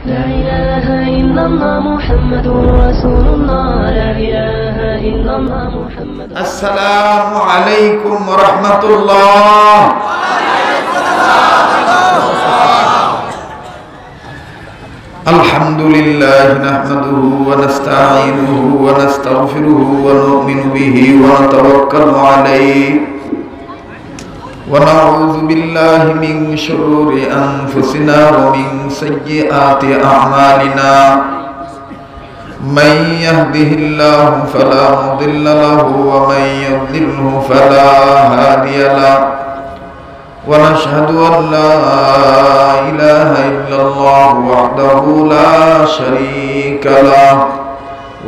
لا إله إلا الله محمد رسول الله لا إله إلا الله محمد. السلام عليكم ورحمة الله. الحمد لله نحمده ونستعينه ونستغفره ونؤمن به ونتوكل عليه ونعوذ بالله من شرور أنفسنا ومن سيئات أعمالنا من يهده الله فلا مضل له ومن يضلله فلا هادي له ونشهد أن لا إله إلا الله وحده لا شريك له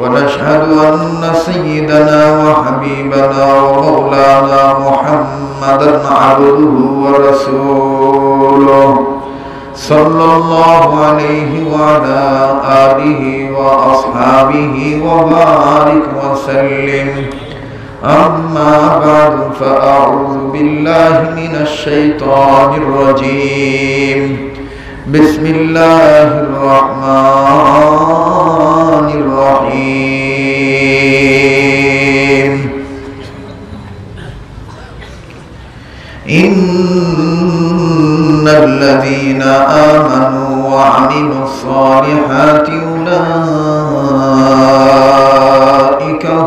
ونشهد أن سيدنا وحبيبنا ومولانا محمدا عبده ورسوله صلى الله عليه وعلى آله وأصحابه وبارك وسلم. أما بعد فأعوذ بالله من الشيطان الرجيم. بسم الله الرحمن الرحيم. إن الذين آمنوا وعملوا الصالحات أولئك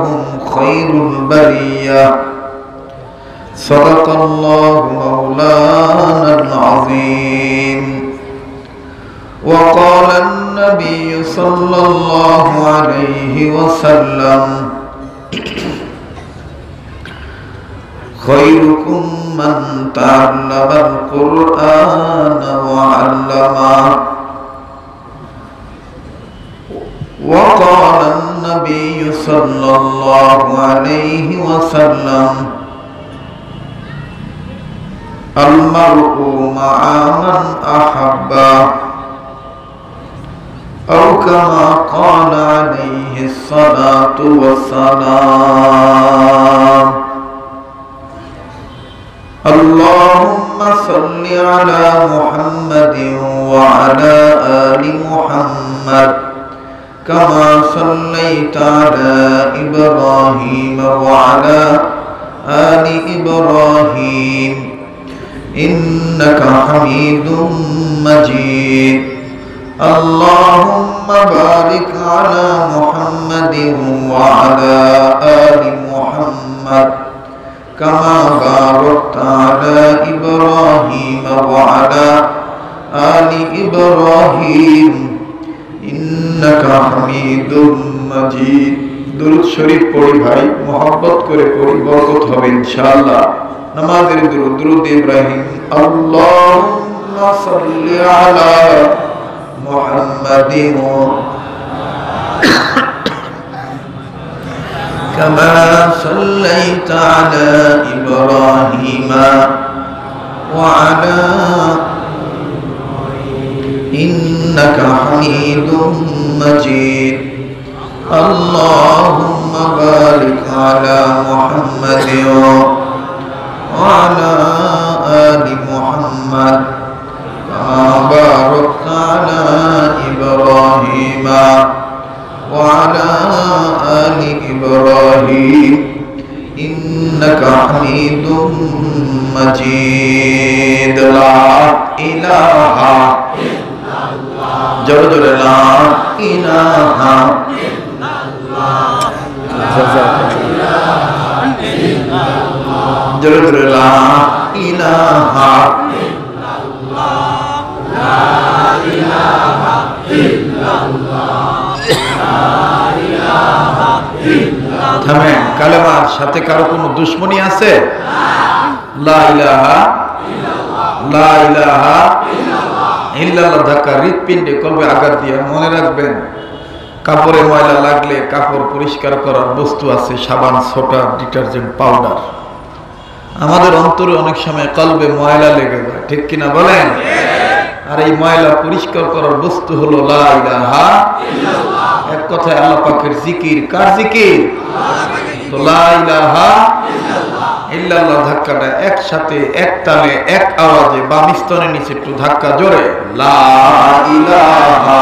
هم خير البرية. صدق الله مولانا العظيم. وقال النبي صلى الله عليه وسلم خيركم من تعلم القرآن وعلمه. وقال النبي صلى الله عليه وسلم المرء مع من أحبه أو كما قال عليه الصلاة والسلام. اللهم صل على محمد وعلى آل محمد كما صليت على إبراهيم وعلى آل إبراهيم إنك حميد مجيد. اللهم بارك على محمد وعلى آل محمد كما باركت على إبراهيم وعلى آل إبراهيم إنك حميد مجيد. দুরূদ শরীফ পড়ি ভাই, মোহাব্বত করে পড়ি, বরকত হবে ইনশাআল্লাহ। নামাজের দুরূদ, দুরূদ ইব্রাহিম। আল্লাহুম্মা সাল্লি আলা মুহাম্মাদিন كما صليت على إبراهيم وعلى إنك حميد مجيد. اللهم بارك على محمد وعلى آل محمد كما باركت على إبراهيم وعلى آل إبراهيم إنك حميد مجيد. لا إله إلا الله. جل جل لا إله إلا الله. جل جل لا إله إلا الله. لا إله إلا الله. থামেন, কালেমার সাথে কারো কোনো দুশ্মনী আছে? লা ইলাহা ইল্লাল্লাহ, লা ইলাহা ইল্লাল্লাহ ধাক্কা হৃৎপিণ্ডে কলবে আঘাত দিয়ে মনে রাখবেন, কাপড়ে ময়লা লাগলে কাপড় পরিষ্কার করার বস্তু আছে, সাবান, সোডা, ডিটারজেন্ট, পাউডার। আমাদের অন্তরে অনেক সময় কলবে ময়লা লেগে যায়, ঠিক কিনা বলেন? আর এই ময়লা পরিষ্কার করার বস্তু হলো লা ইলাহা ইল্লাল্লাহ। এক কথায় আল্লাহ পাকের জিকির। কার জিকির? তো লা ইলাহা ইল্লাল্লাহ ধাক্কাটা একসাথে এক তালে এক আওয়াজে বাম স্তনের নিচে একটু ধাক্কা জোরে লা ইলাহা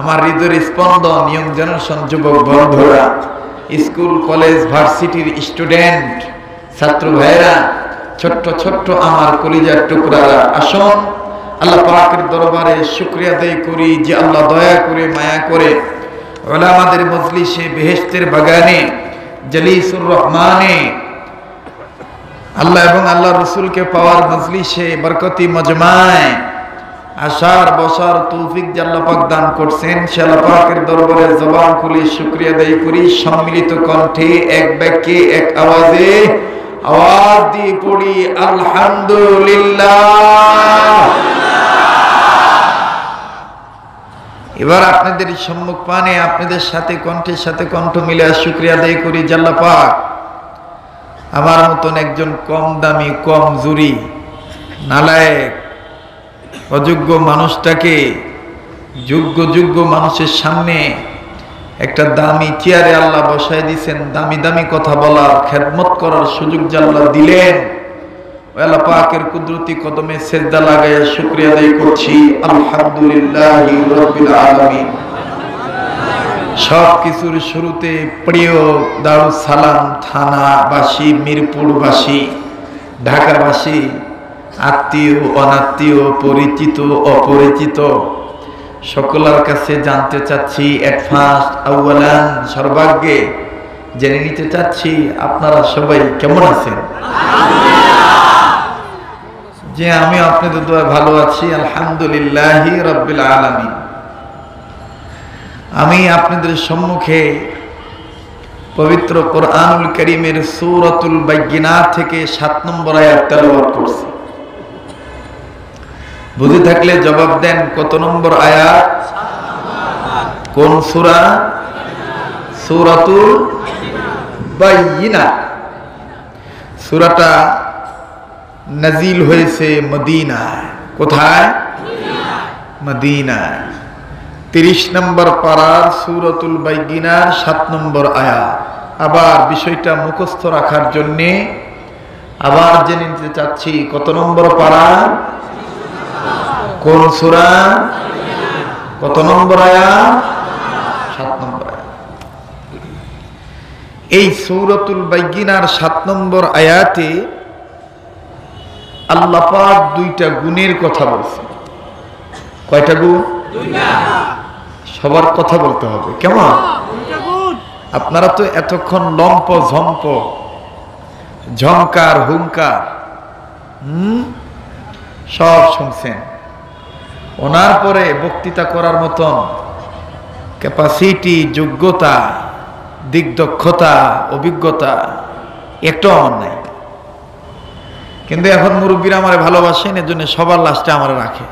আমার হৃদয়ের স্পন্দন ইয়ং জেনারেশন যুবক বন্ধুরা, স্কুল কলেজ ভার্সিটির স্টুডেন্ট ছাত্র ভাইরা, ছোট্ট ছোট্ট আমার কলিজার টুকরারা, আসুন আল্লাহ পাকের দরবারে শুকরিয়া আদায় করি যে আল্লাহ দয়া করে মায়া করে উলামাদের মজলিসে বেহেশতের বাগানে জলিসুর রহমানে আল্লাহ এবং আল্লাহ রসুলকে পাওয়ার মজলিসে বরকতি মজমায় আসার বসার তৌফিক যে আল্লাহ পাক দান করছেন, সে আল্লাহ পাকের দরবারে জবান খুলে শুকরিয়া আদায় করি। সম্মিলিত কণ্ঠে এক বাক্যে এক আওয়াজে আওয়াজ দিয়ে পড়ি আলহামদুলিল্লাহ। এবার আপনাদের সম্মুখ পানে আপনাদের সাথে কণ্ঠের সাথে কণ্ঠ মিলে শুকরিয়া আদায় করি যে আল্লাহ পাক আমার মতন একজন কম দামি কম জুরি নালায়েক অযোগ্য মানুষটাকে যোগ্য যোগ্য মানুষের সামনে একটা দামি চেয়ারে আল্লাহ বসায় দিয়েছেন, দামি দামি কথা বলার খেদমত করার সুযোগ যে আল্লাহ দিলেন, আল্লাহ পাকের কুদরতি কদমে সেজদা লাগাইয়া শুকরিয়া আদায় করছি আলহামদুলিল্লাহি রাব্বিল আলামিন। সব কিছুর শুরুতে প্রিয় দারুস সালাম থানাবাসী, মিরপুরবাসী, ঢাকাবাসী, আত্মীয় অনাত্মীয়, পরিচিত অপরিচিত সকলের কাছে জানতে চাচ্ছি, এট ফার্স্ট আউয়ালান সর্বাগ্যে জেনে নিতে চাচ্ছি আপনারা সবাই কেমন আছেন? যে আমি আপনাদের দোয়া ভালো আছি আলহামদুলিল্লাহি রাব্বিল আলামিন। আমি আপনাদের সম্মুখে পবিত্র কোরআনুল কারীমের সূরাতুল বাইয়িনাত থেকে 7 নম্বর আয়াত তেলাওয়াত করছি। বুঝে থাকলে জবাব দেন, কত নম্বর আয়াত? কোন সূরা? সূরাতুল বাইয়িনাত। সূরাটা নাজিল হয়েছে মদিনায়। কোথায়? মদিনায়। 30 নম্বর পারার সূরাতুল বাইয়িনার 7 নম্বর আয়াত। আবার বিষয়টা মুখস্থ রাখার জন্য আবার জেনে নিতে চাচ্ছি, কত নম্বর পারা? কোন সূরা? কত নম্বর আয়াত? 7 নম্বর আয়াত। এই সূরাতুল বাইয়িনার 7 নম্বর আয়াতে আল্লাহ পাক 2টা গুণের কথা বলছেন। কয়টা গুণ? 2টা। সবার কথা বলতে হবে, কেমন? আপনারা তো এতক্ষণ লম্প ঝম্প ঝংকার হুঙ্কার সব শুনছেন। ওনার পরে বক্তৃতা করার মতন ক্যাপাসিটি, যোগ্যতা, দিকদক্ষতা, অভিজ্ঞতা একটু আমার নাই। কিন্তু এখন মুরব্বীরা আমারে ভালোবাসেন, এর জন্য সবার লাস্টে আমার রাখে।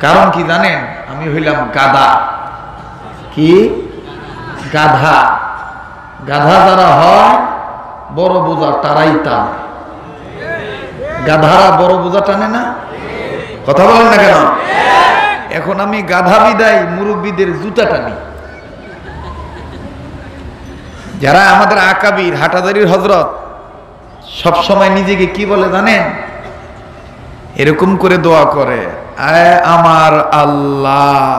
কারণ কি জানেন? আমি হইলাম গাধা। কি? গাধা। গাধা যারা হয় বড় বোঝা তারাই টানে। গাধারা বড় বোঝা টানে না? কথা বলেন না কেন? এখন আমি গাধা বিদায় মুরব্বীদের জুতা টানি। যারা আমাদের আকাবির, হাটাজারির হযরত সব সময় নিজেকে কি বলে জানেন? এরকম করে দোয়া করে, আয় আমার আল্লাহ,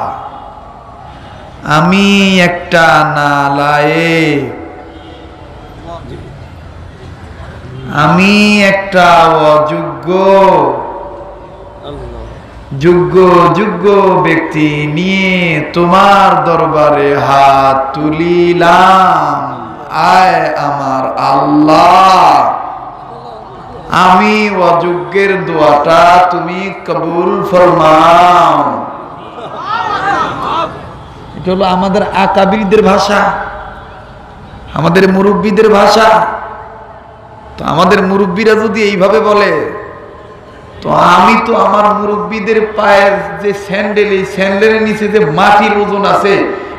আমি একটা নালায়েক, আমি একটা অযোগ্য, যোগ্য যোগ্য ব্যক্তি নিয়ে তোমার দরবারে হাত তুলিলাম। আয় আমার আল্লাহ, আমি অযোগ্যের দোয়াটা তুমি কবুল ফরমাও। এটা হলো আমাদের আকাবিরদের ভাষা, আমাদের মুরব্বীদের ভাষা। তো আমাদের মুরব্বীরা যদি এইভাবে বলে, তো আমি তো আমার মুরব্বীদের পায়ের যে স্যান্ডেল, এই স্যান্ডেলের নিচে যে মাটির ওজন আছে,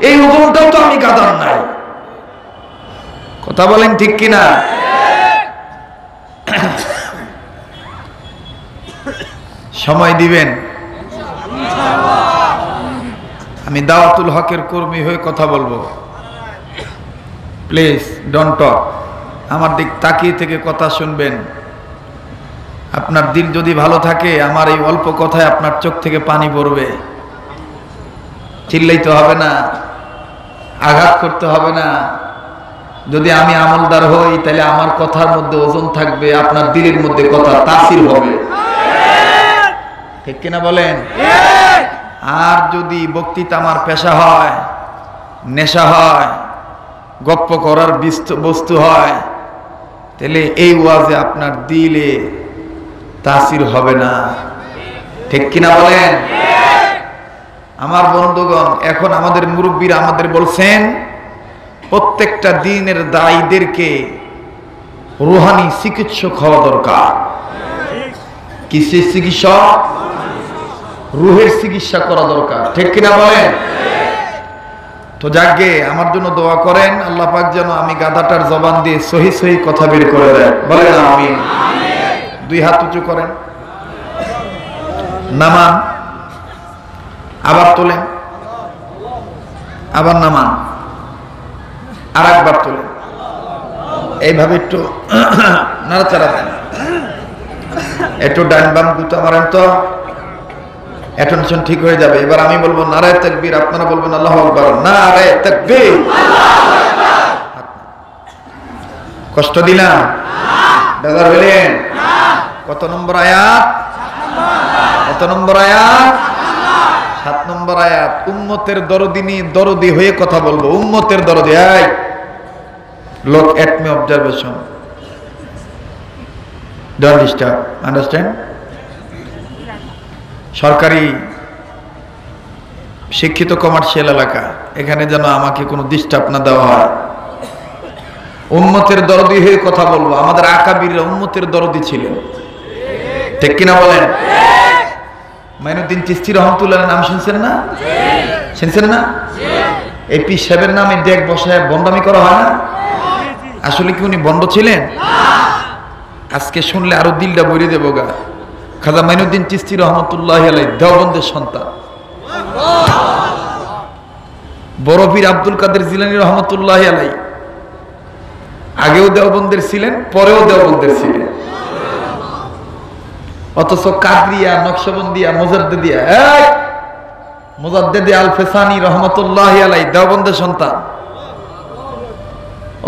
এই ওজনটাও তো আমি গাদার নাই। কথা বলেন ঠিক কিনা? সময় দিবেন? আমি দাওয়াতুল হকের কর্মী হয়ে কথা বলবো। Please don't talk. আমার দিক তাকিয়ে থেকে কথা শুনবেন। আপনার দিল যদি ভালো থাকে, আমার এই অল্প কথায় আপনার চোখ থেকে পানি পড়বে। চিল্লাইতে হবে না, আঘাত করতে হবে না। যদি আমি আমলদার হই তাহলে আমার কথার মধ্যে ওজন থাকবে, আপনার দিলের মধ্যে কথা তাসির হবে, ঠিক কিনা বলেন? আর যদি বক্তৃতা আমার পেশা হয়, নেশা হয়, গপ্প করার বস্তু হয়, তাহলে এই ওয়াজে আপনার দিলে তাসির হবে না, ঠিক কিনা বলেন? আমার বন্ধুগণ, এখন আমাদের মুরব্বীরা আমাদের বলছেন প্রত্যেকটা দিনের দায়ীদেরকে রুহানি চিকিৎসক হওয়া দরকার। কিসের চিকিৎসক? রুহের চিকিৎসা করা দরকার, ঠিক কিনা বলেন? তো যাকে আমার জন্য দোয়া করেন, আল্লাহ পাক যেন আমি গাধাটার জবান দিয়ে সহি সহি কথা বের করে দেয়, বলেন আমিন। দুই হাত উঁচু করেন, নামান, আবার তোলেন, আবার নামান, আর একবার তোলেন, এইভাবে একটু নাড়াচাড়া দেন, একটু ডান বাম গুতা মারেন তো অ্যাটেনশন ঠিক হয়ে যাবে। এবার আমি বলবো নারায়ে তাকবীর, আপনারা বলবেন আল্লাহু আকবার। নারায়ে তাকবীর। কষ্ট দিলাম? বেজার হলেন? কত নম্বর আয়াত? কত নম্বর আয়াত? 7 নম্বর আয়াত। উম্মতের দরদি হয়ে কথা বলবো, উম্মতের দরদি। এই লোক at me observation, don't disturb, understand? সরকারি শিক্ষিত কমার্শিয়াল এলাকা, এখানে যেন আমাকে কোনো ডিস্টার্ব না দেওয়া হয়। উম্মতের দরদি হয়ে কথা বলবো। আমাদের আকাবিররা উম্মতের দরদি ছিলেন, ঠিক কিনা বলেন? মাইনুদ্দিন চিশতি রহমতুল্লাহর নাম শুনছেন না? শুনছেন না? এই পীর সাহেবের নামে ডেক বসায় বন্ডামি করা হয় না? আসলে কি উনি বন্ড ছিলেন? আজকে শুনলে আরো দিলটা বইরে দেবো গা। খাজা মাইনুদ্দিন চিশতি রহমতুল্লাহ আলাইহি দেওবন্দের সন্তান। বড় পীর আব্দুল কাদের জিলানী রহমতুল্লাহ আলাইহি আগেও দেওবন্দের ছিলেন, পরেও দেওবন্দের ছিলেন। অথচ কাদরিয়া, নকশবন্দিয়া, মুজাদ্দিদি আল ফেসানি রহমতুল্লাহ আলাইহি দেওবন্দের সন্তান।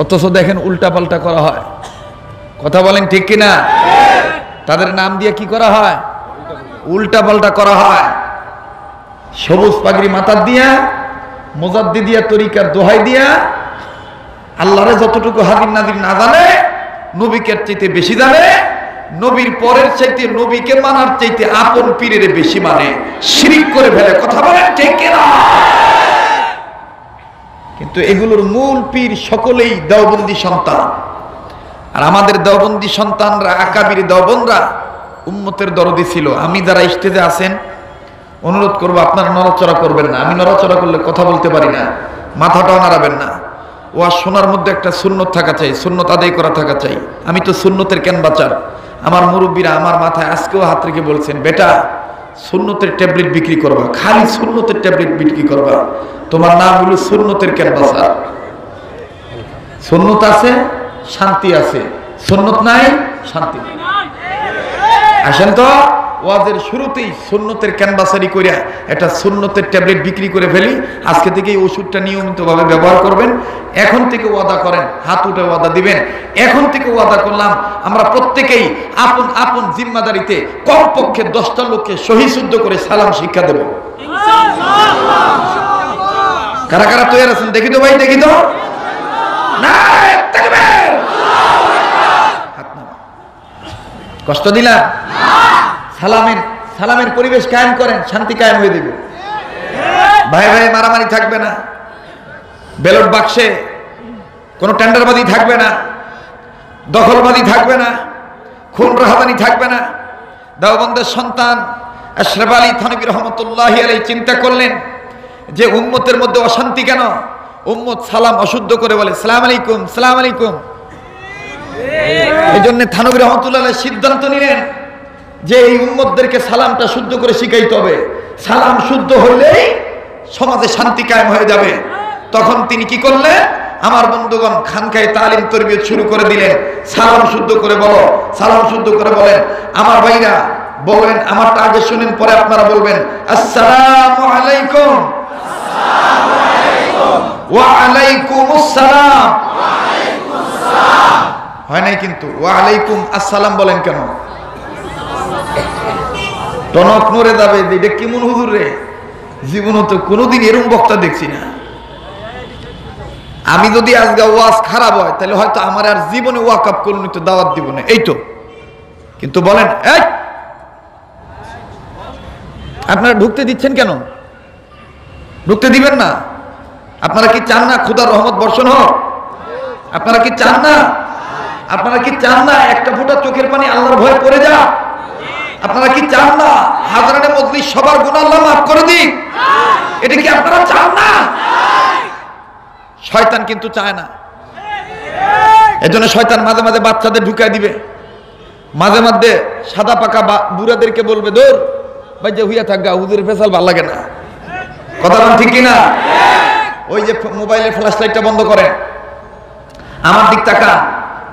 অথচ দেখেন উল্টা পাল্টা করা হয়। কথা বলেন ঠিক কিনা? তাদের নাম দিয়ে কি করা হয়? উল্টা পাল্টা করা হয়। সবুজ পাগড়ি মাথার দিয়া, মুজাদ্দিদিয়া তরিকার দোহাই দিয়া, আল্লাহরে যতটুকু হাজির নাজির না জানে, নবীকে চাইতে বেশি জানে, নবীর পরের চাইতে নবীকে মানার চাইতে আপন পীরের বেশি মানে, শিরিক করে ফেলে। কথা বলেন ঠিক কিনা? কিন্তু এগুলোর মূল পীর সকলেই দেওবন্দি সন্তান। আর আমাদের দেওবন্দি সন্তানরা, আকাবির দেওবন্দরা উম্মতের দরদি ছিল। আমি যারা স্টেজে আছেন অনুরোধ করবো আপনারা নড়াচড়া করবেন না। আমি নড়াচড়া করলে কথা বলতে পারি না, মাথাটাও নাড়াবেন না। ও আর শোনার মধ্যে একটা সুন্নত থাকা চাই, সুন্নত আদায় করা থাকা চাই। আমি তো সুন্নতের কেন বাঁচার। আমার মুরব্বীরা আমার মাথায় আজকেও হাত রেখে বলছেন, বেটা সুন্নতের ট্যাবলেট বিক্রি করবা, খালি সুন্নতের ট্যাবলেট বিক্রি করবা, তোমার নাম হলো সুন্নতের কেন বাঁচার। সুন্নত আছে শান্তি আছে, সুন্নত নাই শান্তি নাই। আসেন তো ওয়াজের শুরুতেই সুন্নতের ক্যানভাসারি কইরা একটা সুন্নতের ট্যাবলেট বিক্রি করে ফেলি। আজকে থেকে এই ওষুধটা নিয়মিতভাবে ব্যবহার করবেন। এখন থেকে ওয়াদা করেন, হাত উঠে ওয়াদা দিবেন। এখন থেকে ওয়াদা করলাম আমরা প্রত্যেকেই আপন আপন জিম্মাদারিতে কমপক্ষে 10টা লোককে সহি শুদ্ধ করে সালাম শিক্ষা দেব। কারা কারা তৈরি আছেন দেখি তো ভাই, দেখি তো। নারে তাকবীর। কষ্ট দিলাম? সালামের পরিবেশ কায়েম করেন, শান্তি কায়েম হয়ে দিবে। ভাই ভাই মারামারি থাকবে না, ব্যালট বাক্সে কোনো টেন্ডারবাজি থাকবে না, দখলবাজি থাকবে না, খুন রাহাজানি থাকবে না। দেওবন্দের সন্তান আশরাফ আলী থানভী রহমতুল্লাহি আলাইহি চিন্তা করলেন যে উম্মতের মধ্যে অশান্তি কেন? উম্মত সালাম অশুদ্ধ করে বলে সালাম আলাইকুম, সালাম আলাইকুম। এই জন্য থানভী রহমতুল্লাহ সিদ্ধান্ত নিলেন যে এই উম্মতদেরকে সালামটা শুদ্ধ করে শিখাইতে হবে। সালাম শুদ্ধ হইলেই সমাজে শান্তি কায়েম হয়ে যাবে। তখন তিনি কি করলেন? আমার বন্ধুগণ খানকায় তালিম তরবিয়ত শুরু করে দিলেন। সালাম শুদ্ধ করে বলো, সালাম শুদ্ধ করে বলেন। আমার ভাইরা বলেন, আমারটা আগে শুনেন, পরে আপনারা বলবেন আসসালামু আলাইকুম। ওয়া আলাইকুমুস সালাম হয় নাই কিন্তু ওয়া আলাইকুম আসসালাম বলেন কেন? টনক নড়ে যাবে, এটা কেমন হুজুর রে, জীবনে তো কোনোদিন এরকম বক্তা দেখছি না। আমি যদি আজকে ওয়াজ খারাপ হয় তাহলে হয়তো আমার আর জীবনে ওয়াকআপ করুন তো দাওয়াত দিব না, এই তো। কিন্তু বলেন এই আপনারা ঢুকতে দিচ্ছেন কেন? ঢুকতে দিবেন না? আপনারা কি চান না খোদার রহমত বর্ষণ হোক? আপনারা কি চান না? আপনারা কি চান না একটা ফোঁটা চোখের পানি আল্লাহর ভয় পড়ে যা? আপনারা কি চান না হাজারানে মজলিস সবার গুনাহ আল্লাহ মাফ করে দিক? এটা কি আপনারা চান না? শয়তান কিন্তু চায় না। এজন্য শয়তান মাঝে মাঝে বাচ্চাদের ঢুকায় দিবে, মাঝে মাঝে সাদা পাকা বুড়াদেরকে বলবে দৌড় ভাই যে হুইয়া থাকগা, হুজুরের ফেসাল ভালো লাগে না। কথা বলেন ঠিক কিনা? ওই যে মোবাইলের ফ্ল্যাশ লাইটটা বন্ধ করেন, আমার দিক তাকান,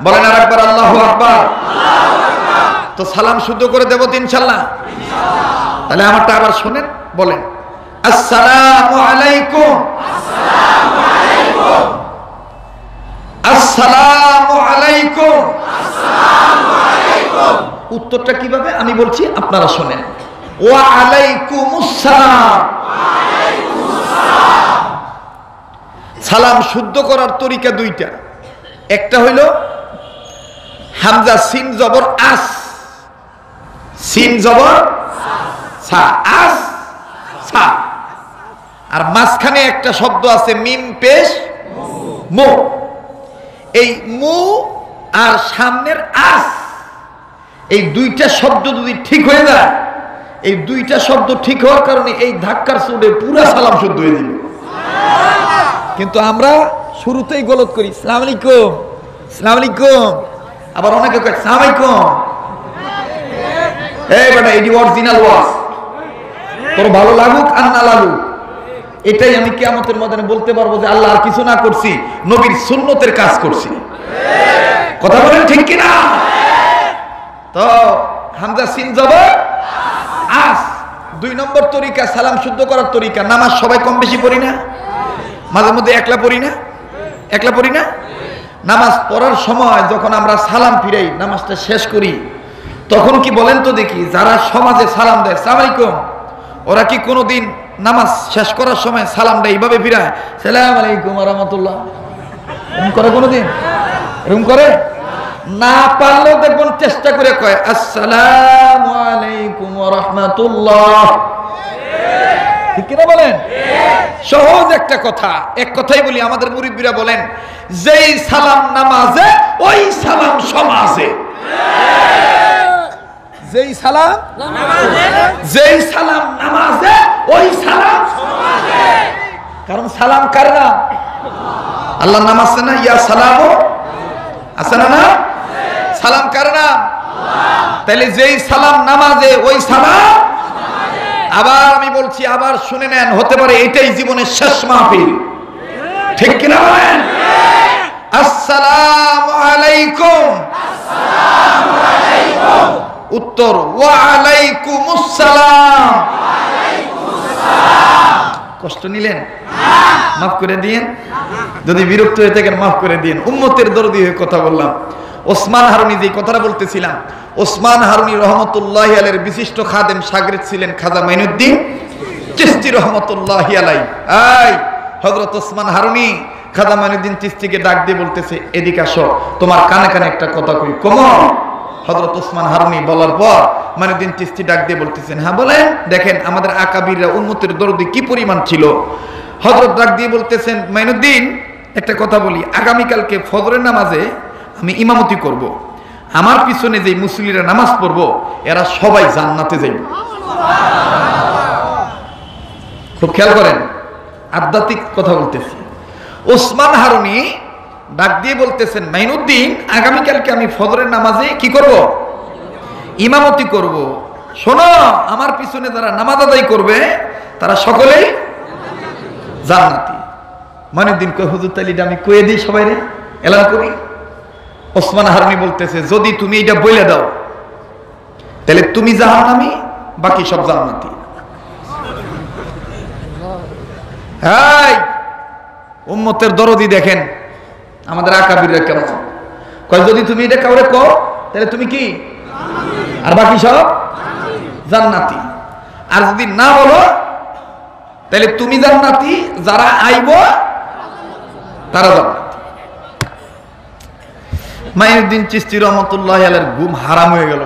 বলেন আর একবার আল্লাহু আকবার। তো সালাম শুদ্ধ করে দেব তো ইনশাআল্লাহ? তাহলে আমারটা আবার শুনেন, বলেন আসসালামু আলাইকুম। আসসালামু আলাইকুম। উত্তরটা কিভাবে আমি বলছি, আপনারা শুনেন। ওয়া আলাইকুমুস সালাম। সালাম শুদ্ধ করার তরিকা দুইটা। একটা হইল হামজা সিন জবর আস, সিন জবর সা, আস সা। আর মাঝখানে একটা শব্দ আছে মিম পেশ মু। এই মু আর সামনের আস, এই দুইটা শব্দ যদি ঠিক হয়ে যায়, এই দুইটা শব্দ ঠিক হওয়ার কারণে এই ধাক্কার চোটে পুরা সালাম শুদ্ধ হয়ে যাবে। কিন্তু আমরা শুরুতেই গলত করি, আসসালামু আলাইকুম, আসসালামু আলাইকুম। আবার অনেকে কয় আসসালামু আলাইকুম। এই বেটা, এটি অরিজিনাল ওয়াজ, তোর ভালো লাগুক আর না লাগুক, এটাই আমি কিয়ামতের ময়দানে বলতে পারবো যে আল্লাহ আর কিছু না করছি, নবীর সুন্নতের কাজ করছি। কথা বলেন ঠিক কিনা? তো হামজা সিন জবর আস। দুই নম্বর তরিকা সালাম শুদ্ধ করার তরিকা, নামাজ সবাই কম বেশি পড়ি না? মাঝে মধ্যে একলা পড়ি না? একলা পড়ি না? নামাজ পড়ার সময় যখন আমরা সালাম ফিরাই, নামাজটা শেষ করি, তখন কি বলেন তো দেখি, যারা সমাজে সালাম দেয় আসসালামু আলাইকুম, ওরা কি কোনোদিন নামাজ শেষ করার সময় সালামটা এইভাবে ফিরায় সালাম আলাইকুম ওয়া রাহমাতুল্লাহ? এরকম করে কোনোদিন? এরকম করে না পারলেও দেখবেন চেষ্টা করে কয় আসসালামু আলাইকুম ওয়া রাহমাতুল্লাহ। ঠিক কিনা বলেন? সহজ একটা কথা, এক কথাই বলি, আমাদের মুরিব্বিরা বলেন যেই সালাম নামাজে ওই সালাম সমাজে। যেই সালাম নামাজে, যেই সালাম নামাজে ওই সালাম সমাজে। কারণ সালাম কার নাম? আল্লাহর নাম আছে না, ইয়া সালামু আছে না? না, সালাম কার নাম? তাহলে যেই সালাম নামাজে ওই সালাম। আবার আমি বলছি, আবার শুনে নেন, হতে পারে এটাই জীবনের শেষ মাহফিল। ঠিক কিনা বলেন? আসসালামু আলাইকুম। উত্তর ওয়া আলাইকুমুস সালাম। কষ্ট নিলেন? মাফ করে দিয়েন, যদি বিরক্ত হয়ে থাকেন মাফ করে দিয়েন। উম্মতের দরদি হয়ে কথা বললাম। ওসমান হারুনি যে কথাটা বলতেছিলাম, ওসমান হারুনি রহমতুল্লাহি আলাইহির বিশিষ্ট খাদেম শাগরিদ ছিলেন খাজা মাইনুদ্দিন চিশতি রহমতুল্লাহি আলাইহি। এই হযরত ওসমান হারুনি খাজা মাইনুদ্দিন চিশতিকে ডাক দিয়ে বলতেছে, এদিকে আসো, তোমার কানে কানে একটা কথা কই। কমন হযরত ওসমান হারুনি বলার পর মাইনুদ্দিন চিশতি ডাক দিয়ে বলতেছেন, হ্যাঁ বলেন। দেখেন আমাদের আকাবিররা উম্মতের দরদি কি পরিমাণ ছিল। হযরত ডাক দিয়ে বলতেছেন, মাইনুদ্দিন একটা কথা বলি, আগামীকালকে ফজরের নামাজে আমি ইমামতি করব, আমার পিছনে যে মুসল্লিরা নামাজ পড়বো এরা সবাই জান্নাতে যাইবে। খুব খেয়াল করেন, আধ্যাত্মিক কথা বলতেছি। ওসমান হারুনি ডাক দিয়ে বলতেছেন, মাইনুদ্দিন আগামীকালকে আমি ফজরের নামাজে কি করব? ইমামতি করব। শোনো, আমার পিছনে যারা নামাজ আদায় করবে তারা সকলেই জান্নাতি। মাইনুদ্দিন কয়, হুজুর তাইলে আমি কয়ে দিই, সবাই রে এলান করি। ওসমান হারুনি বলতেছে, যদি তুমি এটা বলে দাও তাহলে তুমি জাহান্নামী, বাকি সব জান্নাতি। হাই উম্মতের দরদি দেখেন আমাদের আকাবিররা কেমন কয়, যদি তুমি এটা কাউরে কও তাহলে তুমি কি, আর বাকি সব জান্নাতি, আর যদি না বলো তাহলে তুমি জান্নাতি, যারা আইব তারা জান্নাতি। মাইনুদ্দিন চিশতি রহমতুল্লাহ আলাইহির ঘুম হারাম হয়ে গেল।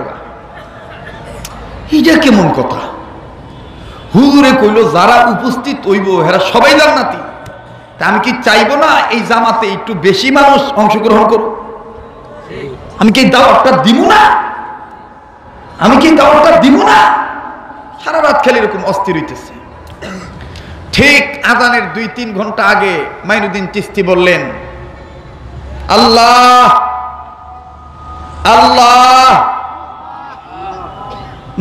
এটা কেমন কথা? হুজুরে কইল যারা উপস্থিত হইব হেরা সবাই জান্নাতি, তা আমি কি চাইবো না এই জামাতে একটু বেশি মানুষ অংশগ্রহণ করুক? আমি কি দাওয়াতটা দিব না? আমি কি দাওয়াতটা দিব না? সারা রাত খেলে এরকম অস্থির হইতেছে। ঠিক আজানের 2-3 ঘন্টা আগে মাইনুদ্দিন চিশতি বললেন, আল্লাহ আল্লাহ।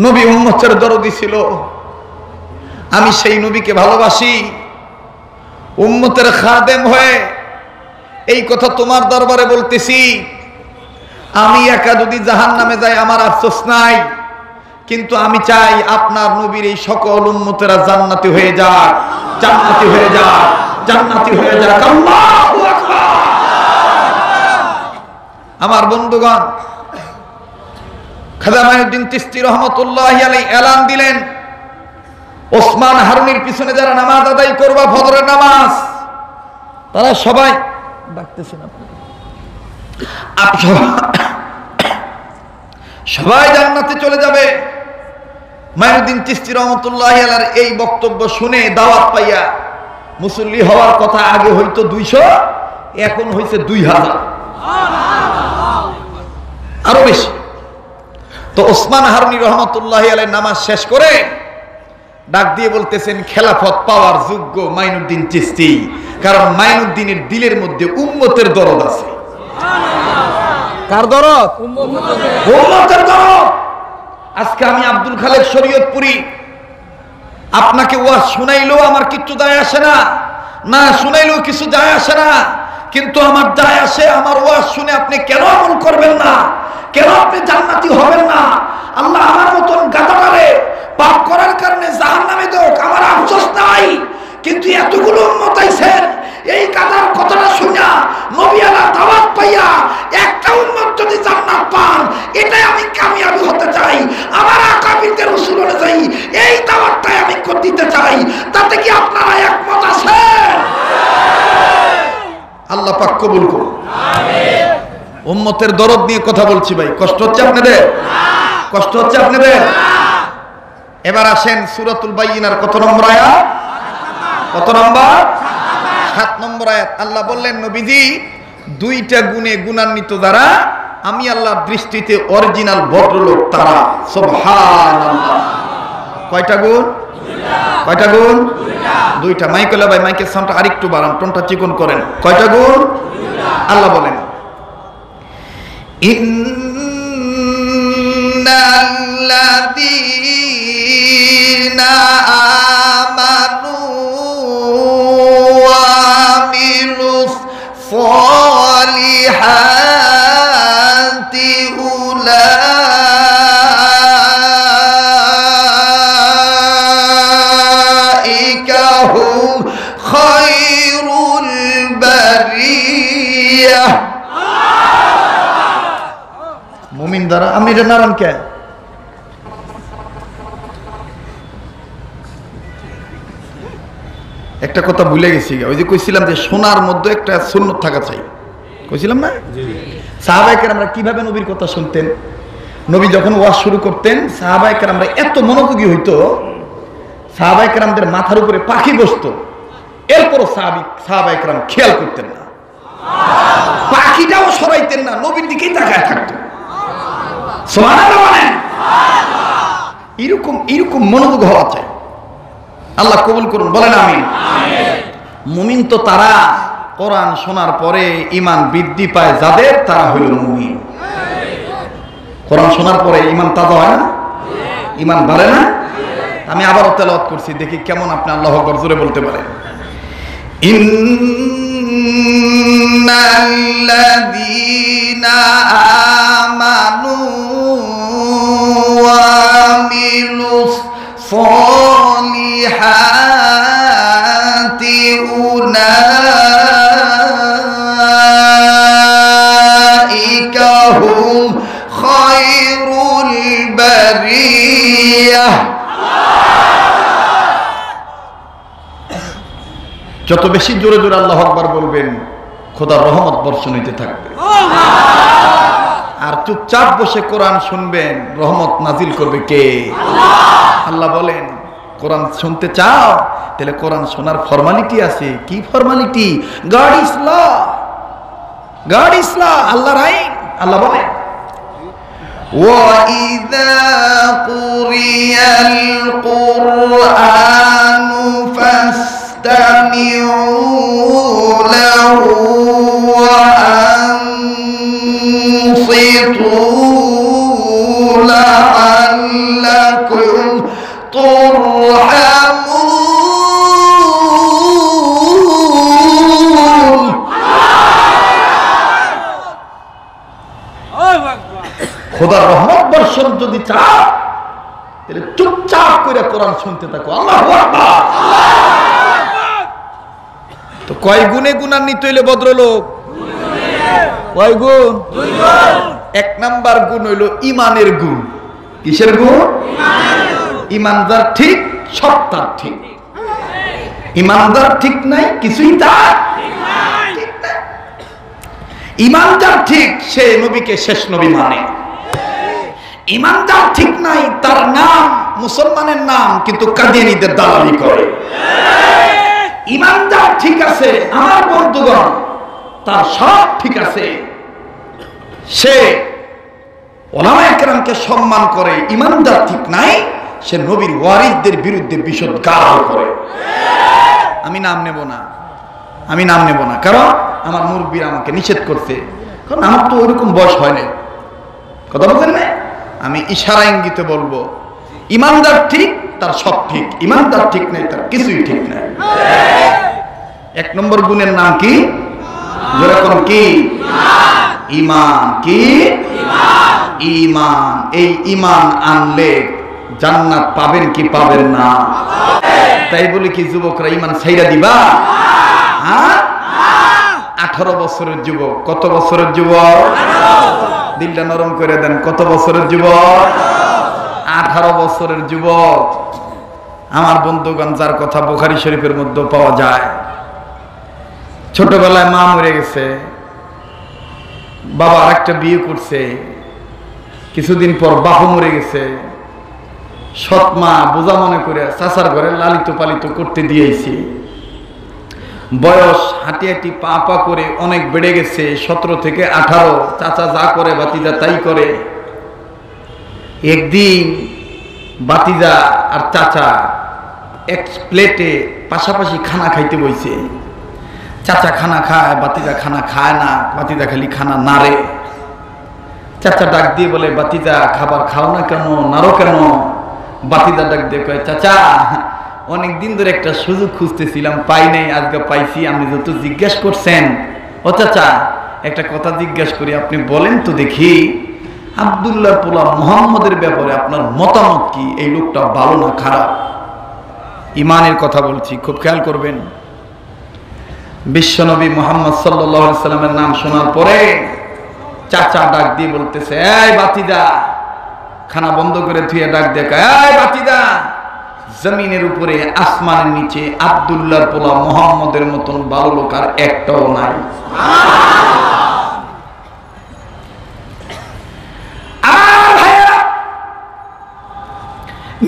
নবী উম্মতের দরদি ছিল, আমি সেই নবীকে ভালোবাসি। উম্মতের খাদেম হয়ে এই কথা তোমার দরবারে বলতেছি। আমি একা যদি জাহান্নামে যাই আমার আফসোস নাই, কিন্তু আমি চাই আপনার নবীর এই সকল উম্মতেরা জান্নাতি হয়ে যাক, জান্নাতি হয়ে যাক, জান্নাতি হয়ে যাক। আল্লাহু আকবার। আমার বন্ধুগণ, খাজা মাইনুদ্দিন চিশতি রহমতুল্লাহি আলাইহি এলান দিলেন, ওসমান হারুনির পিছনে যারা নামাজ আদায় করবা ফজরের নামাজ, তারা সবাই ডাকতেছেন সবাই জান্নাতে চলে যাবে। মাইনুদ্দিন চিশতি রহমতুল্লাহি আলাইহির এই বক্তব্য শুনে দাওয়াত পাইয়া মুসল্লি হওয়ার কথা আগে হয়তো 200, এখন হয়েছে 2000, আরো বেশি। তো ওসমান হারুনি রহমতুল্লাহি আলাইহি নামাজ শেষ করে ডাক দিয়ে বলতেছেন, খেলাফত পাওয়ার যোগ্য মাইনুদ্দিন চিশতি, কারণ মাইনুদ্দিনের দিলের মধ্যে উম্মতের দরদ আছে। কার দরদ? উম্মতের দরদ। আজকে আমি আব্দুল খালেক শরীয়তপুরি আপনাকে ওয়াজ শুনাইলেও আমার কিচ্ছু যায় আসে না, না শুনাইলেও কিছু যায় আসে না, কিন্তু আমার যায় আসে আমার ওয়াজ শুনে আপনি কেন আমল করবেন না, কেন আপনি জান্নাতি হবেন না? আল্লাহ আমার মতন গাধাটারে পাপ করার কারণে জাহান্নামে দেখ, আমার আফসোস নাই, কিন্তু এতগুলো উম্মত আইছেন এই গাধার কথাটা শুনা নবী আলা দাওয়াত পাইয়া একটা উম্মত যদি জান্নাত পান, এটাই আমি কামিয়াবি হতে চাই। আমার আকাবিরদের উসুল অনুযায়ী এই দাওয়াতটাই আমি দিতে চাই। তাতে কি আপনারা একমত আছেন? আল্লাহ পাক কবুল করুন। আমিন। উম্মতের দরদ নিয়ে কথা বলছি ভাই, কষ্ট হচ্ছে আপনাদের? কষ্ট হচ্ছে আপনাদের? এবার আসেন সূরাতুল বাইয়িনার কত নম্বর আয়াত? কত নম্বর? 7 নম্বর আয়াত। আল্লাহ বললেন, নবীজি 2টা গুণে গুণান্বিত যারা, আমি আল্লাহর দৃষ্টিতে অরিজিনাল ভদ্রলোক তারা। সুবহানাল্লাহ। কয়টা গুণ? কয়টা গুণ? 2টা। মাইকেলা ভাই মাইকের সাউন্ডটা আরেকটু বাড়ান, টোনটা চিকন করেন। কয়টা গুণ? আল্লাহ বলেন, ইন্নাল্লাযীনা আমানু ওয়া আমিলুস সালিহাতি উলাইকা হুম খায়রুল বারিয়াহ। মুমিন দ্বারা আমি এটা নারান কে? একটা কথা ভুলে গেছি, ওই যে কইছিলাম যে সোনার মধ্যে একটা সুন্নত থাকা চাই, কইছিলাম না? সাহাবায়ে কেরামরা কিভাবে নবীর কথা শুনতেন? নবী যখন ওয়াজ শুরু করতেন সাহাবায়ে কেরামরা এত মনোযোগী হইতো, সাহাবায়ে কেরামদের মাথার উপরে পাখি বসতো, এরপরও সাহাবায়ে কেরাম খেয়াল করতেন না, পাখিটাও সরাইতেন না, নবীর দিকেই তাকায় থাকতো। সুবহানাল্লাহ বলেন। এরকম মনোযোগ হওয়া চাই। আল্লাহ কবুল করুন, বলেন আমিন। মুমিন তো তারা কোরআন শোনার পরে ঈমান বৃদ্ধি পায় যাদের, তারা হইল মুমিন। কোরআন শোনার পরে ঈমান তাজা হয় না? ঈমান বাড়ে না? আমি আবারও তেলাওয়াত করছি, দেখি কেমন আপনি আল্লাহু আকবার জোরে বলতে পারেন। ইন্নাল্লাযীনা আমানু ওয়া আমিলুস সালিহাতি উলাইকা যত বেশি জোরে জোরে আল্লাহু আকবার বলবেন খোদার রহমত বর্ষণ হইতে থাকবে। আর চুপচাপ বসে কোরআন শুনবেন, রহমত নাজিল করবে কে? আল্লাহ বলেন কোরআন শুনতে চাও তাহলে কোরআন শোনার ফরমালিটি আছে। কি formality? God is law, God is law, আল্লাহর আইন। আল্লাহ বলেন وَإِذَا قُرِئَ الْقُرْآنُ فَاسْتَمِعُوا لَهُ وَأَنصِتُوا لَعَلَّكُمْ تُرْحَمُونَ। খোদার রহমত বর্ষণ যদি চাও তাহলে চুপচাপ করে কোরআন শুনতে থাকো। আল্লাহু আকবার। তো কয় গুণে গুণান্বিত হইলে ভদ্রলোক? কয় গুণ? এক নাম্বার গুণ হইল ইমানের গুণ। কিসের গুণ? ইমানদার ঠিক, সব তার ঠিক। ইমানদার ঠিক নাই, কিছুই তার ঠিক নাই। ইমানদার ঠিক, সে নবীকে শেষ নবী মানে। ইমানদার ঠিক নাই, তার নাম মুসলমানের নাম কিন্তু কাদিয়ানীদের দালালি করে। ইমানদার ঠিক আছে আমার বন্ধুগণ, তার সব ঠিক আছে, সে ওলামায়ে কেরামকে সম্মান করে। ইমানদার ঠিক নাই, সে নবীর ওয়ারিসদের বিরুদ্ধে বিশদ গাল করে। আমি নাম নেব না, আমি নাম নেব না, কারণ আমার মুরব্বীরা আমাকে নিষেধ করছে, কারণ আমার তো ওইরকম বয়স হয় না। কথা বলছেন না? আমি ইশারা ইঙ্গিতে বলবো ইমানদার ঠিক, তার সব ঠিক। ইমানদার ঠিক নাই, তার কিছুই ঠিক নাই। এক নম্বর গুণের নাম কি? যেরকম কি? ঈমান। কি? ঈমান। এই ঈমান আনলে জান্নাত পাবেন কি পাবেন না? তাই বলে কি যুবকরা ঈমান ছাইরা দিবা? হ্যাঁ, 18 বছরের যুবক। কত বছরের যুবক? দিলটা নরম করে দেন। কত বছরের যুবক? 18 বছরের যুবক। আমার বন্ধুগণ, যার কথা বুখারী শরীফের মধ্যে পাওয়া যায়, ছোটবেলায় মা মরে গেছে, বাবা আরেকটা বিয়ে করছে, কিছুদিন পর বাপু মরে গেছে, সৎ মা বোঝা মনে করে চাচার ঘরে লালিত পালিত করতে দিয়েছি। বয়স হাঁটি হাঁটি পা পা করে অনেক বেড়ে গেছে, 17 থেকে 18। চাচা যা করে বাতিজা তাই করে। একদিন বাতিজা আর চাচা এক প্লেটে পাশাপাশি খানা খাইতে বইছে। চাচা খানা খায়, বাতিজা খানা খায় না, বাতিজা খালি খানা নাড়ে। চাচা ডাক দিয়ে বলে, বাতিজা খাবার খাও না কেন, নাড়ো কেন? বাতিজা ডাক দিয়ে কয়, চাচা অনেকদিন ধরে একটা সুযোগ খুঁজতেছিলাম, পাই নাই, আজকে পাইছি। আপনি যত জিজ্ঞেস করছেন, ও চাচা একটা কথা জিজ্ঞেস করি, আপনি বলেন তো দেখি, আব্দুল্লাহ পোলা মুহাম্মদের ব্যাপারে আপনার মতামত কি? এই লোকটা ভালো না খারাপ? ইমানের কথা বলছি, খুব খেয়াল করবেন। বিশ্বনবী মুহাম্মদ সাল্লাল্লাহু আলাইহি সাল্লামের নাম শোনার পরে চাচা ডাক দিয়ে বলতেছে, এই বাতিদা, খানা বন্ধ করে ধুয়ে ডাক দিয়ে, এই বাতিদা, জমিনের উপরে আসমানের নিচে আব্দুল্লাহর পোলা মুহাম্মদের মতন ভালো লোক আর একটাও নাই।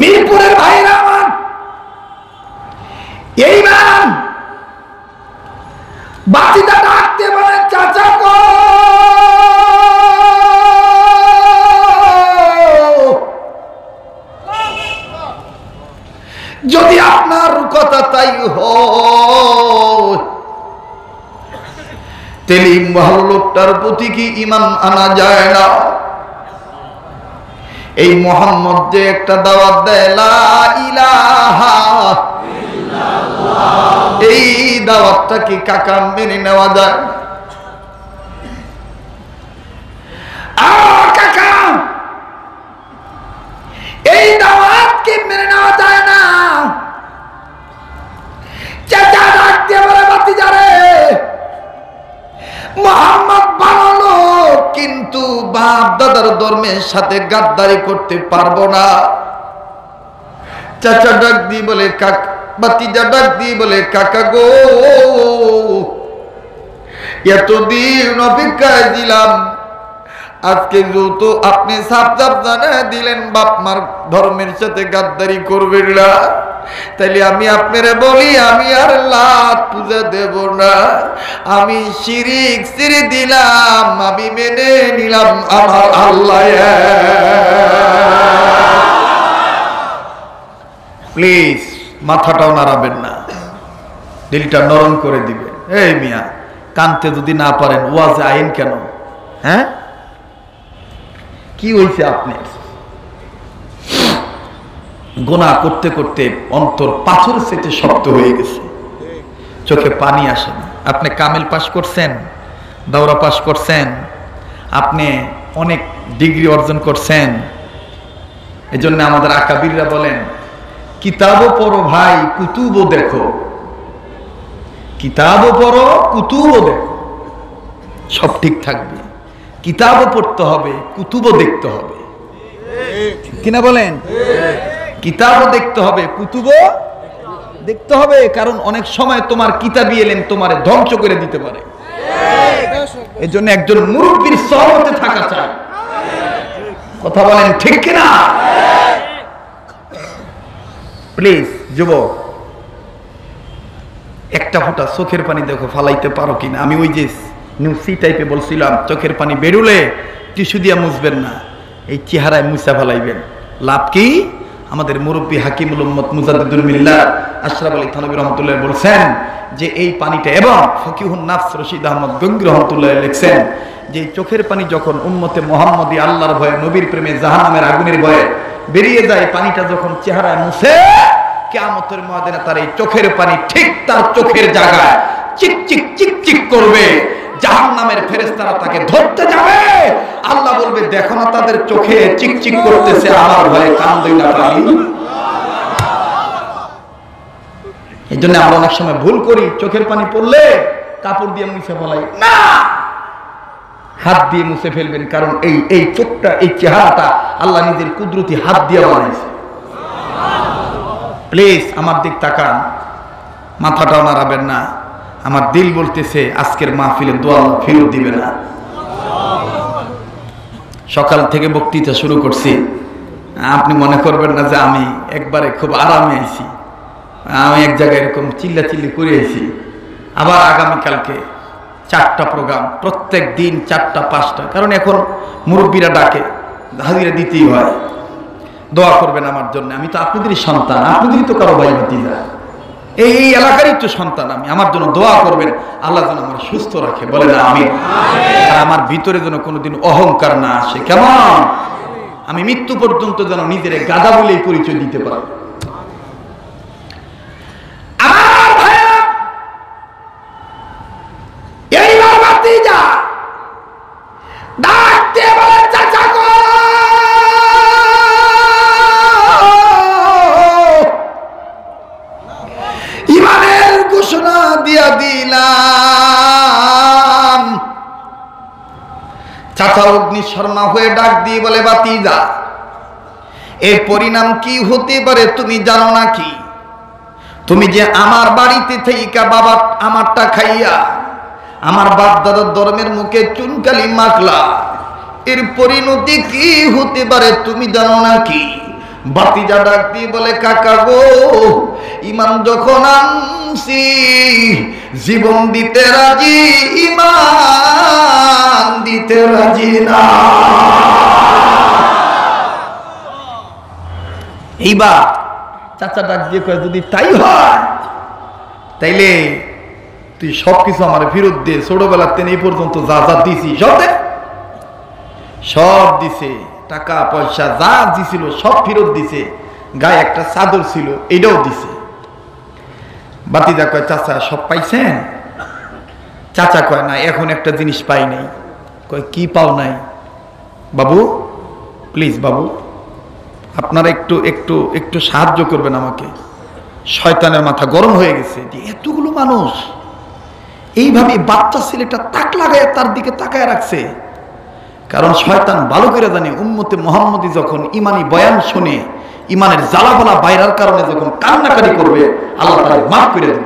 মিরপুরের ভাইরা আমার, এইবার বাতিদা ডাকতে বলে, চাচা গো, যদি আপনার কথা তাই হয়, তাহলে ভালো লোকটার প্রতি কি ঈমান আনা যায় না? এই মুহাম্মদ যে একটা দাওয়াত দেয়, লা ইলাহা ইল্লাল্লাহ, এই দাওয়াতটা কি কাকা মেনে নেওয়া যায়? কাকা, এই দাওয়াত কি মেনে নেওয়া যায় না? চাচা ডাক দিয়ে বলে, বাতিজা রে, মুহাম্মদ ভালো লোক, কিন্তু বাপ দাদার ধর্মের সাথে গাদ্দারি করতে পারবো না। চাচা ডাক দিয়ে বলে, ভাতিজা ডাক দিয়ে বলে কাকা গো, এতদিন অপেক্ষায় দিলাম, আজকে যেহেতু আপনি সাপ সাপ জানা দিলেন বাপ মার ধর্মের সাথে গাদ্দারি করবেন না, তাইলে আমি আপনারা বলি আমি আর লাত পূজা দেব না, আমি শিরিক ছেড়ে দিলাম, আমি মেনে নিলাম আমার আল্লাহ। প্লিজ মাথাটাও নাড়াবেন না, দিলটা নরম করে দিবেন। এই মিয়া, কানতে যদি না পারেন ওয়াজে আইন কেন? হ্যাঁ, কি হয়েছে আপনার? গুনাহ করতে করতে অন্তর পাথর সেটে শক্ত হয়ে গেছে, চোখে পানি আসে না। আপনি কামেল পাশ করছেন, দাওরা পাশ করছেন, আপনি অনেক ডিগ্রি অর্জন করছেন, এজন্য আমাদের আকাবিররা বলেন কিতাবও পড়ো ভাই, কুতুবও দেখো। কিতাবও পড়ো, কুতুবও দেখো, সব ঠিক থাকবে। কিতাবও পড়তে হবে, কুতুবও দেখতে হবে, কিনা বলেন? কিতাবও দেখতে হবে, কুতুবও দেখতে হবে, কারণ অনেক সময় তোমার কিতাবী এলেম তোমার ধ্বংস করে দিতে পারে। এজন্য একজন মুরব্বীর সহবতে থাকা চাই। কথা বলেন ঠিক কিনা? প্লিজ যুবক, একটা ফোঁটা চোখের পানি দেখো ফালাইতে পারো কিনা। আমি ওই যে নিউসি টাইপে বলছিলাম, চোখের পানি বেরুলে টিস্যু দিয়া মুছবেন না, এই চেহারায় মুছা ফেলাইবেন। লাভ কি? আমাদের মুরব্বী হাকিমুল উম্মত মুজাদ্দিদুল মিল্লাত আশরাফ আলী থানভী রহমাতুল্লাহ বলছেন যে এই পানিটা, এবং ফকিহুন নাফস রশিদ আহমদ গঙ্গি রহমাতুল্লাহ লিখছেন যে চোখের পানি যখন উম্মতে মুহাম্মদী আল্লাহর ভয়ে, নবীর প্রেমে, জাহান্নামের আগুনের ভয়ে বেরিয়ে যায়, পানিটা যখন চেহারায় মুছে, কিয়ামতের ময়দানে তার এই চোখের পানি ঠিক তার চোখের জায়গায় চিকচিক চিকচিক করবে। জাহান্নামের ফেরেশতারা তাকে ধরতে যাবে, আল্লাহ বলবে দেখো না তাদের চোখে চিকচিক করতেছে, আমার ভয়ে কান্দই না পানি। এই জন্য আমরা অনেক সময় ভুল করি, চোখের পানি পড়লে কাপড় দিয়ে মুছে ফেলাই না, হাত দিয়ে মুছে ফেলবেন, কারণ এই চোখটা, এই চেহারাটা আল্লাহ নিজের কুদরতি হাত দিয়ে বানাইছে। প্লিজ আমার দিক তাকান, মাথাটাও নাড়াবেন না। আমার দিল বলতেছে আজকের মাহফিলে দোয়া ফেরত দিবে না। সকাল থেকে বক্তৃতা শুরু করছি, আপনি মনে করবেন না যে আমি একবারে খুব আরামে আইছি। আমি এক জায়গায় এরকম চিল্লাচিল্লি করে আইছি। আবার আগামীকালকে 4টা প্রোগ্রাম, প্রত্যেক দিন 4টা 5টা, কারণ এখন মুরব্বীরা ডাকে, হাজিরা দিতেই হয়। দোয়া করবেন আমার জন্য, আমি তো আপনাদেরই সন্তান, আপনাদেরই তো কারো ভাই ভাতিজা, এই এলাকারই তো সন্তান আমি। আমার জন্য দোয়া করবেন, আল্লাহ যেন আমার সুস্থ রাখে, বলে না আমিন। আর আমার ভিতরে যেন কোনোদিন অহংকার না আসে, কেমন? আমি মৃত্যু পর্যন্ত যেন নিজের গাধা বলেই পরিচয় দিতে পারি। আমার ভাইয়া, এইবার ভাতিজা ডাকতে বলে চাচা গো, ইমানের ঘোষণা দিয়া দিলাম। চাচা অগ্নি শর্মা হয়ে ডাক দিয়ে বলে ভাতিজা, এর পরিণাম কি হতে পারে তুমি জানো নাকি? তুমি যে আমার বাড়িতে থেকে বাবা আমারটা খাইয়া আমার বাপ দাদার ধর্মের মুখে চুনকালি মাখলা, এর পরিণতি কি হতে পারে তুমি জানো নাকি? ভাতিজা ডাক দিয়ে বলে কাকা গো, ইমান যখন আনছি জীবন দিতে রাজি, ইমান দিতে রাজি না। এইবার চাচা ডাক দিয়ে কয় যদি তাই হয় তাইলে তুই সবকিছু আমার ফেরত দে, ছোটবেলার থেকে এই পর্যন্ত যা যা দিছি সব দিছে, টাকা পয়সা যা দিছিল সব ফেরত দিছে, গায়ে একটা চাদর ছিল এটাও দিছে। ভাতিজা কয় চাচা সব পাইছেন? চাচা কয় না, এখন একটা জিনিস পাই নাই। কয় কি পাও নাই? বাবু প্লিজ বাবু, আপনারা একটু একটু একটু সাহায্য করবেন আমাকে। শয়তানের মাথা গরম হয়ে গেছে যে এতগুলো মানুষ এইভাবে বাচ্চা ছেলেটা তাক লাগায় তার দিকে তাকায় রাখছে। কারণ শয়তান ভালো করে জানে উম্মতে মুহাম্মদী যখন ইমানি বয়ান শুনে ইমানের জ্বালাপোলা বাইরের কারণে যখন কান্নাকাটি করবে আল্লাহ তাআলা মাফ করে দেবে।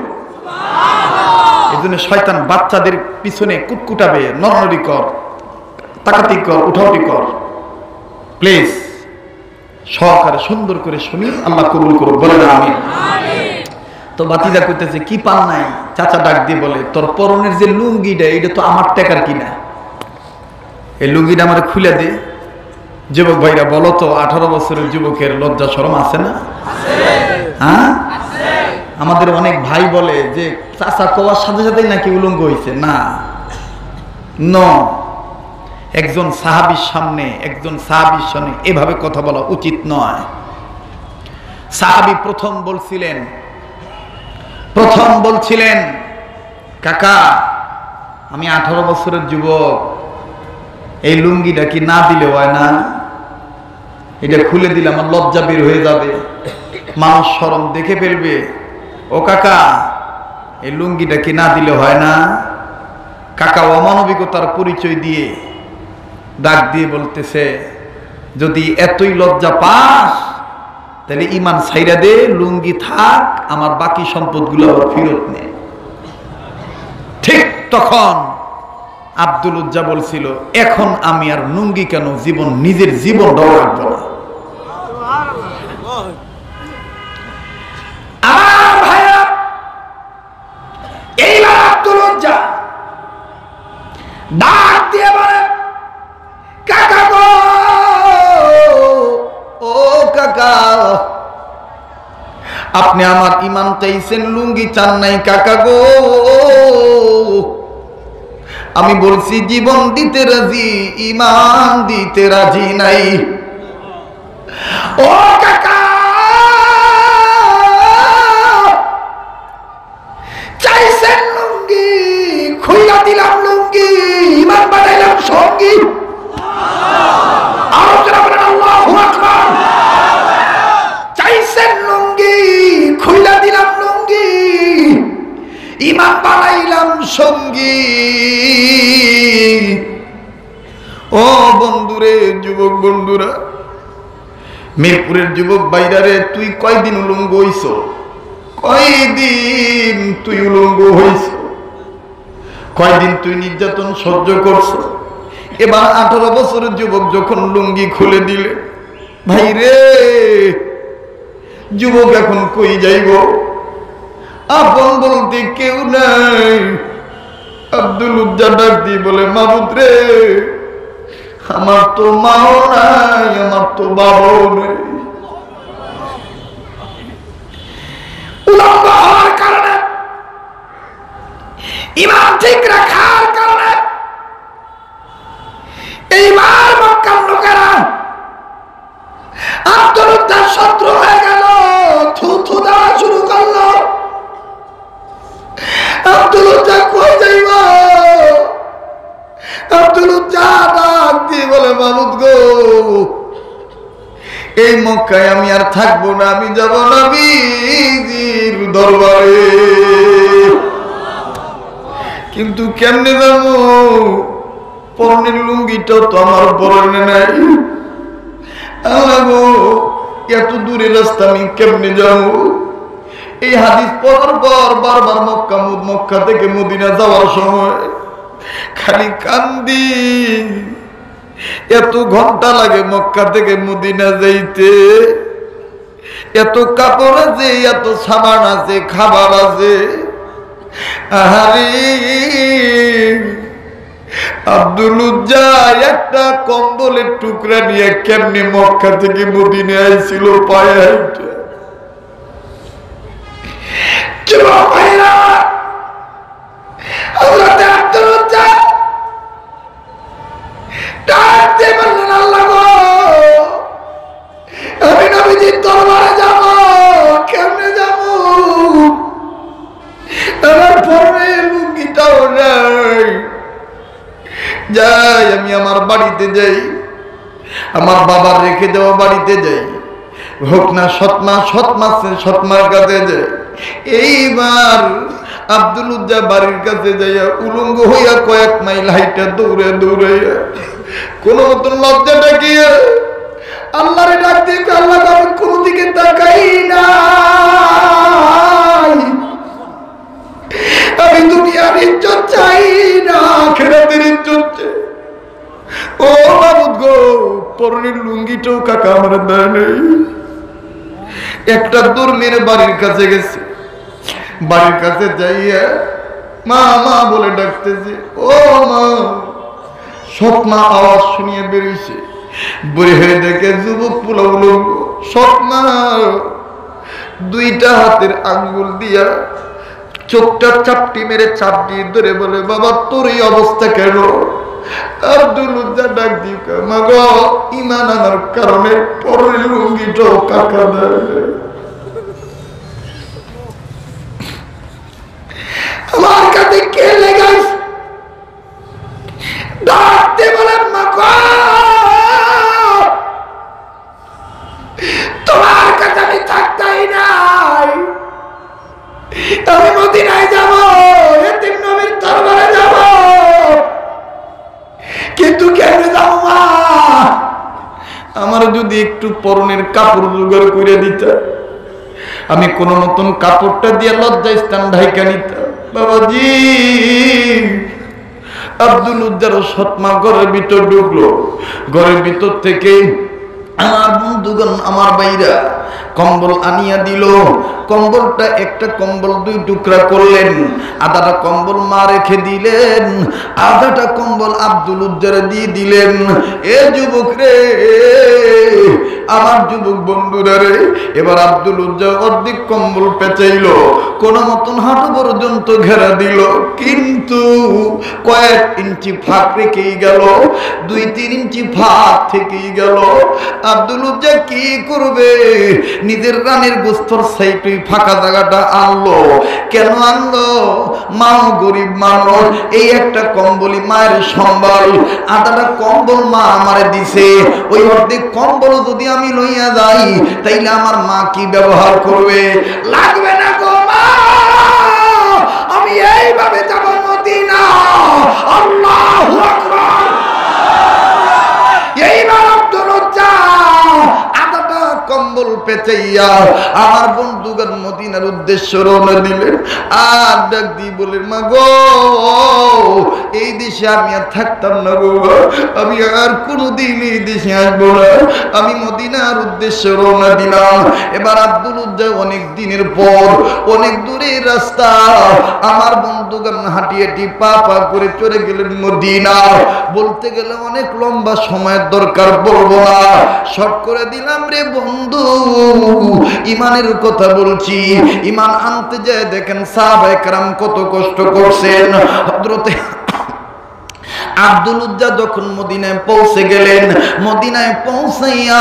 এই জন্য শয়তান বাচ্চাদের পিছনে কুটকুটাবে, নড়নড়ি কর, তাকাতি কর, উঠাউটি কর, প্লিজ সহকারে সুন্দর করে শুনি, আল্লাহ কবুল করুক, বলেন আমিন। তো বাতিজা করতেছে কি পান নাই, চাচা ডাক দিয়ে বলে তোর পরনের যে লুঙ্গিটা এটা তো আমার টাকার কিনা, এই লুঙ্গিটা আমার খুলে দে। যুবক ভাইরা বলো তো 18 বছরের যুবকের লজ্জা শরম আছে না? হ্যাঁ, আমাদের অনেক ভাই বলে যে চাচা কওয়ার সাথে সাথেই নাকি উলঙ্গ হয়েছে। না, একজন সাহাবীর সামনে এভাবে কথা বলা উচিত নয়। সাহাবী প্রথম বলছিলেন কাকা আমি 18 বছরের যুবক, এই লুঙ্গিটা কি না দিলে হয় না? এটা খুলে দিলে আমার লজ্জা বের হয়ে যাবে, মানুষ শরম দেখে ফেলবে। ও কাকা এই লুঙ্গিটা কি না দিলে হয় না? কাকা অমানবিকতার পরিচয় দিয়ে ডাক দিয়ে বলতেছে যদি এতই লজ্জা পাস তাহলে ইমান ছাইরা দে, লুঙ্গি থাক, আমার বাকি সম্পদগুলো আবার ফেরত নে। ঠিক তখন আব্দুল উজ্জা বলছিল এখন আমি আর লুঙ্গি কেন, নিজের জীবন দাও রাখবো না। এইবার আব্দুল উজ্জা ডাক দিয়ে বলে কাকা গো, ও কাকা আপনি আমার ইমান চাইছেন, লুঙ্গি চান নাই কাকা গো। আমি বলছি জীবন দিতে রাজি, ইমান দিতে রাজি নাই। ও কাকা চাইছেন লুঙ্গি, খুইলা দিলাম লুঙ্গি, ইমান বানাইলাম সঙ্গী। আল্লাহু আকবার। চাইছেন লুঙ্গি, খুইলা দিলাম লুঙ্গি, ইমান বানাইলাম সঙ্গী। ও বন্ধুরে, যুবক বন্ধুরা, মিরপুরের যুবক বাইরা রে, তুই কয়দিন উলঙ্গ হইছ? কয়দিন তুই উলঙ্গ হইছ? কয়দিন তুই নির্যাতন সহ্য করছ? এবার 18 বছরের যুবক যখন লুঙ্গি খুলে দিলে, ভাই রে যুবক এখন কই যাইব? আপন বলতে কেউ নাই। আব্দুল উজ্জা ডাক দিয়ে বলে মাবুদ রে, আমার তো মাও নাই, আমার তো বাবাও নেই। উলঙ্গ হওয়ার কারণে, ইমান ঠিক রাখার কারণে এইবার মক্কার লোকেরা আব্দুল উজ্জার শত্রু হয়ে গেল, থু দেওয়া শুরু করলো। আব্দুল উজ্জা কই যাইব? আব্দুল উজ্জা ডাক দিয়ে বলে মাবুদ গো, এই মক্কায় আমি আর থাকবো না, আমি যাব নবীজির দরবারে। কিন্তু কেমনে যাবো? পরনের লুঙ্গিটাও তো আমার পরনে নাই। আল্লাহ গো, এত দূরের রাস্তা আমি কেমনে যাবো? এই হাদিস পড়ার পর বারবার মক্কা থেকে মদিনা যাওয়ার সময় খালি কান্দি। এত ঘন্টা লাগে মক্কা থেকে মদিনা যাইতে, এত কাপড় আছে, এত সামান আছে, খাবার আছে। আহারে আব্দুল উজ্জা একটা কম্বলের টুকরা নিয়ে কেমনে মক্কা থেকে মদিনা আইছিল পায়ে হাইটা। হযরত আব্দুল উজ্জা ডাক দিয়ে বললেন আল্লাহ গো, আমি নবীজির দরবারে যাব, কেমনে যাব? আমার পরনে লুঙ্গিটাও নাই। যাই আমি আমার বাড়িতে যাই, আমার বাবার রেখে দেওয়া বাড়িতে যাই, হোক না সৎমার কাছে যাই। এইবার আব্দুল উজ্জা বাড়ির কাছে যাইয়া উলঙ্গ হইয়া কয়েক মাইল হাইটা দৌড়ে দৌড়াইয়া কোন মতন লজ্জা ডাকিয়া আল্লাহরে ডাক দিয়ে আল্লাহ আমি কোন দিকে তাকাই না, আমি দুনিয়ার ইজ্জত চাই না, আখিরাতের ইজ্জত চাই। ও মাবুদ গো, পরনের লুঙ্গিটাও কাকা আমার দেয় নেই। একটা দূর মেরে বাড়ির কাছে গেছে, বাড়ির কাছে যাইয়া মা মা বলে ডাকতেছে। ও মা, সৎ মা আওয়াজ শুনিয়ে বেরিয়েছে, বের হয়ে দেখে যুবক পোলা উলঙ্গ। সৎ মা দুইটা হাতের আঙ্গুল দিয়া চোখটা চাপটি মেরে চাপ দিয়ে ধরে বলে, বাবা তোর এই অবস্থা কেন? আব্দুল উজ্জা ডাক দিয়ে, মা গো, ঈমান আনার কারণে পরের লুঙ্গিটাও কাকা দেয়। আমার কাছে কে লেগাইছে? ডাকতে বলেন, মা গো, তোমার কাছে আমি থাকতেই নাই, আমি মদিনায় যাব, এতিম নবীর দরবারে যাব, কিন্তু কেন যাব মা? আমার যদি একটু পরনের কাপড় জোগাড় করে দিত, আমি কোন মতন কাপড়টা দিয়ে লজ্জাস্থান ঢাইকা নিতাম। বাবাজি, আব্দুল উজ্জার সৎমা ঘরের ভিতর ঢুকলো। ঘরের ভিতর থেকে আমার বন্ধুগণ, আমার ভাইরা কম্বল আনিয়া দিল। কম্বলটা একটা কম্বল দুই টুকরা করলেন, আধাটা কম্বল মা রেখে দিলেন, আধাটা কম্বল আব্দুল উজ্জারে দিয়ে দিলেন। এ যুবক রে, আমার যুবক বন্ধুরা রে, এবার আব্দুল উজ্জা অর্ধেক কম্বল পেঁচাইল, কোন মতন হাঁটু পর্যন্ত ঘেরা দিল, কিন্তু কয়েক ইঞ্চি ফাঁক রেখেই গেল, 2-3 ইঞ্চি ফাঁক থেকেই গেল। আব্দুল উজ্জা কি করবে? নিজের রানের গোস্তর সাইডে ফাঁকা জায়গাটা আনলো। কেন আনলো? মাও গরিব মানুষ, এই একটা কম্বলই মায়ের সম্বল, আধাটা কম্বল মা আমারে দিছে, ওই অর্ধেক কম্বল যদি আমি লইয়া যাই তাইলে আমার মা কি ব্যবহার করবে? লাগবে না গো মা, আমি এইভাবে যাব মদিনা। আল্লাহু আকবার। এইবার আব্দুল উজ্জা আধাটা কম্বল পেঁচাইয়া আমার বন্ধুগণ মদিনার উদ্দেশ্যে রওনা দিলেন। আর ডাক দিয়ে বলেন, মা গো, এই দেশে আমি আর থাকতাম না গো, আমি আর কোনোদিন এই দেশে আসবো না, আমি মদিনার উদ্দেশ্যে রওনা দিলাম। এবার আব্দুল উজ্জা অনেক দিনের পর, অনেক দূরের রাস্তা, আমার বন্ধুগণ হাঁটি হাঁটি পা পা করে চলে গেলেন মদিনা। বলতে গেলে অনেক লম্বা সময়ের দরকার, বলবো না, শর্ট করে দিলাম রে বন্ধু। ইমানের কথা বলছি, ইমান আনতে যায় দেখেন সাহাবায়ে কেরাম কত কষ্ট করছেন। হযরতে আব্দুল উজ্জা যখন মদিনায় পৌঁছে গেলেন, মদিনায় পৌঁছাইয়া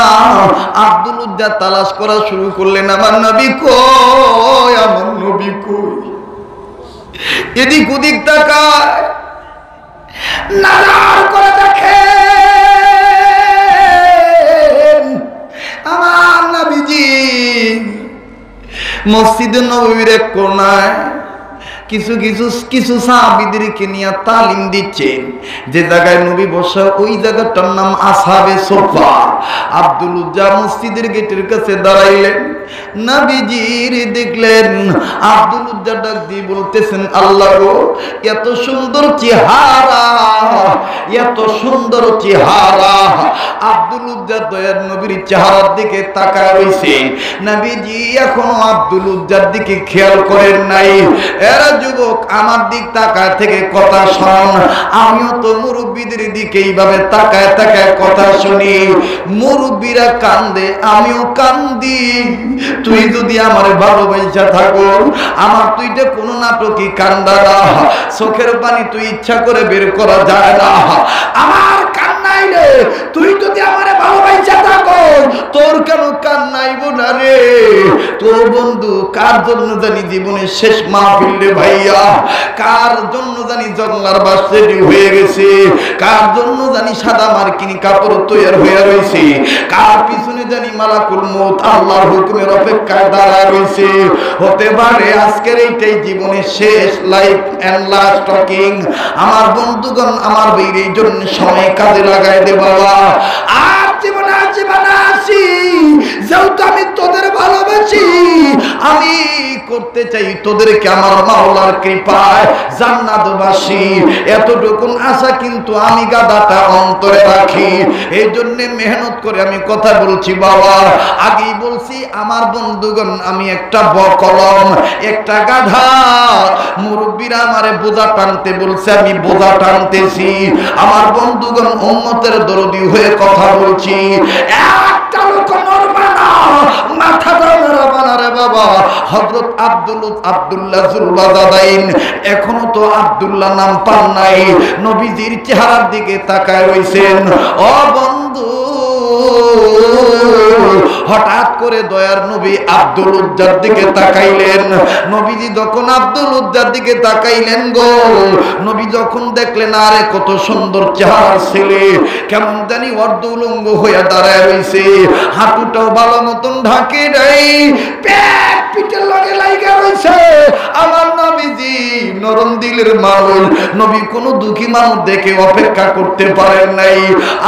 আব্দুল উজ্জা তালাশ করা শুরু করলেন, আমার নবী কই, আমার নবী কই? এদিক ওদিক তাকায়, নাজার করে দেখে আমার নবীজি মসজিদে নববীর এক কোণায় কিছু সাহাবীদেরকে নিয়ে তালিম দিচ্ছেন। যে জায়গায় নবী বসা ওই জায়গাটার নাম আসহাবে সোফা। আব্দুল উজ্জা মসজিদের গেটের কাছে দাঁড়াইলেন, নবীজির দেখলেন। আব্দুল উজ্জা ডাক দিয়ে বলতেছেন, আল্লাহ গো, এত সুন্দর চেহারা, এত সুন্দর চেহারা। আব্দুল উজ্জা দয়ার নবীর চেহারার দিকে তাকায় রইছে। নবীজি এখনো আব্দুল উজ্জার দিকে খেয়াল করেন নাই। এরা যুবক, আমার দিক তাকায় থেকে কথা শোন, আমিও তো মুরব্বীদের দিকে এইভাবে তাকায় তাকায় কথা শুনি। মুরব্বীরা কান্দে, আমিও কান্দি। তুই যদি আমার ভালোবাসা থাকো, আমার তুইটা কোনো নাটকি কান্দা না, চোখের পানি তুই ইচ্ছা করে বের করা যায় না। আমার কান্নাইলে তুই যদি আমার ভালোবাসা থাকো, তোর কেন কান্নাইব না রে? তোর বন্ধু কার জন্য জানি জীবনের শেষ মাহফিল রে ভাইয়া, কার জন্য জানি জঙ্গলার বাস রেডি হয়ে গেছে, কার জন্য জানি সাদা মার্কিনি কাপড় তৈরি হয়ে রয়েছে, কার পিছনে জানি মালাকুল মউত আল্লাহর হুকুমের অপেক্ষায় দাঁড়ায় রয়েছে। হতে পারে আজকের এইটাই জীবনের শেষ লাইফ এন্ড লাস্ট টকিং। আমার বন্ধুগণ, আমার বীর এই জন্য সময় কাজে লাগাই দে বাবা। আর জীবনে আসি বা না আসি, যেহেতু আমি তোদের ভালোবাসি, আমি করতে চাই তোদেরকে আমার মাওলার কৃপায় জান্নাতবাসী। এতটুকুন আশা কিন্তু আমি গাদাটা অন্তরে রাখি। এই জন্য মেহনত করে আমি কথা বলছি বাবা। আগেই বলছি আমার বন্ধুগণ, আমি একটা বকলম, একটা গাধা। মুরব্বীরা আমারে বোঝা টানতে বলছে, আমি বোঝা টানতেছি। আমার বন্ধুগণ, উম্মতের দরদি হয়ে কথা বলছি। একটা লোক নড়বে না, মাথাটা নড়বে না রে বাবা। হযরত আব্দুল্লাহ যুলবাদাইন, এখনো তো আব্দুল্লাহ নাম পান নাই। নবীজির চেহারার দিকে তাকায় রইছেন। ও বন্ধু, হঠাৎ করে দয়ার নবী আব্দুল উজ্জার দিকে তাকাইলেন। নবীজি যখন আব্দুল উজ্জার দিকে তাকাইলেন গো, নবী যখন দেখলেন আরে কত সুন্দর চেহারার ছেলে, কেমন জানি অর্ধ উলঙ্গ হয়ে দাঁড়ায় রইছে, হাঁটুটাও ভালো মতন ঢাকে নাই, পেট পিঠের লগে লাইগা রইছে। আমার নবীজি নরম দিলের মানুষ, নবী কোনো দুঃখী মানুষ দেখে অপেক্ষা করতে পারেন নাই।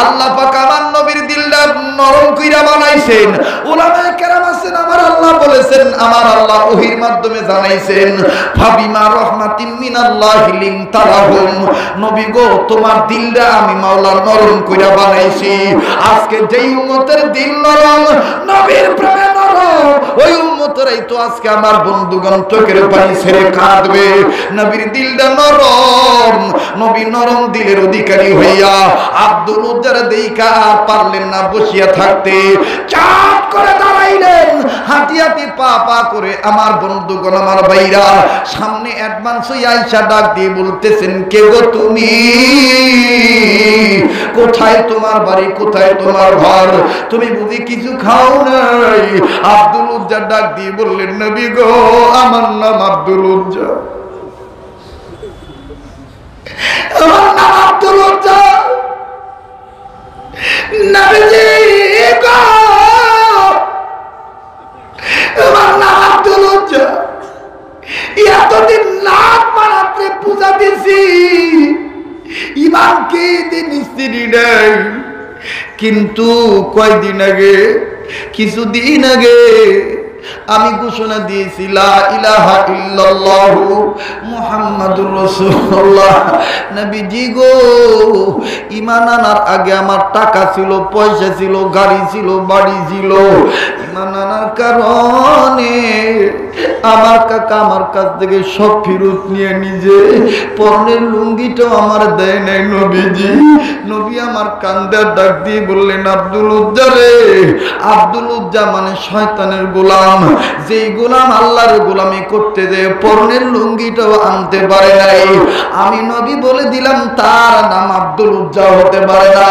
আল্লাহ পাক আমার নবীর দিলটা নরম কইরা বানাইছেন। উলামায়ে কেরাম আছেন, আমার আল্লাহ বলেছেন, আমার আল্লাহ ওহীর মাধ্যমে জানাইছেন, ফাবিমা রাহমাতিন মিনাল্লাহি লিনতালাহুম। নবী গো, তোমার দিলটা আমি মাওলা নরম কইরা বানাইছি। আজকে যেই উম্মতের দিল নরম, নবীর প্রেমে নরম, ওই উম্মতেরাই তো আজকে আমার বন্ধুগণ চোখের পানি ছেড়ে কাঁদবে। নবীর দিলটা নরম, নবী নরম দিলের অধিকারী হইয়া আব্দুল উজ্জার দেইকা আর পারলেন না বসিয়া থাকতে, চাপ করে দাঁড়াইলেন, হাঁটি হাঁটি পা পা করে। আমার বন্ধুগণ, আমার ভাইরা, সামনে অ্যাডভান্স হইয়া আইসা ডাক দিয়ে বলতেছেন, কে গো তুমি? কোথায় তোমার বাড়ি, কোথায় তোমার ঘর? তুমি বুঝি কিছু খাও নাই? আব্দুল উজ্জা ডাক দিয়ে বললেন, নবী গো, আমার নাম আব্দুল উজ্জা, আমার নাম আব্দুল উজ্জা। নবীজি গো, আমার নাম আব্দুল উজ্জা। এতদিন লাখ মারাত্রে পূজা দিছি, ইমান কি দিন স্ত্রী নেই, কিন্তু কয়দিন আগে, কিছুদিন আগে আমি ঘোষণা দিয়েছি, লা ইলাহা ইল্লাল্লাহু মুহাম্মাদুর রাসূলুল্লাহ। নবীজি গো, ঈমান আনার আগে আমার টাকা ছিল, পয়সা ছিল, গাড়ি ছিল, বাড়ি ছিল। ঈমান আনার কারণে আমার কাকা আমার কাছ থেকে সব ফেরত নিয়ে নিজে পরনের লুঙ্গিটাও আমার দেয় নাই নবীজি। নবী আমার কান্দে ডাক দিয়ে বললেন, আব্দুল উজ্জা রে, আব্দুল উজ্জা মানে শয়তানের গোলাম। যেই গোলাম আল্লাহর গোলামি করতে যে পরনের লুঙ্গিটাও আনতে পারে নাই, আমি নবী বলে দিলাম তার নাম আব্দুল উজ্জা হতে পারে না।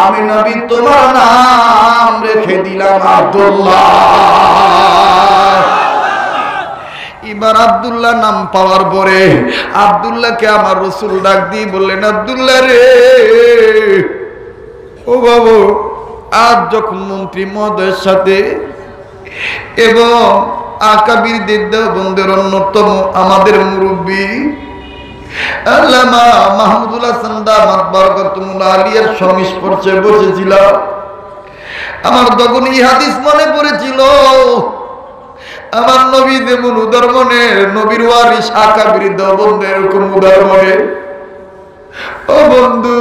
আমি নবী তোমার নাম রেখে দিলাম আব্দুল্লাহ। এবার আব্দুল্লাহ নাম পাওয়ার পরে আব্দুল্লাহকে আমার রাসূল ডাক দিয়ে বললেন, আব্দুল্লাহ রে, ও বাবু, আজ যখন মন্ত্রী মহোদয়ের সাথে এবং আকাবিরদের দেওবন্দের অন্যতম আমাদের মুরব্বী আল্লামা মাহমুদুল হাসান দামাত বরকতুল্লাহ আলিয়ার সংস্পর্শে বসেছিলাম, আমার তখন এই হাদিস মনে পড়েছিল। আমার নবী যেমন উদার মনের, নবীর ওয়ারিস আকাবির দেওবন্দের এরকম উদার মনের। ও বন্ধু,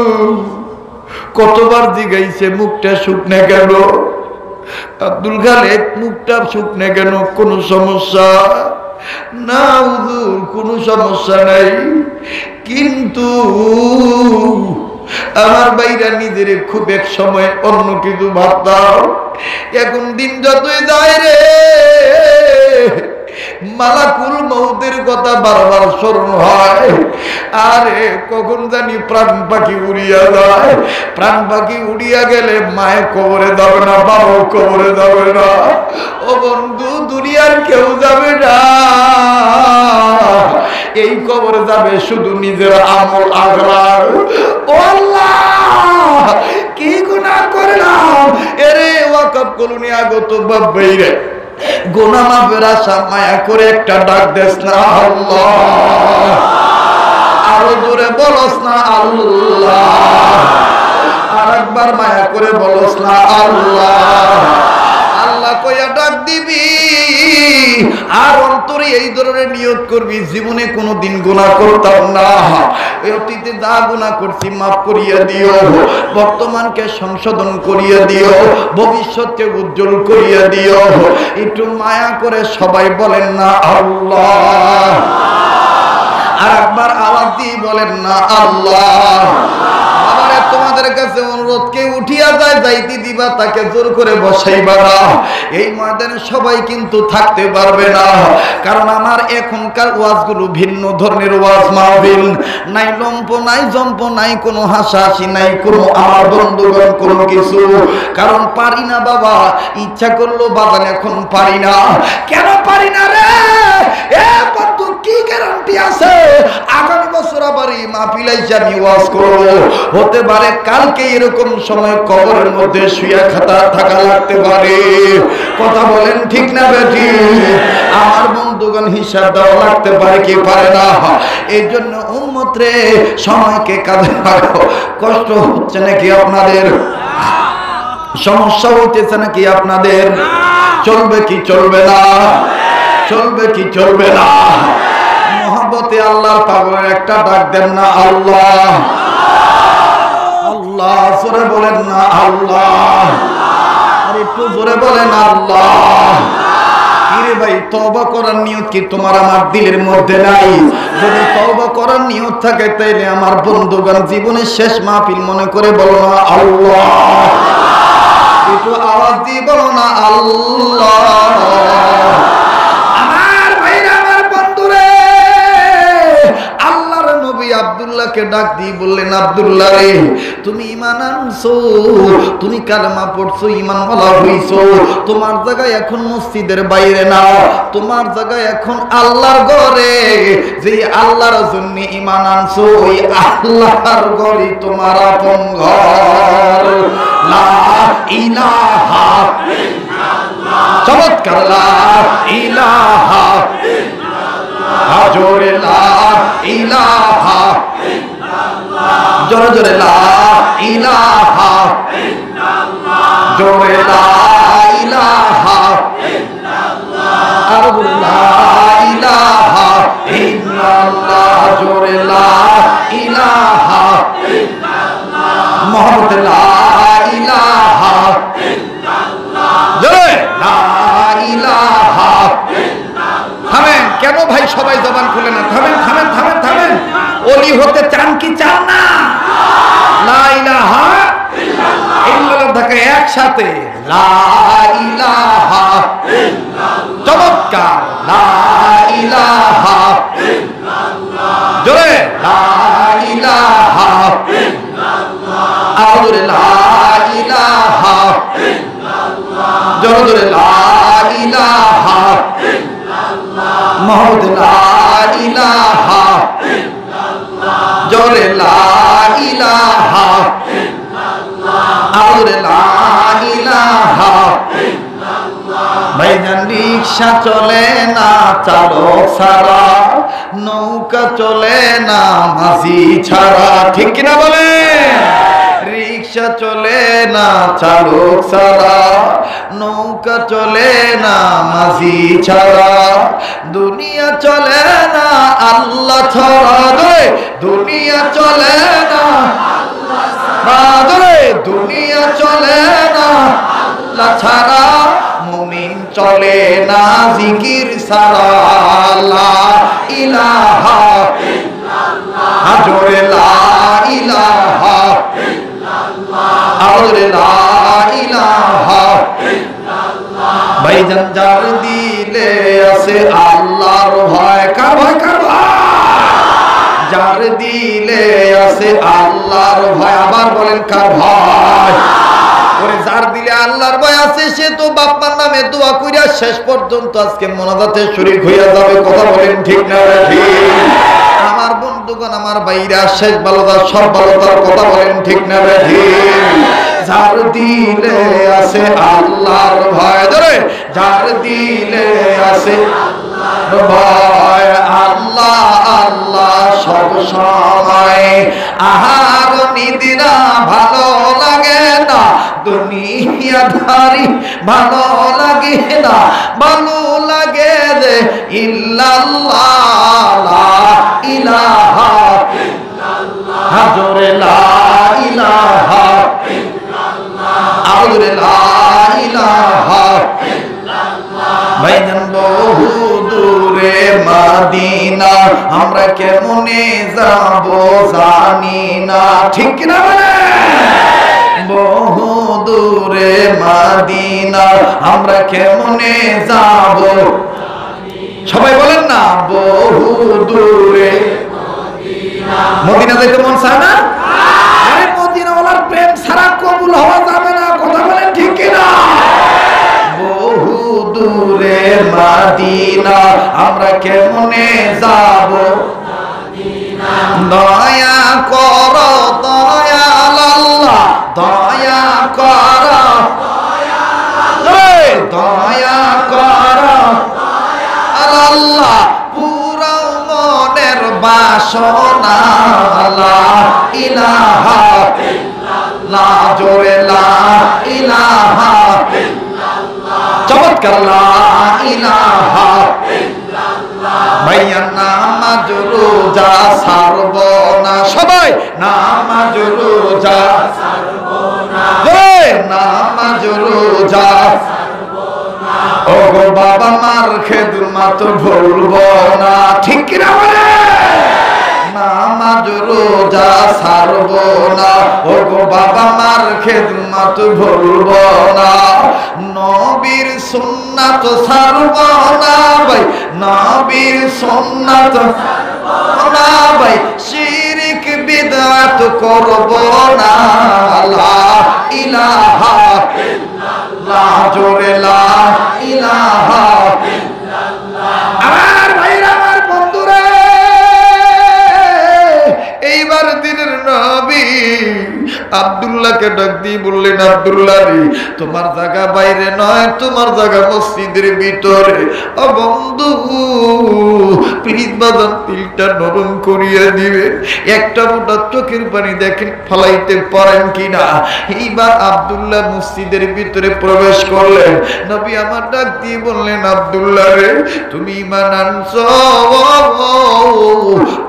কতবার জিগাইছে মুখটা শুকনে কেন? আব্দুল খালেক, মুখটা শুকনে কেন? কোনো সমস্যা না হুজুর, কোনো সমস্যা নাই, কিন্তু আমার বাইরা নিজের খুব এক সময় অন্য কিছু ভাবতাম। এখন দিন যতই যায় রে, মালাকুল মউতের কথা বারবার স্মরণ হয়। আরে কখন জানি প্রাণ পাখি উড়িয়া যায়। প্রাণ পাখি উড়িয়া গেলে মায়ে কবরে যাবে না, বাবাও কবরে যাবে না। ও বন্ধু, দুনিয়ার কেউ যাবে না, এই কবরে যাবে শুধু নিজের আমল আগলার। ও আল্লাহ, কি গুনাহ করলাম! এরে ওয়াকফ কলোনি আগত বাবাই রে, গুনাহ মাফের আশা মায়া করে একটা ডাক দেস না আল্লাহ। আরো জোরে বলস না আল্লাহ। আর একবার মায়া করে বলস না আল্লাহ। আল্লাহ কইয়া ডাক দিবি আর অন্তরে এই ধরনের নিয়ত করবি, জীবনে কোনোদিন গুনাহ করতাম না, অতীতে যা গুনাহ করছি মাফ করিয়া দিও, বর্তমানকে সংশোধন করিয়া দিও, ভবিষ্যৎকে উজ্জ্বল করিয়া দিও। একটু মায়া করে সবাই বলেন না আল্লাহ। আর একবার আওয়াজ দিয়ে বলেন না আল্লাহ। বাবারে তোমাদের কাছে অনুরোধ, কেউ উঠিয়া যায় যাইতে দিবা, তাকে জোর করে বসাইবা না। এই ময়দানে সবাই কিন্তু থাকতে পারবে না, কারণ আমার এখনকার ওয়াজগুলো ভিন্ন ধরনের ওয়াজ মাহফিল। নাই লম্প নাই জম্প নাই কোনো হাসাহাসি নাই কোনো আমার বন্ধুগণ কোনো কিছু। কারণ পারি না বাবা, ইচ্ছা করলো বাজান এখন পারি না। কেন পারি না রে? এ বন্ধু কি গ্যারান্টি আছে আগামী বছর আবার এই মাহফিল আইসা আমি ওয়াজ করব? হতে পারে কালকে এরকম সময় কবরের মধ্যে শুয়া খাতা থাকা লাগতে পারে। কথা বলেন ঠিক না বেটি? আমার বন্ধুগণ হিসাব দেওয়া লাগতে পারে কি পারে না? এই জন্য উম্মত রে সময়কে কাজে লাগাও। কষ্ট হচ্ছে নাকি আপনাদের? সমস্যা হইতেছে নাকি আপনাদের? চলবে কি চলবে না? চলবে কি চলবে না? মহব্বতে আল্লাহর পাগলের একটা ডাক দেন না আল্লাহ। আল্লাহ জোরে বলেন না আল্লাহ। আর একটু জোরে বলেন আল্লাহ। কিরে ভাই, তওবা করার নিয়ত কি তোমার আমার দিলের মধ্যে নাই? যদি তওবা করার নিয়ত থাকে তাইলে আমার বন্ধুগণ জীবনের শেষ মাহফিল মনে করে বলো না আল্লাহ। একটু আওয়াজ দিয়ে বলো না আল্লাহ। আমার ভাইরা, আমার বন্ধুরে, আল্লাহর নবী আব্দুল্লাহকে ডাক দিয়ে বললেন, আব্দুল্লাহ রে, তুমি ঈমান আনছো, তুমি কালেমা পড়ছো, ঈমানওয়ালা হইছো, তোমার জায়গায় এখন মসজিদের বাইরে না, তোমার জায়গায় এখন আল্লাহর ঘরে। যে আল্লাহর জন্য ঈমান আনছো, ওই আল্লাহর ঘরই তোমার আপন ঘর। লা ইলাহা ইল্লাল্লাহ। চমৎকার, লা ইলাহা ইল্লাল্লাহ। জোরে লা ইলাহা ইল্লাল্লাহ। জোরে জোরে লা ইলাহা ইল্লাল্লাহ। জোরে লা ইলাহা ইল্লাল্লাহ। আর লা ইলাহা ইল্লাল্লাহ। জোরে লা ইলাহা ইল্লাল্লাহ। মুহাম্মদ লা ইলাহা ইল্লাল্লাহ। জোরে লা ইলাহা ইল্লাল্লাহ। থামেন কেন ভাই, সবাই জবান খুলে না, থামেন থামেন থামেন থামেন। ওলি হতে চান কি চান না? লা ইলাহা ইল্লাল্লাহ থাকে একসাথে, লা ইলাহা ইল্লাল্লাহ। চমৎকার, লা ইলাহা ইল্লাল্লাহ। জোরে লা ইলাহা ইল্লাল্লাহ। আউরে লা ইলাহা ইল্লাল্লাহ। জোরে জোরে লা ইলাহা ইল্লাল্লাহ। মুহাম্মদ লা ইলাহা ইল্লাল্লাহ। জোরে লা ইলাহা ইল্লাল্লাহ। আউরে লা ইলাহা ইল্লাল্লাহ। ভাইজান রিকশা চলে না চালক ছাড়া, নৌকা চলে না মাঝি ছাড়া, ঠিক কিনা বলে? রিকশা চলে না চালক ছাড়া, নৌকা চলে না মাঝি ছাড়া, দুনিয়া চলে না আল্লাহ ছাড়া। দুনিয়া চলে না আল্লাহ ছাড়া, দুনিয়া চলে না আল্লাহ ছাড়া, মুমিন চলে না জিকির ছাড়া। লা ইলাহা ইল্লাল্লাহ। জোরে লা ইলাহা ইল্লাল্লাহ। আউরে লা ইলাহা ইল্লাল্লাহ। ভাইজান যার দিলে আছে আল্লাহর ভয়, কার ভয়? কার ভয়? যার দিলে আছে আল্লাহর ভয়। আবার বলেন কার ভয়? ওরে যার দিলে আল্লাহর ভয় আছে সে তো বাপ্পার নামে দোয়া কইরা শেষ পর্যন্ত আজকে মোনাজাতে শরীক হইয়া যাবে। কথা বলেন ঠিক না ঠিক? আমার বন্ধুগণ, আমার ভাইরা, শেষ ভালোটা সব ভালোটার কথা বলেন ঠিক না ঠিক? যার দিলে আছে আল্লাহর ভয়, ধরে যার দিলে আছে ভয়, আল্লাহ আল্লাহ সব সময়। আহার নিদ্রা ভালো লাগে না, দুনিয়াদারি ভালো লাগে না, ভালো লাগে রে ইল্লাল্লাহ, লা ইলাহা ইল্লাল্লাহ, হাজরে লা ইলাহা ইল্লাল্লাহ, আউরে লা ইলাহা ইল্লাল্লাহ। ভাইজান বহু দূরে মদিনা, আমরা কেমনে যাব জানি না, ঠিক না বলে? বহু দূরে মদিনা, আমরা কেমনে যাব, সবাই বলেন না, বহু দূরে মদিনা যেতে মন চায় না? আরে মদিনাওয়ালার প্রেম ছাড়া কবুল হওয়া যাবে না, কথা বলেন ঠিক কিনা? বহু দূরে মদিনা, আমরা কেমনে যাব, দয়া করো দয়াল আল্লাহ, দয়া করো দয়া করো আল্লাহ, পুরো মনের বাসনা, লা ইলাহা ইল্লাল্লাহ, জোরে লা ইলাহা ইল্লাল্লাহ, চমৎকার লা ইলাহা ইল্লাল্লাহ। ভাইয়া নামাজ রোজা ছাড়ব না, সবাই নামাজ রোজা ছাড়ব না, নামাজ রোজা ছাড়ব না, ও গো বাবা মার খেদমত ভুলব না, ঠিক কিনা বলে? নামাজ রোজা ছাড়ব না, ও গো বাবা মার খেদমত ভুলব না, নবীর সুন্নাত ছাড়ব না ভাই, নবীর সুন্নাত ছাড়ব না ভাই, শিরক বিদআত করব না, লা ইলাহা ইল্লাল্লাহ, জোরে লা ইলাহা ইল্লাল্লাহ। আমার ভাইরা, আমার বন্ধুরা, এইবার দিনের নবী আব্দুল্লাহকে ডাক দিয়ে বললেন, আব্দুল্লাহ রে, তোমার জায়গা বাইরে নয়, তোমার জায়গা মসজিদের ভিতরে। ও বন্ধু, প্লিজ বাজান তিলটা নরম করিয়ে দিবে, একটা মোটা চোখের পানি দেখেন ফলাইতে পারেন কিনা। এইবার আব্দুল্লাহ মসজিদের ভিতরে প্রবেশ করলেন। নবী আমার ডাক দিয়ে বললেন, আব্দুল্লাহ রে, তুমি ঈমান আনছো,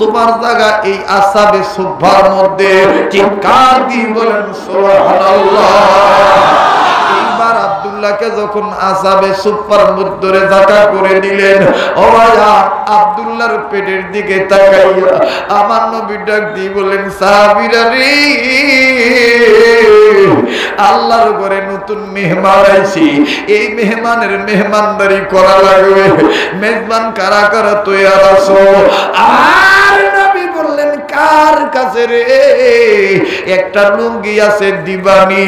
তোমার জায়গা এই আসাবে সুবহার মধ্যে। চিৎকার দিয়ে বলেন সুবহানাল্লাহ। এইবার আব্দুল্লাহকে যখন আসাবে সুবহার মধ্যে জায়গা করে দিলেন, ও ভাইয়া আব্দুল্লাহর পেটের দিকে তাকাইয়া আমার নবী ডাক দিয়ে বললেন, সাহাবীরা রে, আল্লাহর ঘরে নতুন মেহমান আইছি, এই মেহমানের মেহমানদারি করা লাগবে। মেজবান কারা কারা তৈয়ার আছো? আর নবী বললেন, কার কাছে রে? একটা লুঙ্গি আছে দিবানি।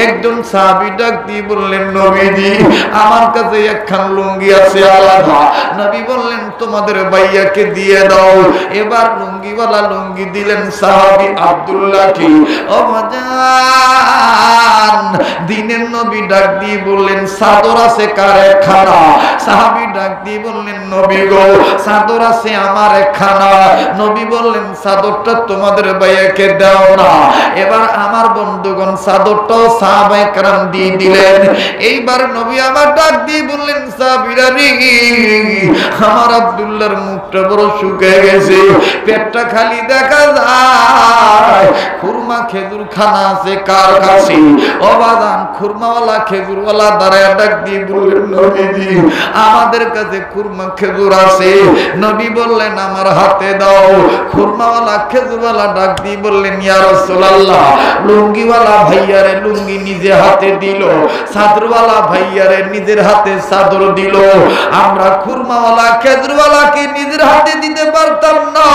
একজন সাহাবী ডাক দিয়ে বললেন, নবীজি আমার কাছে একখান লুঙ্গি আছে আলাদা। নবী বললেন, তোমাদের ভাইয়াকে দিয়ে দাও। এবার লুঙ্গিওয়ালা লুঙ্গি দিলেন সাহাবী আব্দুল্লাহকে। ও বাজান, দিনের নবী ডাক দিয়ে বললেন, চাদর আছে কার একখানা? সাহাবী ডাক দিয়ে বললেন, নবী গো, চাদর আছে আমার একখানা। নবী বললেন, চাদরটা তোমাদের ভাইয়াকে দাও না। এবার আমার বন্ধুগণ চাদরটাও সাহাবায়ে কেরাম দিয়ে দিলেন। এইবার নবী আমার ডাক দিয়ে বললেন, সাহাবীরা রে, আমার আব্দুল্লাহর মুখটা বড় শুকিয়ে গেছে, পেটটা খালি দেখা যায়। খুরমা খেজুর খানা আছে কার কাছে? ও বাজান, খুরমাওয়ালা খেজুরওয়ালা দাঁড়ায় ডাক দিয়ে বললেন, নবীজি আমাদের কাছে খুরমা খেজুর আছে। নবী বললেন, আমার হাতে দাও। খুরমাওয়ালা খেজুরওয়ালা ডাক দিয়ে বললেন, ইয়া রাসূলুল্লাহ, লুঙ্গিওয়ালা ভাইয়ারে লুঙ্গি নিজে হাতে দিল, চাদরওয়ালা ভাইয়ারে নিজের হাতে চাদর দিল। আমরা খুরমাওয়ালা খেজুরওয়ালাকে নিজের হাতে দিতে পারতাম না।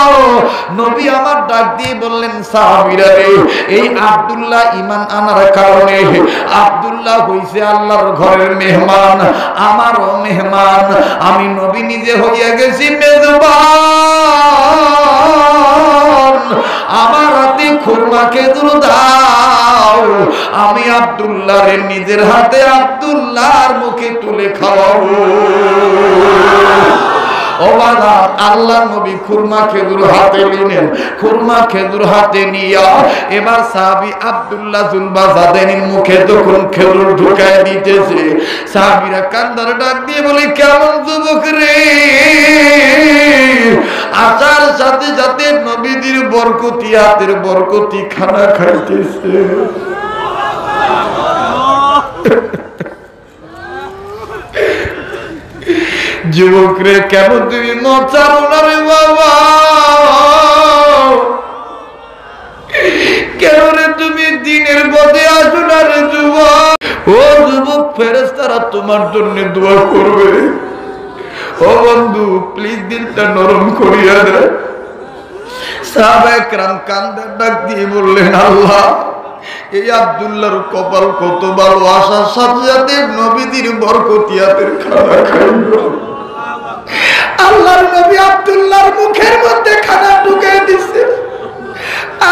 নবী আমার ডাক দিয়ে বললেন, সাহাবীরা রে, এই আব্দুল্লাহ ঈমান আনার কারণে আব্দুল্লাহ হইছে আল্লাহর ঘরের মেহমান, আমারও মেহমান। আমি নবী নিজে হইয়া গেছি মেজবান। আমার হাতে খুরমা খেজুর দাও, আমি আব্দুল্লাহর নিজের হাতে আব্দুল্লাহর মুখে তুলে খাওয়াবো। ও ও বাবা, আল্লাহ নবী খুরমা খেজুর হাতে নিলেন। খুরমা খেজুর হাতে নিয়া এবার সাহাবী আব্দুল্লাহ জুলবাজাদানির মুখে যখন খেজুর ঢুকায় দিতেছে, সাহাবীরা কান্দার ডাক দিয়ে বলে, কেমন যুবক রে, আসার সাথে সাথে নবীদের বরকতি হাতের বরকতি খানা খাইতেছে। যুবক রে, কেন তুমি মচারো না রে বাবা, কেন রে তুমি দিনের পথে আসো না রে যুবক? ও যুবক, ফেরেশতারা তোমার জন্য দোয়া করবে। ও বন্ধু, প্লিজ দিলটা নরম করিয়া দে। সাহাবায়ে কেরাম কান্দার ডাক দিয়ে বললেন, আল্লাহ, এই আব্দুল্লাহর কপাল কত ভালো, আসার সাথে সাথে নবীদের বরকতিয়াতের খানা খাইল। আল্লাহর নবী আব্দুল্লাহর মুখের মধ্যে খানা ঢুকে দিছে।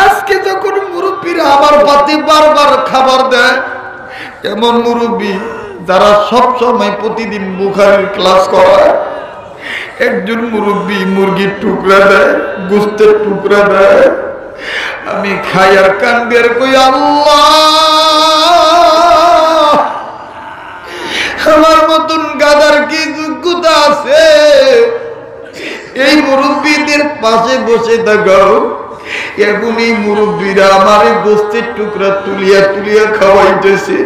আজকে যখন মুরব্বীরা আমার পাতে বারবার খাবার দেয়, এমন মুরব্বী যারা সব সময় প্রতিদিন বুখারীর ক্লাস করায়, একজন মুরব্বী মুরগির টুকরা দেয়, গোশতের টুকরা দেয়, আমি খাই আর কান্দি আর কই, আল্লাহ, আমার মতন গাদার কি যোগ্যতা আছে এই মুরব্বীদের পাশে বসে থাকাও? এখন এই মুরব্বীরা আমার গোশতের টুকরা তুলিয়া তুলিয়া খাওয়াইতেছে।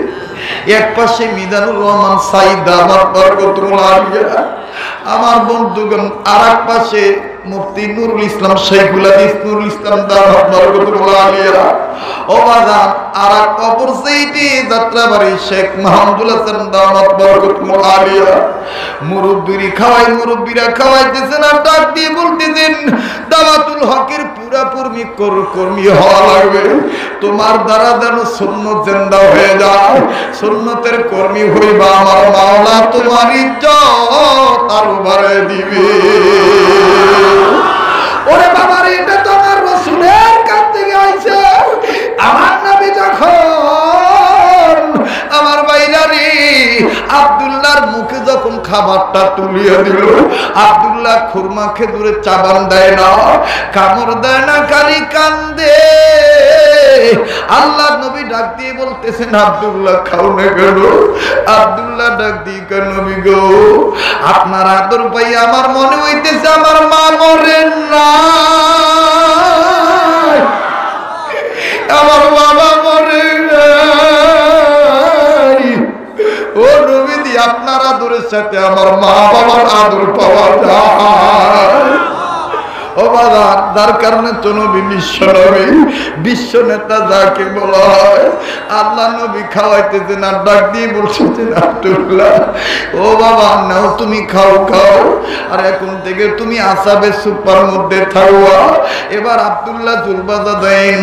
এক পাশে মিজানুর রহমান সাইদা, আমার বরকতুল আলিয়া, আমার বন্ধুগণ, আর এক পাশে মুফতি নুরুল ইসলাম শেখুল হাদিস নুরুল ইসলাম দামাত বরকতুল আলিয়া, ও বাজান, আর এক অপর সাইডে যাত্রাবাড়ি শেখ মাহমুদুল হাসান দামাত বরকতুল আলিয়া। মুরব্বীরা খাওয়াইতেছেন আর ডাক দিয়ে বলতেছেন, দাওয়াতুল হকের পুরাপুরি কর্মী হওয়া লাগবে, তোমার দ্বারা যেন সুন্নত জিন্দা হয়ে যায়, সুন্নতের কর্মী হইবা, আমার মাওলা তোমার ইজ্জত আরো বাড়ায় দিবে। ওরে বাবারে, এটা তো আমার রাসূলের কাছ থেকে আইছে। আমার নবী যখন আমার বাইরারে আব্দুল্লাহর মুখে যখন খাবারটা তুলিয়ে দিল, আব্দুল্লাহ খুরমা খেজুরের চাবান দেয় না, কামড় দেয় না, খালি কান্দে। আল্লাহ নবী ডাক দিয়ে বলতেছেন, আব্দুল্লাহ খাও না কেন? আব্দুল্লাহ ডাক দিয়ে, কেন নবী গো, আপনার আদর পাই আমার মনে হইতেছে আমার মা মরেন না, আমার বাবা মরে নাই। ও নবীজি, আপনার আদরের সাথে আমার মা বাবার আদর পাওয়া যায়। ও বাবা, যার কারণে তো নবী বিশ্ব নেতা যাকে বলা হয়, আল্লাহ নবী খাওয়াইতেছেন আর ডাক দিয়ে বলছেন, আব্দুল্লাহ, ও বাবা নাও, তুমি খাও। আর এখন থেকে তুমি আসাবে সুপার মধ্যে থাকবা। এবার আব্দুল্লাহ জুলবাজাদাইন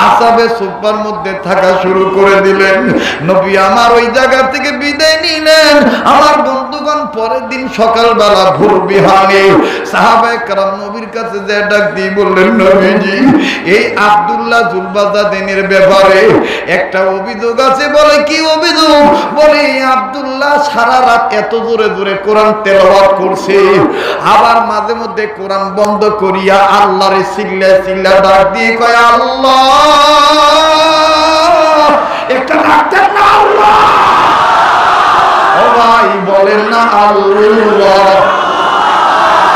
আসাবে সুপার মধ্যে থাকা শুরু করে দিলেন। নবী আমার ওই জায়গা থেকে বিদায় নিলেন। আমার বন্ধুগণ, পরের দিন সকালবেলা ভোর বিহানে সাহাবায়ে কেরাম নবীর কাছে যে ডাক দিয়ে বললেন, নবীজি, এই আব্দুল্লাহ জুলবাজাদাইনের ব্যাপারে একটা অভিযোগ আছে। বলে, কি অভিযোগ? বলে, আব্দুল্লাহ সারা রাত এত জোরে জোরে কোরআন তেলাওয়াত করছে, আবার মাঝে মধ্যে কোরআন বন্ধ করিয়া আল্লাহরে চিল্লা চিল্লা ডাক দিয়ে কয়, আল্লাহ, একটা ডাকতেন না আল্লাহ? ও ভাই, বলেন না আল্লাহ।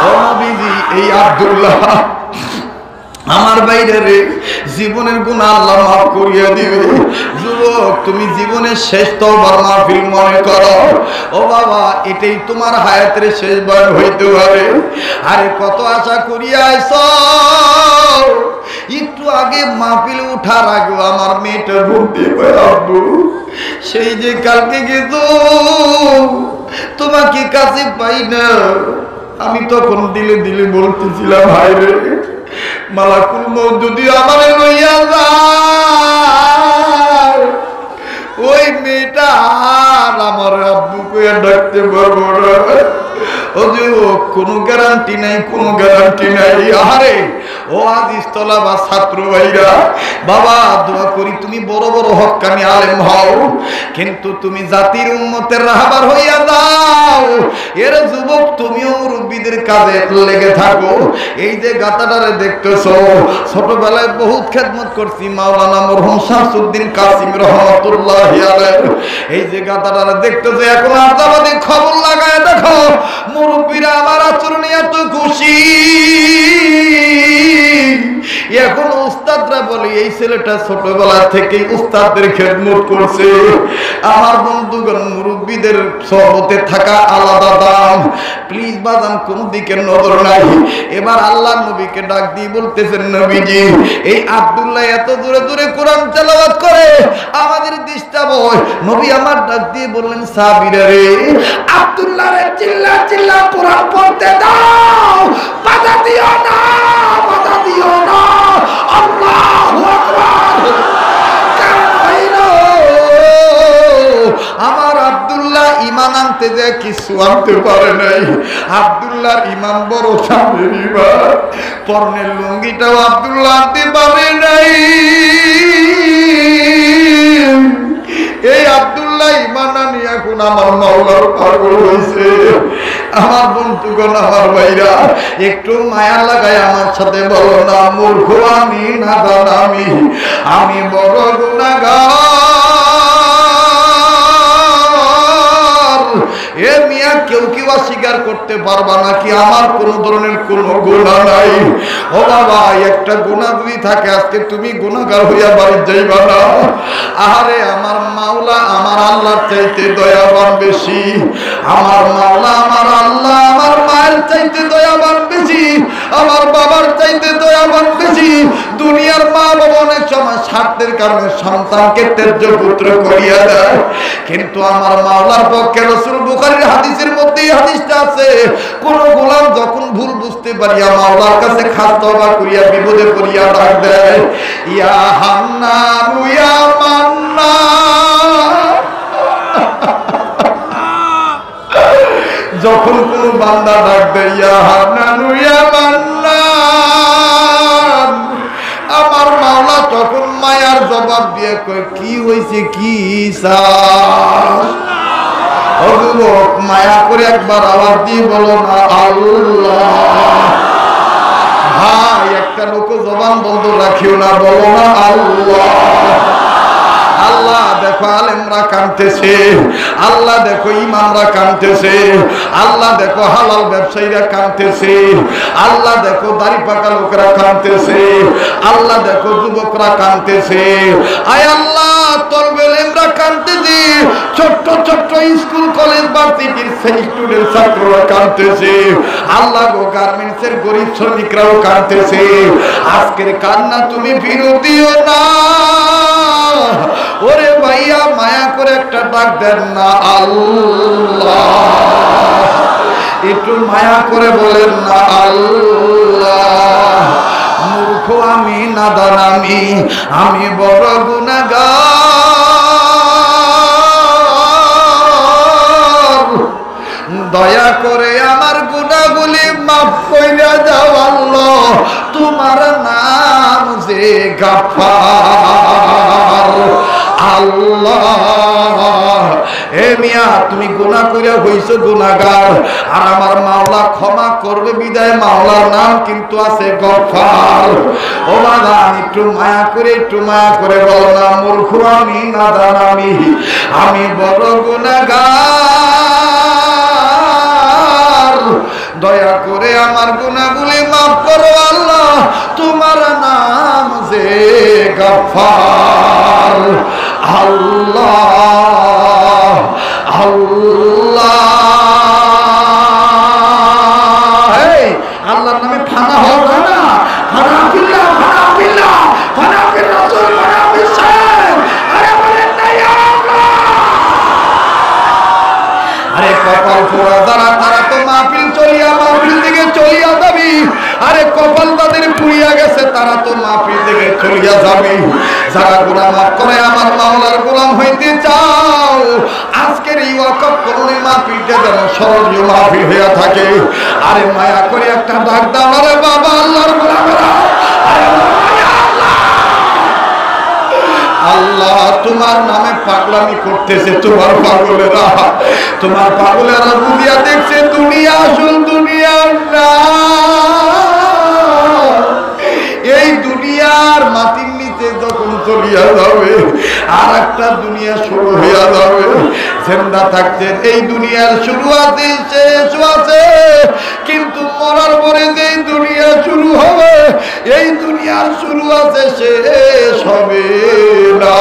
ও নবীজি, এই আব্দুল্লাহ আমার বাইরে রে, জীবনের গুনাহ আল্লাহ মাফ করিয়া দিবে। যুবক, তুমি জীবনের শেষ তওবার মাহফিল মনে করো। ও বাবা, এটাই তোমার হায়াতের শেষ বার হইতে পারে। আরে কত আশা করিয়া আইছো, একটু আগে মাহফিল উঠার আগে আমার মেয়েটা বলতে পারে, আব্বু, সেই যে কালকে গেছো তোমাকে কাছে পাই না। আমি তখন দিলে দিলে বলতেছিলাম, হায় রে, মালাকুল মউত যদি আমারে লইয়া যায়, ওই মেয়েটা আর আমার আব্বু কইয়া ডাকতে পারবো না। ও যে কোনো গ্যারান্টি নাই, কোনো গ্যারান্টি নাই। আরে ও আজিজ তলাবা ছাত্র ভাইরা, বাবা দোয়া করি তুমি বড় বড় হক্কানি আলেম হও, কিন্তু তুমি জাতির উম্মতের রাহবার হইয়া দাও। এর যুবক তুমিও মুরব্বীদের কাজে লেগে থাকো। এই যে গাতাটারে দেখতেছো, ছোটবেলায় বহুত খেদমত করছি মাওলানা মরহুম শামসুদ্দিন কাসিম রহমাতুল্লাহি আলাইহি। এই যে গাতাটারে দেখতেছো, এখন আজাবাদী খবর লাগায় দেখো, মুরব্বীরা আমার আচরণে এত খুশি। এখন উস্তাদরা বলে এই ছেলেটা ছোটবেলা থেকে উস্তাদদের খেদমত করছে। আমার বন্ধুগণ, মুরব্বীদের সহবতে থাকা আলাদা দাম। প্লিজ বাজান, কোন দিকে নজর নাই। এবার আল্লাহ নবীকে ডাক দিয়ে বলতেছেন, নবীজি এই আব্দুল্লাহ এত দূরে দূরে কোরআন তেলাওয়াত করে, আমাদের ডিস্টার্ব হয়। নবী আমার ডাক দিয়ে বললেন, সাহাবীরা রে, আব্দুল্লাহ রে চিল্লা চিল্লা কোরআন পড়তে দাও, বাধা দিও না, বাধা দিও না। আল্লাহু আকবার। আমার আব্দুল্লাহ ঈমান আনতে যে কিছু আনতে পারে নাই। আব্দুল্লাহর ঈমান বড় সামনের ঈমান। পরনের লুঙ্গিটাও আব্দুল্লাহ আনতে পারে নাই। এই আব্দুল্লাহ ঈমান আনি এখন আমার মাওলার পাগল হয়েছে। আমার বন্ধুগণ, আমার ভাইরা, একটু মায়া লাগায় আমার সাথে বলো না, মূর্খ আমি, নাদান আমি বড় গুনাহগার। এ মিয়া, কেউ কেউ অস্বীকার করতে পারবা নাকি আমার কোন ধরনের কোন গুনাহ নাই? ও বাবা, একটা গুনাহ যদি থাকে, আজকে তুমি গুনাহগার হইয়া বাড়ি যাইবা না। আরে আমার মাওলা আমার আল্লাহর চাইতে দয়াবান বেশি। আমার মাওলা আমার আল্লাহ আমার মায়ের চাইতে দয়াবান বেশি, আমার বাবার চাইতে দয়াবান বেশি। দুনিয়ার মা বাবা অনেক সময় স্বার্থের কারণে সন্তানকে ত্যায্য পুত্র করিয়া দেয়, কিন্তু আমার মাওলার পক্ষে রাসূল বুখারীর হাদিসের মধ্যে এই হাদিসটা আছে, কোন গোলাম যখন ভুল বুঝতে পারিয়া মাওলার কাছে খাস তওবা করিয়া বিপদে পড়িয়া ডাক দেয়, ইয়া হান্নান ইয়া মান্নান। যখন কোন বান্দা ডাক দেয় ইয়া হান্নান ইয়া মান্নান, আমার মাওলা তখন মায়ার জবাব দিয়ে কয়, কি হইছে, কি চাস? অযুবক, মায়া করে একবার আওয়াজ দিয়ে বলো না, আল্লাহ। ভাই, একটা লোক জবান বন্ধ রাখিও না, বলো না আল্লাহ। আল্লাহ দেখো আলেমরা কাঁদতেছে, আল্লাহ দেখো ইমামরা কাঁদতেছে, আল্লাহ দেখো হালাল ব্যবসায়ীরা কাঁদতেছে, আল্লাহ দেখো দাড়ি পাকা লোকেরা কাঁদতেছে, আল্লাহ দেখো যুবকরা কাঁদতেছে। আয় আল্লাহ, তলবে এলেমরা কাঁদতেছে, ছোট্ট ছোট্ট স্কুল কলেজ ভার্সিটির স্টুডেন্ট ছাত্ররা কাঁদতেছে, আল্লাহ গো গার্মেন্টসের গরিব শ্রমিকরাও কাঁদতেছে। আজকের কান্না তুমি ফিরিয়ে দিও না। ওরে ভাইয়া, মায়া করে একটা ডাক দেন না, আল্লাহ। একটু মায়া করে বলেন না, আল্লাহ। মূর্খ আমি, নাদান আমি বড় গুনাহগার। দয়া করে আমার গুনাহগুলি মাফ কইরা দাও আল্লাহ, তোমার নাম যে গাফফার। আল্লাহ, এ মিয়া, তুমি গুনাহ কইরা হইছো গুনাহগার, আর আমার মাওলা ক্ষমা করবে বিদায় মাওলার নাম কিন্তু আছে গফফার। ও বাবা, একটু মায়া করে বলো না, মূর্খ আমি, নাদান আমি বড় গুনাহগার। দয়া করে আমার গুনাহগুলি মাফ করো আল্লাহ, তোমার নাম যে গফফার। আল্লাহ আল্লাহ। এই আল্লাহর নামে ফানা হবে না, ফানা বিল্লাহ, ফানা বিল্লাহ, ফানা বির রাসূল, ফানা বির সাহেব। আরে বলেন না ইয়া আল্লাহ। আরে কপাল পোড়া যারা, তারা তো মাহফিল থেকে চলিয়া যাবি। আরে কপাল তাদের পুড়িয়া গেছে, তারা তো মাহফিল থেকে চলিয়া যাবে। যারা গুনাহ মাফ করে আমার মাওলার গোলাম হইতে চাও, আজকের এই ওয়াকফ করুণী মাহফিলটা যেন স্মরণীয় মাহফিল হইয়া থাকে। আরে মায়া করে একটা ডাক দাও, আরে বাবা আল্লাহর গোলামেরা, আরে আল্লাহ। আল্লাহ তোমার নামে পাগলামি করতেছে তোমার পাগলেরা, তোমার পাগলেরা দুনিয়া দেখছে দুনিয়া আসল দুনিয়া না। এই দুনিয়ার মাটির নিচে যখন চলিয়া যাবে আর একটা দুনিয়া শুরু হইয়া যাবে। জিন্দা থাকতে এই দুনিয়ার শুরু আছে শেষ আছে, কিন্তু মরার পরে যে দুনিয়া শুরু হবে এই দুনিয়ার শুরু আছে শেষ হবে না।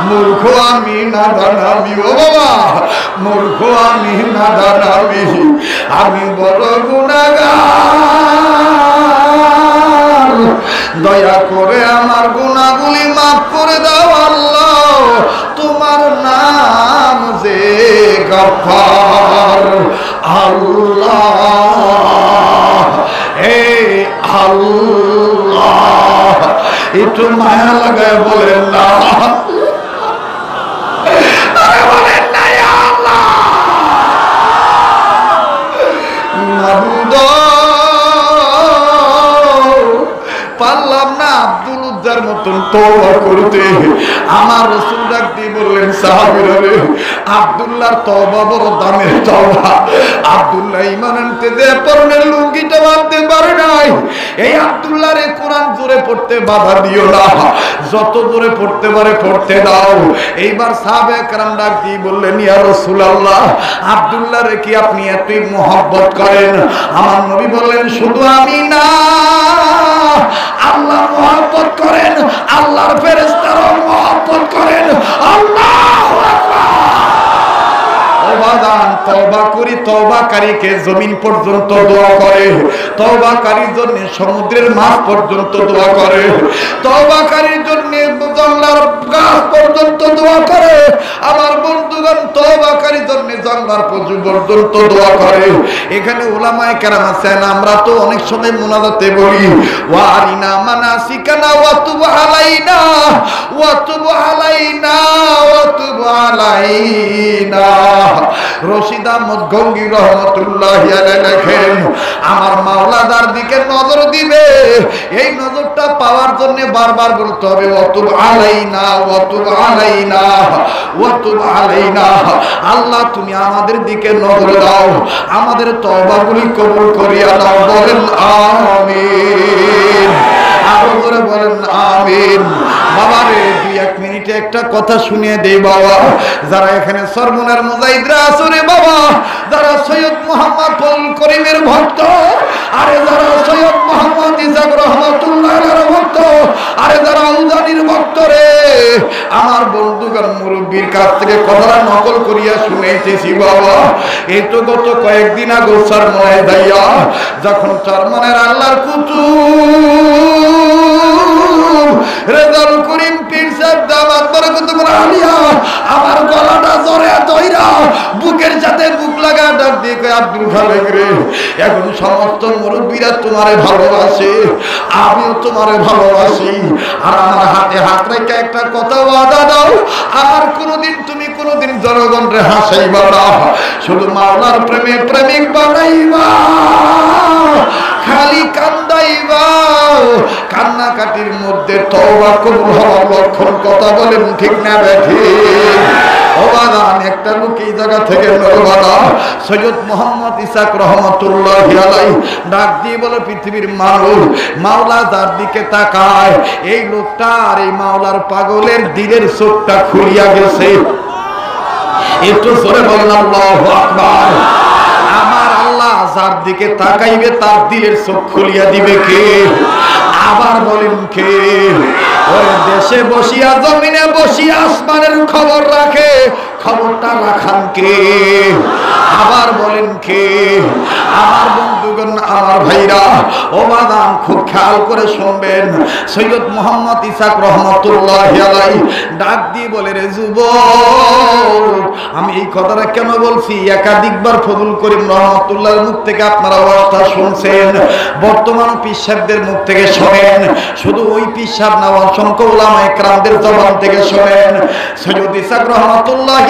মূর্খ আমি নাদান আমি, ও বাবা মূর্খ আমি নাদান আমি বড় গুনাহগার। দয়া করে আমার গুনাহগুলি মাফ করে দাও আল্লাহ, তোমার নাম যে গফফার। আল্লাহ হে আল্লাহ, একটু মায়া লাগায় বলেন না, বলেন না আল্লাহ। মাহমুদ পারলাম না আব্দুল উজ্জার মতন তওবা করতে। আমার রাসূল ডাক দিয়ে বললেন সাহাবীরা রে, আব্দুল্লাহর তওবা বড় দামের তওবা। আব্দুল্লাহ ঈমান আনতে যে পরনের লুঙ্গিটা বাঁধতে পারে নাই, এই আব্দুল্লাহরে কোরআন জোরে পড়তে বাধা দিও না, যত জোরে পড়তে পারে পড়তে দাও। এইবার সাহাবায়ে কেরাম ডাক দিয়ে বললেন ইয়া রাসূলুল্লাহ, আব্দুল্লাহরে কি আপনি এতই মহব্বত করেন? আমার নবী বললেন শুধু আমি না, আল্লাহ মহব্বত করেন, আল্লাহর ফেরেশতারাও মহব্বত করেন। আল্লাহু আকবার। তওবা করি, তওবাকারীকে জমিন পর্যন্ত দোয়া করে, তওবাকারীর জন্য সমুদ্রের মাছ পর্যন্ত দোয়া করে, তওবাকারীর জন্য জঙ্গলার গাছ পর্যন্ত দোয়া করে। আমার বন্ধুগণ তওবাকারীর জন্য জঙ্গলার পর্যন্ত দোয়া করে। এখানে উলামায়ে কেরাম আছেন, আমরা তো অনেক সময় মুনাজাতে বলি ওয়া আরিনা মানাসিকানা ওয়া তুব আলাইনা ওয়া তুব আলাইনা ওয়া তুব আলাইনা। রশিদ আহমদ গঙ্গী রহমতুল্লাহি আলাইহি লেখেন, আমার মাওলা যার দিকে নজর দিবে এই নজরটা পাওয়ার জন্য বারবার বলতে হবে ওয়া তুব আলাইনা ওয়া তুব আলাইনা ওয়া তুব আলাইনা। আল্লাহ তুমি আমাদের দিকে নজর দাও, আমাদের তওবাগুলি কবুল করিয়া দাও। বলেন আমিন, আরো করে বলেন আমিন। বাবারে 2-1 মিনিটে একটা কথা শুনিয়ে দেই বাবা, যারা এখানে সরমনের মুজাহিদরা আছে রে বাবা, যারা সৈয়দ মোহাম্মদ ফজল করিমের ভক্ত, আরে যারা সৈয়দ মোহাম্মদ ইসাক রহমাতুল্লাহ আলাইহির ভক্ত, আরে যারা উজানির ভক্ত রে, আমার বন্ধুগণ মুরব্বির কাছ থেকে কথাটা নকল করিয়া শুনাইতেছি বাবা। এই তো গত কয়েকদিন আগে সরমনে যাইয়া যখন সরমনের আল্লাহর কুতুব রেজাউল করিম পীর সাহেব দামাত বরকতুল্লাহ আলিয়া আমার গলাটা জোরে ধইরা বুকের সাথে বুক লাগা ডাক দিয়ে কয় আব্দুল খালেক রে, এখন সমস্ত মুরব্বীরা তোমারে ভালোবাসে, আমিও তোমারে ভালোবাসি, আর আমার হাতে হাত রেখে একটা কথা ওয়াদা দাও, আর কোনোদিন তুমি কোনোদিন জনগণরে হাসাইবা না, শুধু মাওলার প্রেমে প্রেমিক বানাইবা, খালি কান্দাইবা। কান্নাকাটির মধ্যে তওবা কবুল হওয়ার লক্ষণ কথা বলেন ঠিক না বেঠিক? ওবাদান একটা লোক এই জায়গা থেকে নরবালা সৈয়দ মোহাম্মদ ইসাক রহমাতুল্লাহি আলাইহি ডাক দিয়ে বলে পৃথিবীর মানুষ মাওলা যার দিকে তাকায় এই লোকটা আর এই মাওলার পাগলের দিলের চোখটা খুলিয়া গেছে। একটু জোরে বলেন আল্লাহু আকবার। আমার আল্লাহ যার দিকে তাকাইবে তার দিলের চোখ খুলিয়া দিবে কে? আবার বলেন কে? ওই দেশে বসিয়া জমিনে বসিয়া আসমানের খবর রাখে, খবরটা রাখান কে? আবার বলেন কে? আমার বন্ধুগণ, আমার ভাইরা, ও বাদাম খুব খেয়াল করে শুনবেন। সৈয়দ মোহাম্মদ ইসাক রহমাতুল্লাহি আলাইহি ডাক দিয়ে বলে রে যুবক, আমি এই কথাটা কেন বলছি? একাধিকবার ফজল করিম রহমাতুল্লাহর মুখ থেকে আপনারা ওয়াজটা শুনছেন, বর্তমান পীর সাহেবদের মুখ থেকে শোনেন, শুধু ওই পীর সাহেব না অসংখ্য উলামা ইকরামদের জবান থেকে শোনেন। সৈয়দ ইসাক রহমাতুল্লাহি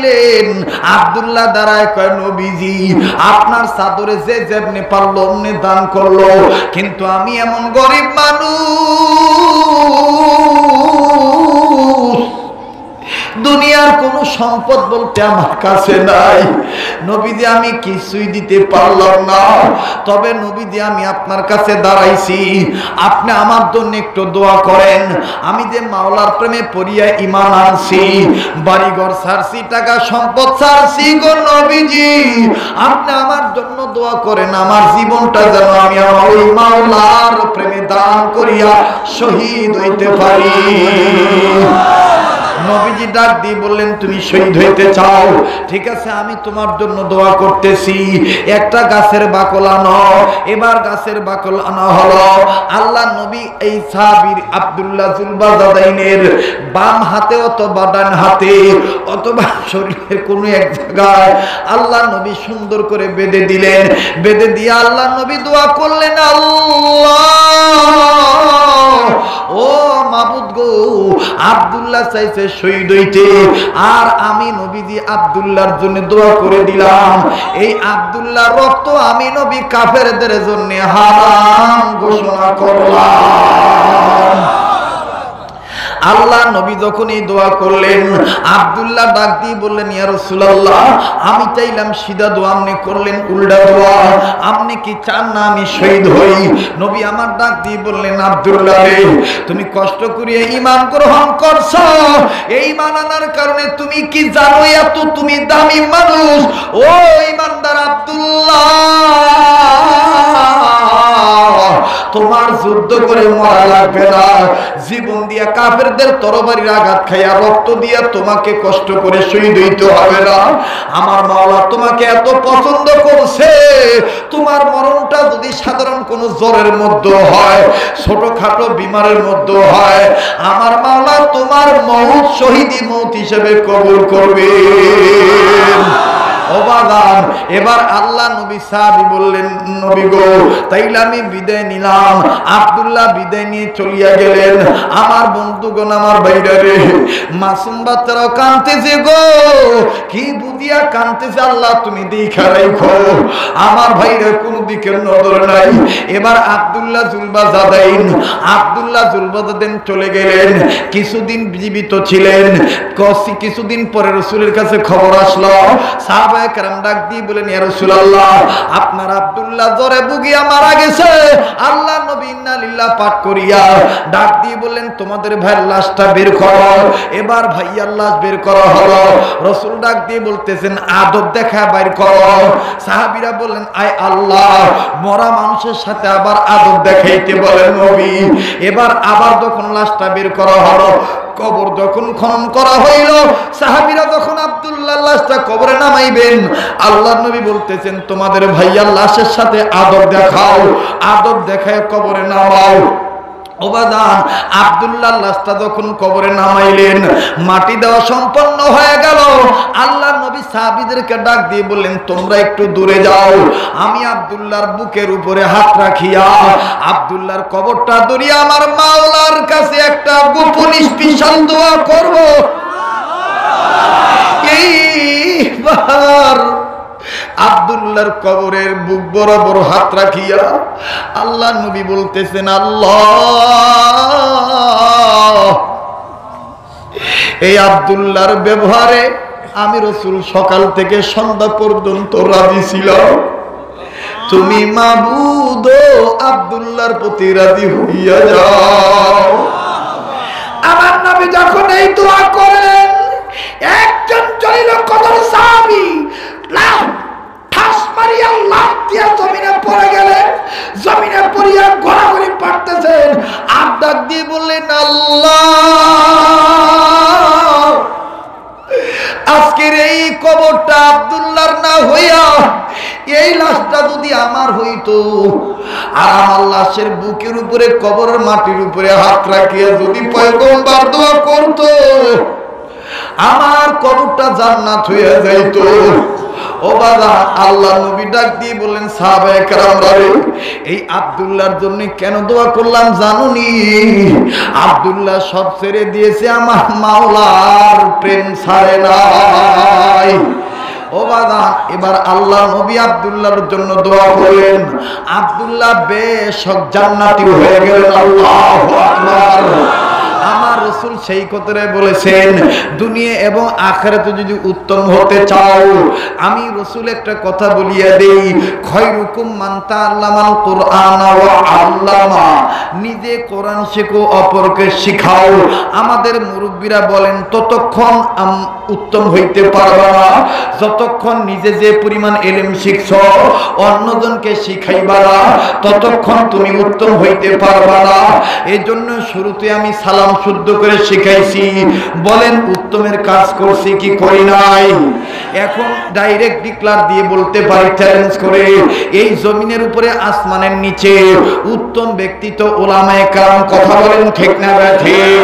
দিলেন। আব্দুল্লাহ দাঁড়ায় কয়, নবীজি আপনার চাদরে যে যেমনি পারলো অমনি দান করলো, কিন্তু আমি এমন গরিব মানুষ, দুনিয়ার কোন সম্পদ বলতে আমার কাছে নাই। নবীজি আমি কিছুই দিতে পারলাম না, তবে নবীজি আমি আপনার কাছে দাঁড়াইছি, আপনি আমার জন্য একটু দোয়া করেন। আমি যে মাওলার প্রেমে পড়িয়া ঈমান আনছি, বাড়িঘর ছাড়ছি, টাকা সম্পদ ছাড়ছি গো নবীজি, আপনি আমার জন্য দোয়া করেন, আমার জীবনটা যেন আমি আমার ওই মাওলার প্রেমে দান করিয়া শহীদ হইতে পারি। নবীজি ডাক দিয়ে বললেন, তুমি শহীদ হইতে চাও, ঠিক আছে আমি তোমার জন্য দোয়া করতেছি। একটা গাছের বাকল আনো। এবার গাছের বাকল আনা হলো। আল্লাহ নবী এই সাহাবীর আব্দুল্লাহ জুলবাজাদাইনের বাম হাতে অথবা ডান হাতে অথবা শরীরের কোনো এক জায়গায় আল্লাহ নবী সুন্দর করে বেঁধে দিলেন। বেঁধে দিয়ে আল্লাহ নবী দোয়া করলেন, আল্লাহ ও মাবুদ গো, আব্দুল্লাহ চাইছে শহীদ হইতে, আর আমি নবীজি আব্দুল্লাহর জন্য দোয়া করে দিলাম, এই আব্দুল্লাহর রক্ত আমি নবী কাফেরদের জন্য হারাম ঘোষণা করলাম। আল্লাহ নবী যখন এই দোয়া করলেন, আব্দুল্লাহ ডাক দিয়ে বললেন, ইয়া রাসূলুল্লাহ আমি চাইলাম সিধা দোয়া, আপনি করলেন উল্টা দোয়া, আপনি কি চান না আমি শহীদ হই? নবী আমার ডাক দিয়ে বললেন, আব্দুল্লাহ রে, তুমি কষ্ট করিয়া ঈমান গ্রহণ করছো, এই ঈমান আনার কারণে তুমি কি জানো এত তুমি দামি মানুষ? ও ঈমানদার আব্দুল্লাহ, তোমার যুদ্ধ করে মরা লাগবে না, জীবন দিয়া কাফেরদের তরবারির আঘাত খাইয়া রক্ত দিয়া তোমাকে কষ্ট করে শহীদ হইতে হবে না। আমার মাওলা তোমাকে এত পছন্দ করছে, তোমার মরণটা যদি সাধারণ কোনো জ্বরের মধ্যে হয়, ছোটখাটো বিমারের মধ্যে হয়, আমার মাওলা তোমার মওত শহীদি মওত হিসেবে কবুল করবে। অবাদান এবার আল্লাহ নবী সাহাবী বললেন, নবী গো তাইলে আমি বিদায় নিলাম। আব্দুল্লাহ বিদায় নিয়ে চলিয়া গেলেন। আমার বন্ধুগণ, আমার ভাইরা রে, মাসুম বাচ্চারাও কাঁদতেছে গো, কি বুঝিয়া কাঁদতেছে আল্লাহ তুমি দেখা রাখো। আমার ভাইরা কোন দিকে নজর নাই। এবার আব্দুল্লাহ জুলবাজাদাইন চলে গেলেন। কিছুদিন জীবিত ছিলেন। কিছুদিন পরে রাসূলের কাছে খবর আসলো। সাহাবায়ে কেরাম ডাক দিয়ে বলেন, ইয়া রাসূলুল্লাহ আপনার আব্দুল্লাহ জ্বরে ভুগিয়া মারা গেছে। আল্লাহ নবী ইন্না লিল্লাহ পাঠ করিয়া ডাক দিয়ে বললেন, তোমাদের ভাইয়ের লাশটা বের করো। এবার ভাইয়ার লাশ বের করা হলো। রাসূল ডাক দিয়ে বলতেছেন, আদব দেখা বের করো। সাহাবীরা বললেন, আয় আল্লাহ, মরা মানুষের সাথে আবার আদব দেখাইতে বলেন নবী। এবার আবার যখন লাশটা বের করা হলো, কবর যখন খনন করা হইল, সাহাবীরা যখন আব্দুল্লাহর লাশটা কবরে নামাইবেন, আল্লাহর নবী বলতেছেন, তোমাদের ভাইয়ার লাশের সাথে আদব দেখাও, আদব দেখায় কবরে নামাও। ওবাদান আব্দুল্লাহর লাশটা যখন কবরে নামাইলেন, মাটি দেওয়া সম্পন্ন হয়ে গেল। আল্লাহর নবী সাহাবীদেরকে ডাক দিয়ে বললেন, তোমরা একটু দূরে যাও, আমি আব্দুল্লাহর বুকের উপরে হাত রাখিয়া আব্দুল্লাহর কবরটা ধরিয়া আমার মাওলার কাছে একটা গোপন স্পেশাল দোয়া করব। এইবার আব্দুল্লাহর কবরের বুক বরাবর হাত রাখিয়া আল্লাহ নবী বলতেছেন, আল্লাহ এই আব্দুল্লাহর ব্যবহারে আমি রাসূল সকাল থেকে সন্ধ্যা পর্যন্ত রাজি ছিলাম, তুমি মাবুদ আব্দুল্লাহর প্রতি রাজি হইয়া যাও। আমার নবী যখন এই দোয়া করেন, একজন জলিল কদর সাহাবী ঠাস মারিয়া লাফ দিয়া জমিনে পড়ে গেলেন। জমিনে পড়িয়া গড়াগড়ি পাড়তেছেন। আর ডাক দিয়ে বললেন, আল্লাহ আজকের এই কবরটা আব্দুল্লাহর না হইয়া এই লাশটা যদি আমার হইতো, আর আমার লাশের বুকের উপরে কবরের মাটির উপরে হাত রাখিয়া যদি পয়গম্বর দোয়া করতো, আমার কবরটা জান্নাত হইয়া যাইতো। ও বাবা, আল্লাহ নবী ডাক দিয়ে বললেন সাহাবায়ে কেরামরা, এই আব্দুল্লাহর জন্য কেন দোয়া করলাম জানুনি? আব্দুল্লাহ সব ছেড়ে দিয়েছে, আমার মাওলার প্রেম ছাড়ে নাই। ও বাবা, এবার আল্লাহ নবী আব্দুল্লাহর জন্য দোয়া করেন। আব্দুল্লাহ বেশ জান্নাতি হয়ে গেলেন। আল্লাহু আকবার। আমার রাসূল সেই কথাই বলেছেন, দুনিয়া এবং আখিরাতে যদি উত্তম হতে চাও, আমি রাসূল একটা কথা বলিয়া দেই, খায়রুকুম মান তাআল্লামাল কুরআন ওয়া আল্লামা। নিজে কোরআন শেখো, অপরকে শিখাও। আমাদের মুরব্বীরা বলেন, ততক্ষণ উত্তম হইতে পারবা না যতক্ষণ নিজে যে পরিমাণ ইলম শিখছো অন্যজনকে শিখাইবা না, ততক্ষণ তুমি উত্তম হইতে পারবা না। এজন্য শুরুতে আমি সালাম শুদ্ধ করে শিখাইছি। বলেন উত্তমের কাজ করছি কি করি নাই? এখন ডাইরেক্ট ডিক্লার দিয়ে বলতে পারি, চ্যালেঞ্জ করে, এই জমিনের উপরে আসমানের নিচে উত্তম ব্যক্তি তো উলামায়ে কেরাম। কথা বলেন ঠিক না ঠিক?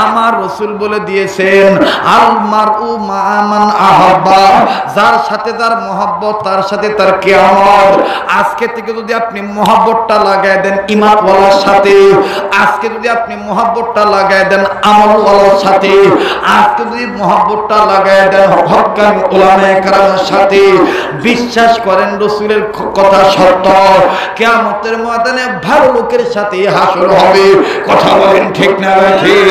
আমার রাসূল বলে দিয়েছেন, আল মারউ মা মান আহাব্বা। যার সাথে যার মহব্বত, তার সাথে তার কিয়ামত। আজকে থেকে যদি আপনি মহব্বতটা লাগায় দেন ইমানওয়ালার সাথে, আজকে যদি আপনি মহব্বতটা লাগায় দেন আমলওয়ালার সাথে, আজকে যদি মহব্বতটা লাগায় দেন হক্কানি উলামায়ে কেরামের সাথে, বিশ্বাস করেন রাসূলের কথা সত্য, কিয়ামতের ময়দানে ভালো লোকের সাথে হাসর হবে। কথা বলেন ঠিক না ঠিক?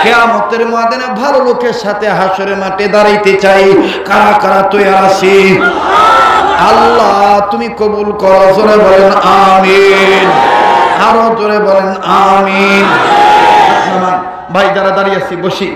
কিয়ামতের ময়দানে ভালো লোকের সাথে হাসরের মাঠে দাঁড়াইতে চাই। কারা কারা তৈরি আছি? আল্লাহ তুমি কবুল করো। জোরে বলেন আমিন। আরো জোরে বলেন আমিন। ভাই যারা দাঁড়িয়ে আছি বসি,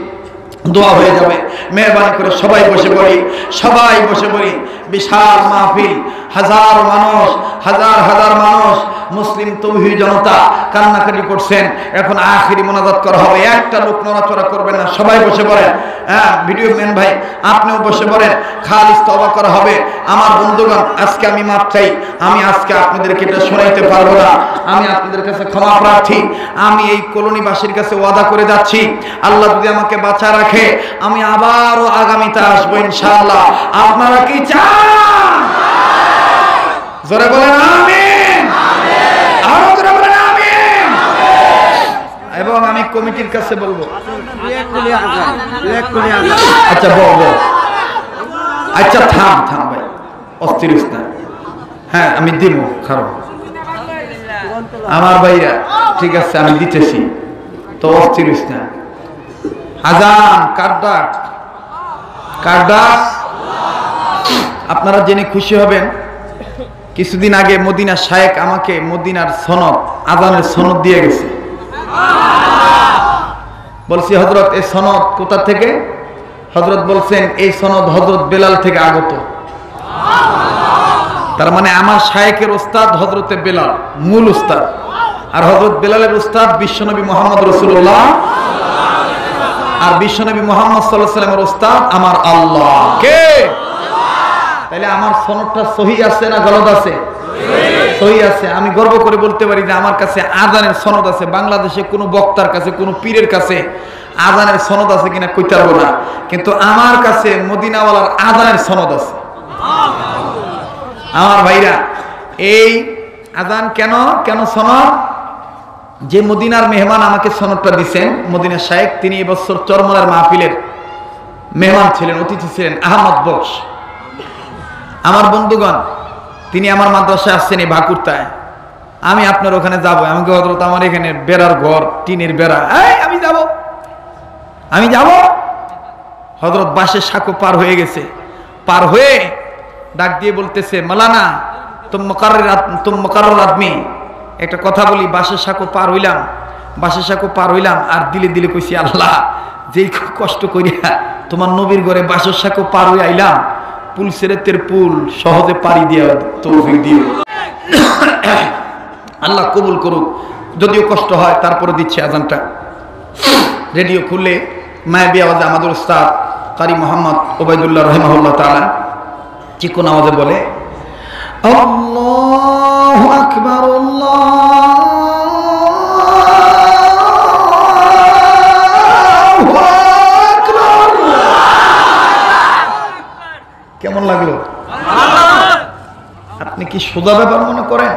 দোয়া হয়ে যাবে। মেহরবানি করে সবাই বসে পড়ি, সবাই বসে পড়ি। বিশাল মাহফিল, হাজার মানুষ, হাজার হাজার মানুষ, মুসলিম তৌহিদ জনতা কান্নাকাটি করছেন। এখন আখিরি মোনাজাত করা হবে। একটা লোক নড়াচড়া করবেন না, সবাই বসে পড়েন। হ্যাঁ, ভিডিও ম্যান ভাই আপনিও বসে পড়েন। খালিস তওবা করা হবে। আমার বন্ধুগণ, আজকে আমি মাপ চাই। আমি আজকে আপনাদেরকে এটা শোনাইতে পারবো না। আমি আপনাদের কাছে ক্ষমা প্রার্থী। আমি এই কলোনিবাসীর কাছে ওয়াদা করে যাচ্ছি, আল্লাহ যদি আমাকে বাঁচা রাখে, আমি আবারও আগামীতে আসবো ইনশাআল্লাহ। আপনারা কি চান? জোরে বলেন আমিন। আরো জোরে বলেন আমিন। এবং আমি কমিটির কাছে বলবো, আচ্ছা বলবো, আচ্ছা থাম থাম ভাই, অস্থির হইস না। হ্যাঁ আমি দিব, খারাপ আমার ভাইরা, ঠিক আছে আমি দিতেছি, তো অস্থির হইস না। আজান কার ডাক? কার ডাক? আপনারা জেনে খুশি হবেন, কিছুদিন আগে মদিনা শায়েখ আমাকে মদিনার সনদ, আজানের সনদ দিয়ে গেছে। বলছি হযরত এই সনদ কোথা থেকে? হযরত বলছেন এই সনদ হযরত বেলাল থেকে আগত। তার মানে আমার শায়েখের উস্তাদ হযরতে বেলাল, মূল উস্তাদ। আর হযরত বেলালের উস্তাদ বিশ্বনবী মুহাম্মদ রাসূলুল্লাহ, আর বিশ্বনবী মুহাম্মদ সাল্লাল্লাহু আলাইহি ওয়াসাল্লামের উস্তাদ আমার আল্লাহ। কে? তাহলে আমার সনদটা সহি আছে না গলত আছে? সহি আছে। আমি গর্ব করে বলতে পারি যে আমার কাছে আযানের সনদ আছে। বাংলাদেশে কোনো বক্তার কাছে, কোনো পীরের কাছে আযানের সনদ আছে কিনা কইতে পারবো না, কিন্তু আমার কাছে মদিনাওয়ালার আযানের সনদ আছে। আমার ভাইরা, এই আযান কেন কেন সনদ? যে মদিনার মেহমান আমাকে সনদটা দিচ্ছেন, মদিনার শায়েখ, তিনি এবছর চরমনার মাহফিলের মেহমান ছিলেন, অতিথি ছিলেন, আহমদ বক্স। আমার বন্ধুগণ, তিনি আমার মাদ্রাসায় আসছেন এই ভাকুরতায়। আমি আপনার ওখানে যাবো, আমাকে হযরত আমার এখানে বেড়ার ঘর, টিনের বেড়া, আমি যাব, আমি যাব। হযরত বাসের সাঁকো পার হয়ে গেছে, পার হয়ে ডাক দিয়ে বলতেছে, মালানা তুম মুকাররর আদমি, একটা কথা বলি। বাসের সাঁকো পার হইলাম, বাসের সাঁকো পার হইলাম, আর দিলে দিলে কইছি, আল্লাহ যেই কষ্ট করিয়া তোমার নবীর ঘরে বাসের সাঁকো পার হয়ে আইলাম, পুল সিরাতের পুল সহজে পাড়ি দিয়া তৌফিক দিও। আল্লাহ কবুল করুক। যদিও কষ্ট হয়, তারপরে দিচ্ছে আজানটা। রেডিও খুলে মায়াবী আওয়াজে আমাদের উস্তাদ কারি মোহাম্মদ ওবায়দুল্লাহ রাহিমাহুল্লাহ তাআলা চিকন আওয়াজে বলে, আল্লাহু আকবার, আল্লাহু আকবার। কেমন লাগলো? কি সোজা ব্যাপার মনে করেন?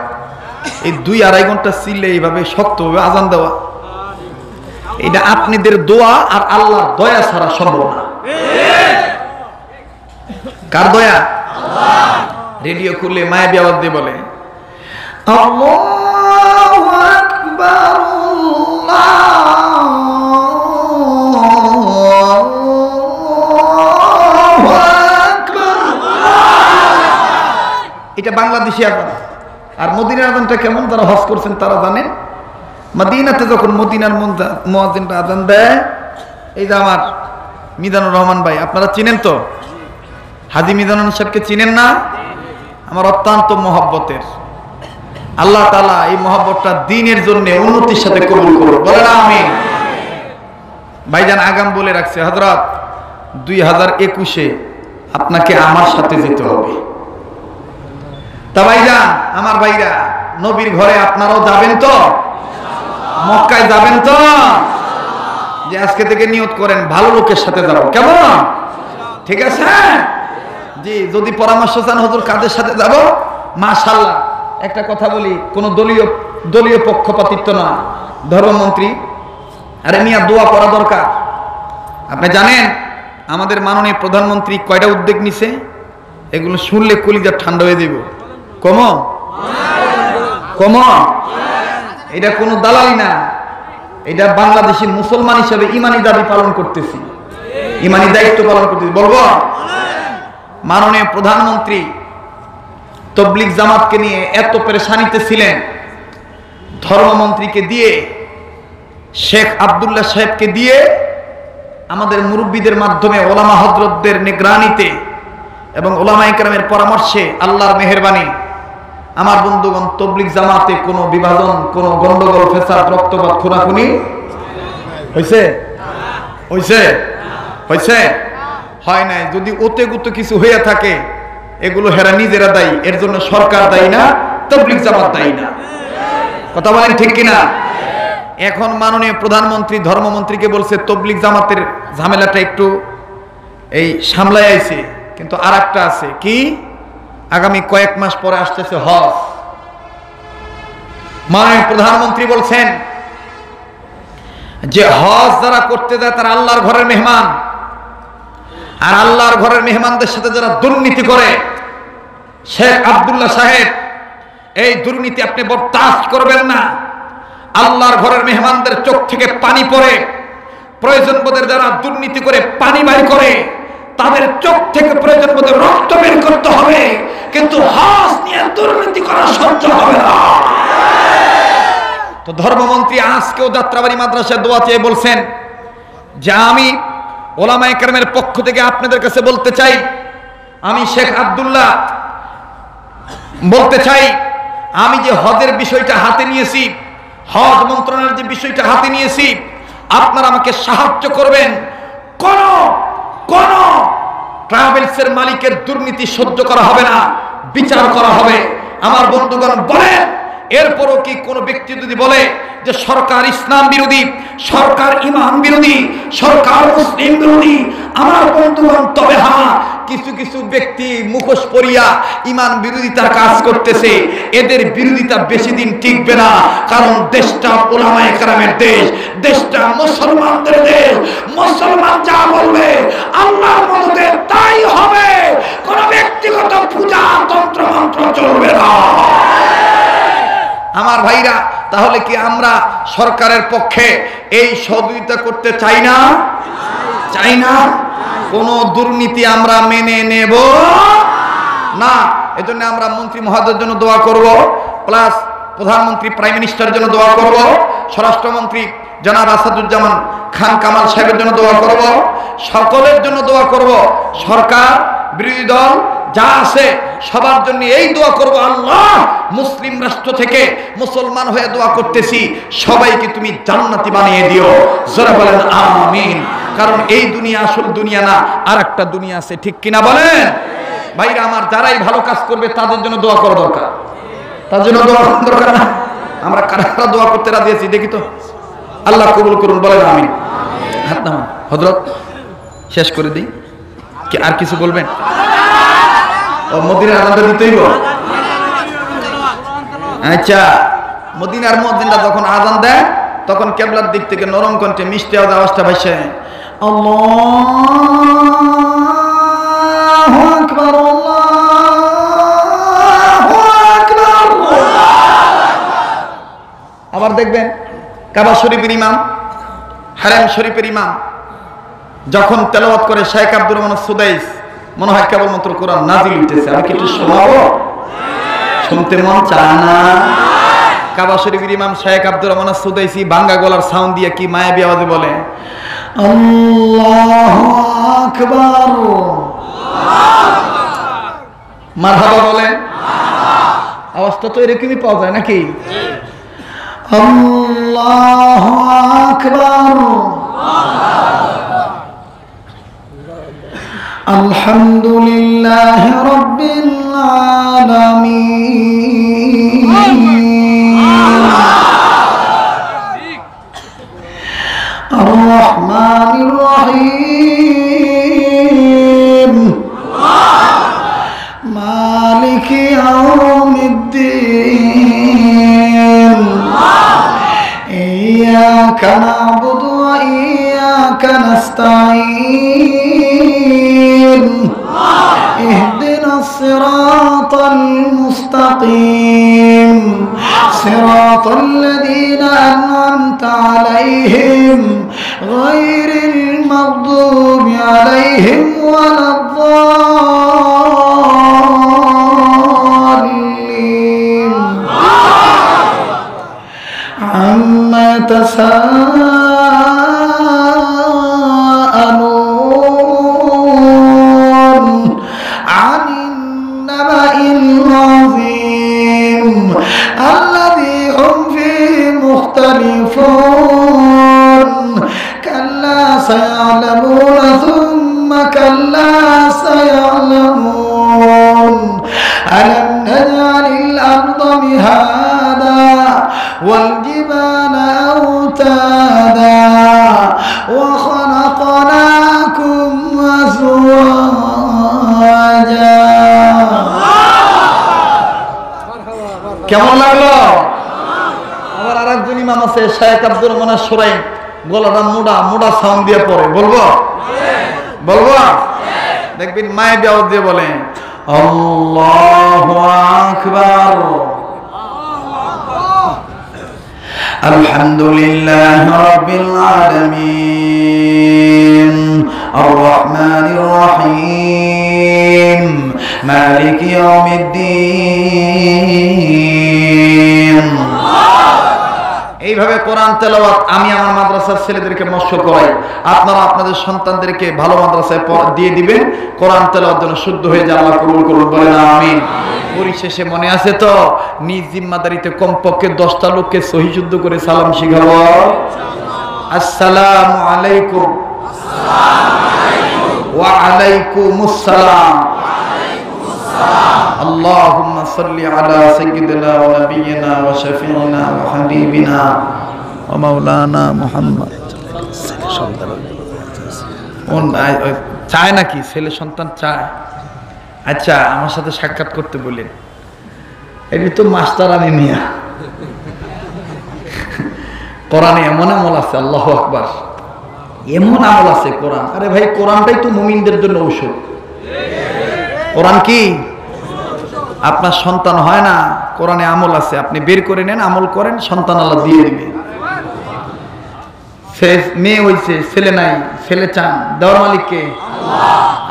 এই 2-2.5 ঘন্টা চিল্লে এইভাবে শক্তভাবে আজান দেওয়া, এটা আপনাদের দোয়া আর আল্লাহর দয়া ছাড়া সম্ভব না। কার দয়া? রেডিও খুললে মায়াবী আওয়াজ দিয়ে বলে আল্লাহু আকবার, আল্লাহু আকবার। এটা বাংলাদেশি আজান। আর মদিনার আজানটা কেমন? যারা হজ করছেন তারা জানেন। মদিনাতে যখন মদিনার মুয়াজ্জিনটা আজান দেয়, এই যে আমার মিজানুর রহমান ভাই, আপনারা চিনেন তো? হাজী মিজানুর সাহেবকে চিনেন না? আমার অত্যন্ত মহব্বতের। আল্লাহ তাআলা এই মহব্বতটা দ্বীনের জন্য উন্নতির সাথে কবুল করুন, বলেন আমিন। ভাইজান আগাম বলে রাখছে, হযরত 2021-এ আপনাকে আমার সাথে যেতে হবে। তা ভাইজান, আমার ভাইরা, নবীর ঘরে আপনারাও যাবেন তো? মক্কায় যাবেন তো? যে আজকে থেকে নিয়ত করেন ভালো লোকের সাথে যাবো, কেমন? ঠিক আছে জি। যদি পরামর্শ চান হুজুর কাদের সাথে যাব, মাশাআল্লাহ। একটা কথা বলি, কোন দলীয় পক্ষপাতিত্ব না, ধর্মমন্ত্রী। আরে মিয়া, দোয়া করা দরকার। আপনি জানেন আমাদের মাননীয় প্রধানমন্ত্রী কয়টা উদ্যোগ নিছে? এগুলো শুনলে কলিজা ঠান্ডা হয়ে যাব। কম এটা কোনো দালালি না, এটা বাংলাদেশি মুসলমান হিসেবে ইমানি দাবি পালন করতেছি, ইমানি দায়িত্ব পালন করতেছি। বলবো, মাননীয় প্রধানমন্ত্রী তবলিগ জামাতকে নিয়ে এত পেরেশানিতে ছিলেন, ধর্মমন্ত্রীকে দিয়ে, শেখ আব্দুল্লাহ সাহেবকে দিয়ে, আমাদের মুরব্বীদের মাধ্যমে, ওলামা হযরতদের নিগরানিতে এবং ওলামায়ে কেরামের পরামর্শে, আল্লাহর মেহেরবানি, আমার বন্ধুগণ, তবলিগ জামাতে কোনো বিভাজন, কোনো গন্ডগোল, ফেসাদ, রক্তপাত, খুনাখুনি হয়েছে? হয় নাই। যদি ওতে গুতে কিছু হয়ে থাকে, এগুলো হেরা নিজেরা দায়ী, এর জন্য সরকার দায়ী না, তবলিগ জামাত দায়ী না। কথা বলেন ঠিক কিনা? এখন মাননীয় প্রধানমন্ত্রী ধর্মমন্ত্রীকে বলছে তবলিগ জামাতের ঝামেলাটা একটু এই সামলায় আইছে, কিন্তু আর একটা আছে কি, আগামী কয়েক মাস পরে আসতেছে হজ। মাননীয় প্রধানমন্ত্রী বলছেন যে হজ যারা করতে যায় তারা আল্লাহর ঘরের মেহমান, আর আল্লাহর ঘরের মেহমানদের সাথে যারা দুর্নীতি করে, শেখ আব্দুল্লাহ সাহেব, এই দুর্নীতি আপনি বরদাস্ত করবেন না। আল্লাহর ঘরের মেহমানদের চোখ থেকে পানি পড়ে, প্রয়োজন বোধে যারা দুর্নীতি করে পানি বাইর করে, তাদের চোখ থেকে প্রয়োজন বোধে রক্ত বের করতে হবে, কিন্তু হজ নিয়ে দুর্নীতি করা সহ্য হবে না। তো ধর্মমন্ত্রী আজকেও যাত্রাবাড়ি মাদ্রাসায় দোয়া চেয়ে বলছেন যে আমি ওলামায়ে কেরামের পক্ষ থেকে আপনাদের কাছে বলতে চাই, আমি শেখ আব্দুল্লাহ বলতে চাই, আমি যে হজের বিষয়টা হাতে নিয়েছি, হজ মন্ত্রণালয়ের যে বিষয়টা হাতে নিয়েছি, আপনারা আমাকে সাহায্য করবেন। কোন ট্রাভেলসের মালিকের দুর্নীতি সহ্য করা হবে না, বিচার করা হবে। আমার বন্ধুগণ বলেন, এরপরও কি কোনো ব্যক্তি যদি বলে যে সরকার ইসলাম বিরোধী, সরকার ইমান বিরোধী, সরকার মুসলিম বিরোধী, আমার বন্ধুগণ, তবে হ্যাঁ, কিছু কিছু ব্যক্তি মুখোশ পরিয়া ইমান বিরোধিতার কাজ করতেছে, এদের বিরোধিতা বেশি দিন টিকবে না। কারণ দেশটা উলামায়ে কেরামের দেশ, দেশটা মুসলমানদের দেশ। মুসলমান যা বলবে আল্লাহর মতে তাই হবে, কোন ব্যক্তিগত পূজা তন্ত্র মন্ত্র চলবে না। আমার ভাইরা, তাহলে কি আমরা সরকারের পক্ষে এই সহযোগিতা করতে চাই না? চাই না। কোন দুর্নীতি আমরা মেনে নেব না। এজন্য আমরা মন্ত্রী মহোদয়ের জন্য দোয়া করব, প্লাস প্রধানমন্ত্রী প্রাইম মিনিস্টারের জন্য দোয়া করব, স্বরাষ্ট্রমন্ত্রী জনাব আসাদুজ্জামান খান কামাল সাহেবের জন্য দোয়া করব, সকলের জন্য দোয়া করব। সরকার, বিরোধী দল যা আছে সবার জন্য এই দোয়া করব, আল্লাহ মুসলিম রাষ্ট্র থেকে মুসলমান হয়ে দোয়া করতেছি, সবাইকে তুমি জান্নাতি বানিয়ে দিও। যারা বলেন আমিন। কারণ এই দুনিয়া আসল দুনিয়া না, আর একটা দুনিয়া আছে, ঠিক কিনা বলেন ভাইরা আমার? যারাই ভালো কাজ করবে তাদের জন্য দোয়া করা দরকার, তার জন্য দোয়া দরকার না? আমরা কারা দোয়া করতে রাজি আছি দেখি তো, আল্লাহ কবুল করুন, বলেন আমিন। হাত নামান। হযরত শেষ করে দিই, কি আর কিছু বলবেন? ও মদিনার আজানটা দিতেই আচ্ছা, মদিনার মুয়াজ্জিনরা যখন আযান দেয় তখন কিবলার দিক থেকে নরম কণ্ঠে মিষ্টি আওয়াজটা ভাসে, আল্লাহু আকবার, আল্লাহু আকবার। আবার দেখবেন কাবা শরীফের ইমাম, হারাম শরীফের ইমাম যখন তেলাওয়াত করে শেখ আব্দুর রহমান সুদাইস, মনে হয় কেবলমাত্র কোরআন নাজিল হইতেছে। আমি কি একটু শোনাবো? শুনতে মন চায় না? কাবা শরীফের ইমাম শেখ আব্দুর রহমান সুদাইসি ভাঙ্গা গলার সাউন্ড দিয়ে কি মায়াবী আওয়াজে বলে, আল্লাহু আকবার। মারহাবা বলে, আওয়াজটা তো এরকমই পাওয়া যায় নাকি? আল্লাহু আকবার, আলহামদুলিল্লাহি রাব্বিল আলামিন, আর রহমানির রহিম, মালিকি ইয়াউমিদ্দিন, ইয়্যাকা না'বুদু ওয়া ইয়্যাকা নাস্তাঈন, ইহদিনাস সিরাতাল মুস্তাকিম, সিরাতাল লাযীনা আন'আমতা আলাইহিম গায়রিল মাগদুবি আলাইহিম ওয়ালাদ-দাল্লিন, আম্মা ইয়াতাসাআলুন আনিন নাবাইল আযীম আল্লাযী হুম ফীহি মুখতালিফুন, কাল্লা সায়া'লামুনা সুম্মা কাল্লা সায়া'লামুন, আলাম নাজ'আলিল আরদা মিহাদা ওয়াল জিবালা আওতাদা ওয়া খালাকনাকুম আজওয়াজা। কেমন লাগলো? আবার আরেকজন ইমাম আছে শেখ আব্দুর রহমান সুরাইন, গলাটা মোটা সাউন্ড দিয়ে পড়ে, বলবো? দেখবেন মায়াবী আওয়াজ দিয়ে বলে, আল্লাহু আকবার, আলহামদুলিল্লাহি রাব্বিল আলামিন, আর রহমানির রহিম, মালিকি ইয়াউমিদ্দিন। এইভাবে কোরআন তেলাওয়াত আমি আমার মাদ্রাসার ছেলেদেরকে মশক করাই। আপনারা আপনাদের সন্তানদেরকে ভালো মাদ্রাসায় দিয়ে দিবেন, কোরআন তেলাওয়াত যেন শুদ্ধ হয়ে যায়। আল্লাহ কবুল করুন, বলেন আমিন। পরিশেষে মনে আছে তো, নিজ জিম্মাদারিতে কমপক্ষে 10টা লোককে সহি শুদ্ধ করে সালাম শিখাবো। আসসালামু আলাইকুম, ওয়া আলাইকুমুস সালাম, আল্লাহুম্মা সাল্লি আলা সাইয়্যিদিনা ওয়া নাবিয়িনা ওয়া শাফিঈনা ওয়া হাবিবিনা ওয়া মাওলানা মুহাম্মদ। চায় নাকি ছেলে সন্তান? চায়। আচ্ছা, আমার সাথে সাক্ষাৎ করতে বলেন। এটি তো মাস্টার আমি মিয়া। কোরআনে এমন আমল আছে, আল্লাহু আকবার, এমন আমল আছে কোরআন। আরে ভাই, কোরআনটাই তো মুমিনদের জন্য ঔষধ। কোরআন কি? আপনার সন্তান হয় না, কোরআনে আমল আছে, আপনি বের করে নেন, আমল করেন, সন্তান আল্লাহ দিয়ে দিবে। মেয়ে হয়েছে, ছেলে নাই, ছেলে চান, দেওয়ার মালিককে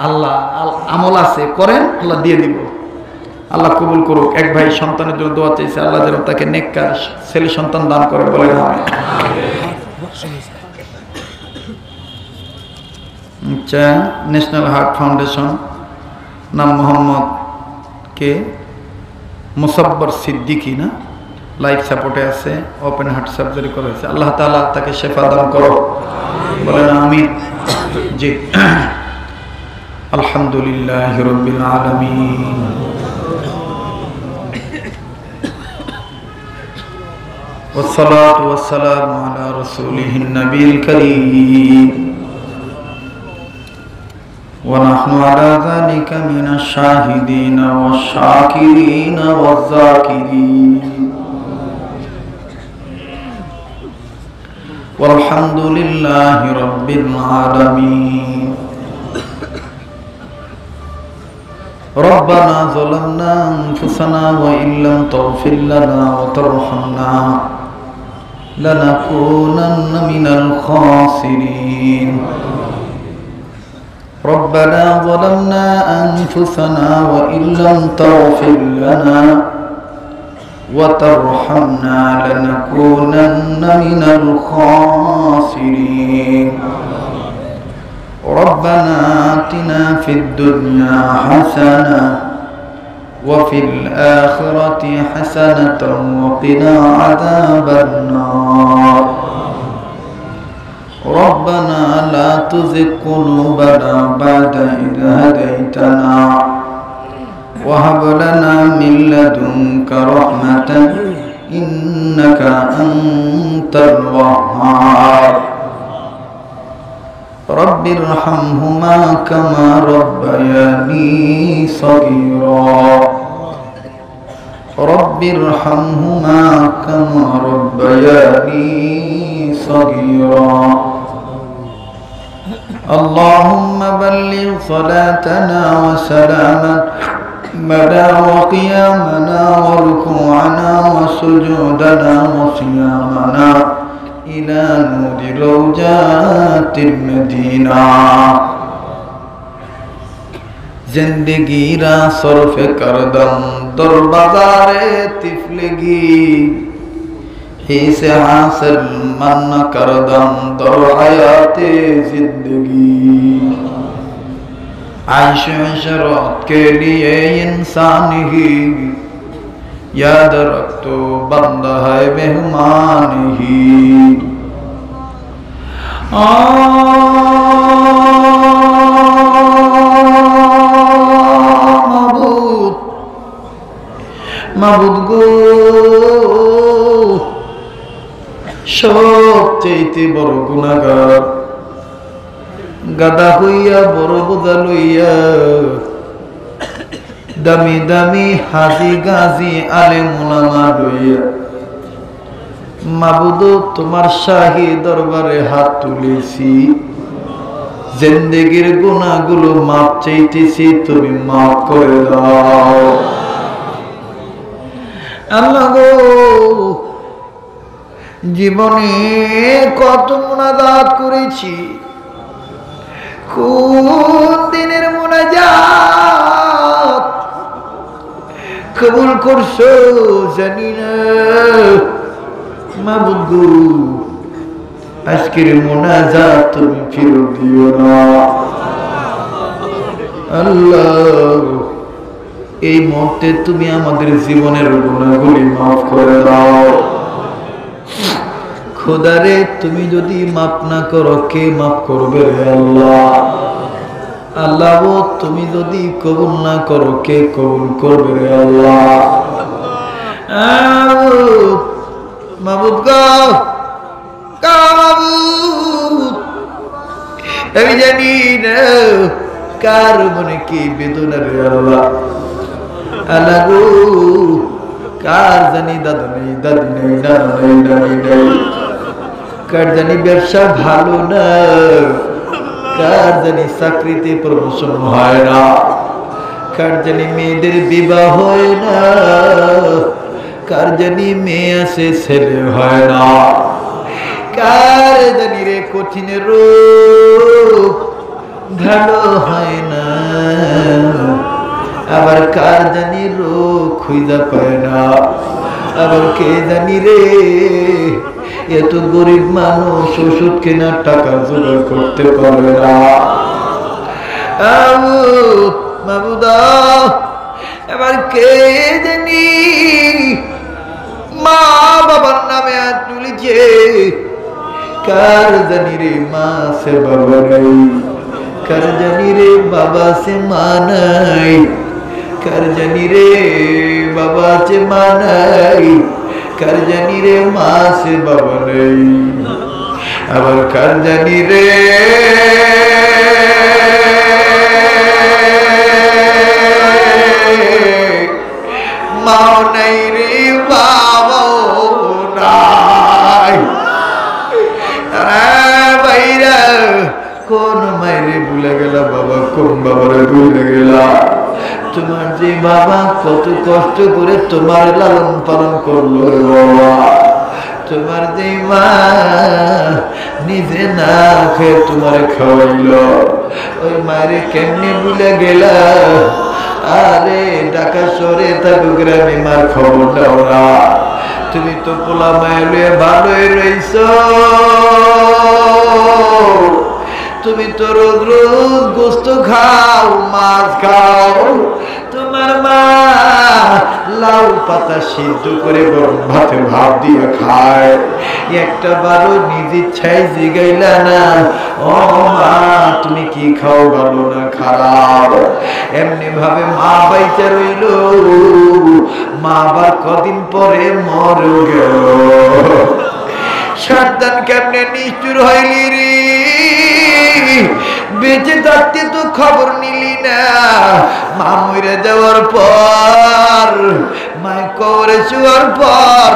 আল্লাহ। আমল আছে, করেন, আল্লাহ দিয়ে দিব। আল্লাহ কবুল করুক। এক ভাই সন্তানের জন্য দোয়া চাইছে, আল্লাহ যেন তাকে নেককার ছেলে সন্তান দান করে, বলে আমিন। আচ্ছা, ন্যাশনাল হার্ট ফাউন্ডেশন, নাম মোহাম্মদ কে মুসাব্বর সিদ্দিকী না, লাইফ সাপোর্টে আছে, ওপেন হার্ট সার্জারি করা হয়েছে। আল্লাহ তাআলা তাকে শেফা দান করো, বলেন আমিন। জি, আলহামদুলিল্লাহি রাব্বিল আলামিন, ওয়াসসালাতু ওয়াসসালামু আলা রাসূলিহিন নবিয়িল কারীম, ونحن على ذلك من الشاهدين والشاكرين والذاكرين والحمد لله رب العالمين. ربنا ظلمنا أنفسنا وإن لم تغفر لنا وترحمنا لنكونن من الخاسرين. ربنا ظلمنا أنفسنا وإن لم تغفر لنا وترحمنا لنكونن من الخاسرين. ربنا آتنا في الدنيا حسنة وفي الآخرة حسنة وقنا عذاب النار. ربنا لا تزغ قلوبنا بعد إذ هديتنا وهب لنا من لدنك رحمة إنك أنت الوهاب. رب ارحمهما كما ربياني صغيرا. رب ارحمهما كما ربياني صغيرا. اللهم بلغ صلاتنا وسلامنا وقيامنا وركوعنا وسجودنا وصيامنا إلى نور روجات المدينة. जिंदगी रा सर्फ करदम दर बाजारे तिफलगी ही से हासिल मन करदम दर हयाते जिंदगी. आयश शरत के लिए इंसान ही याद रख तो बंदा है मेहमान ही. মাবুদ গো সবচেয়ে বড় গুনাহগার গাদা হইয়া বড় বোঝা লইয়া দামি দামি হাজি গাজি আলেম উলামা লইয়া মাবুদ তোমার শাহী দরবারে হাত তুলেছি. জিন্দেগির গুনাহগুলো মাপ চাইতেছি, তুমি মাফ করে দাও আল্লাহ গো. জীবনে কত মুনাজাত করেছি, কোন দিনের মুনাজাত কবুল করছো জানি না মাবুদ গো. আজকের মুনাজাত তুমি ফিরত দিও না আল্লাহ. এই মুহূর্তে তুমি আমাদের জীবনের গুনাহগুলি মাফ করে দাও খোদারে. তুমি যদি মাফ না করো কে মাফ করবে রে আল্লাহ. আল্লাহ গো তুমি যদি কবুল না করো কে কবুল করবে রে আল্লাহ. মাবুদ গো মাবুদ, আমি জানি না কার মনে কি বেদনা রে আল্লাহ. আল্লাহ গো কার জানি দাদা নেই, দাদি নেই, নানা নেই, নানি নেই, কার জানি ব্যবসা ভালো না, কার জানি চাকরিতে প্রমোশন হয় না, কার জানি মেয়েদের বিবাহ হয় না, কার জানি মেয়ে আছে ছেলে হয় না, কার জানি রে কঠিন রোগ ভালো হয় না, আবার কার জানি রোগ খুঁজা পায় না, আবার কে জানি রে এত গরিব মানুষ ওষুধ কেনার টাকা জোগাড় করতে পারে না। মাবুদা এবার কে জানি মা বাবার নামে আর তুলেছে, কার জানি রে মা সে বাবা নাই, কার জানি রে বাবা সে মা নাই, কার জানি রে বাবা সে মা নাই, কার জানি রে মা সে বাবা নাই, আবার কার জানি রে মাও নাই রে বাবাও নাই। ভুলে গেলা বাবা? কোন বাবারে ভুলে গেলা? তোমার যে বাবা কত কষ্ট করে তোমার লালন পালন করলো রে বাবা, তোমার যে মা নিজে না খেয়ে তোমার খাওয়াইলো, ওই মায়ের কেমনে ভুলে গেলা? আরে ঢাকা শহরে থাকো গ্রামে মার খবর দাও না। তুমি তো পোলা মায়ের ভালোই রইছ, তুমি তো রোজ রোজ গোস্ত খাও, মাছ খাও। তোমার মা লাউ পাতা সিদ্ধ করে গরম ভাতে ভাত দিয়ে খায়, একটা বারো নিজ ইচ্ছায় জিগাইলা না ও মা তুমি কি খাও, ভালো না খারাপ? এমনি ভাবে মা বাইচা রইল, মা আবার কদিন পরে মরে গেল। সন্তান কেমনে নিষ্ঠুর হইলি রে, বেঁচে থাকতে তো খবর নিলি না, মা মরে যাওয়ার পর, মায় কবরে শোয়ার পর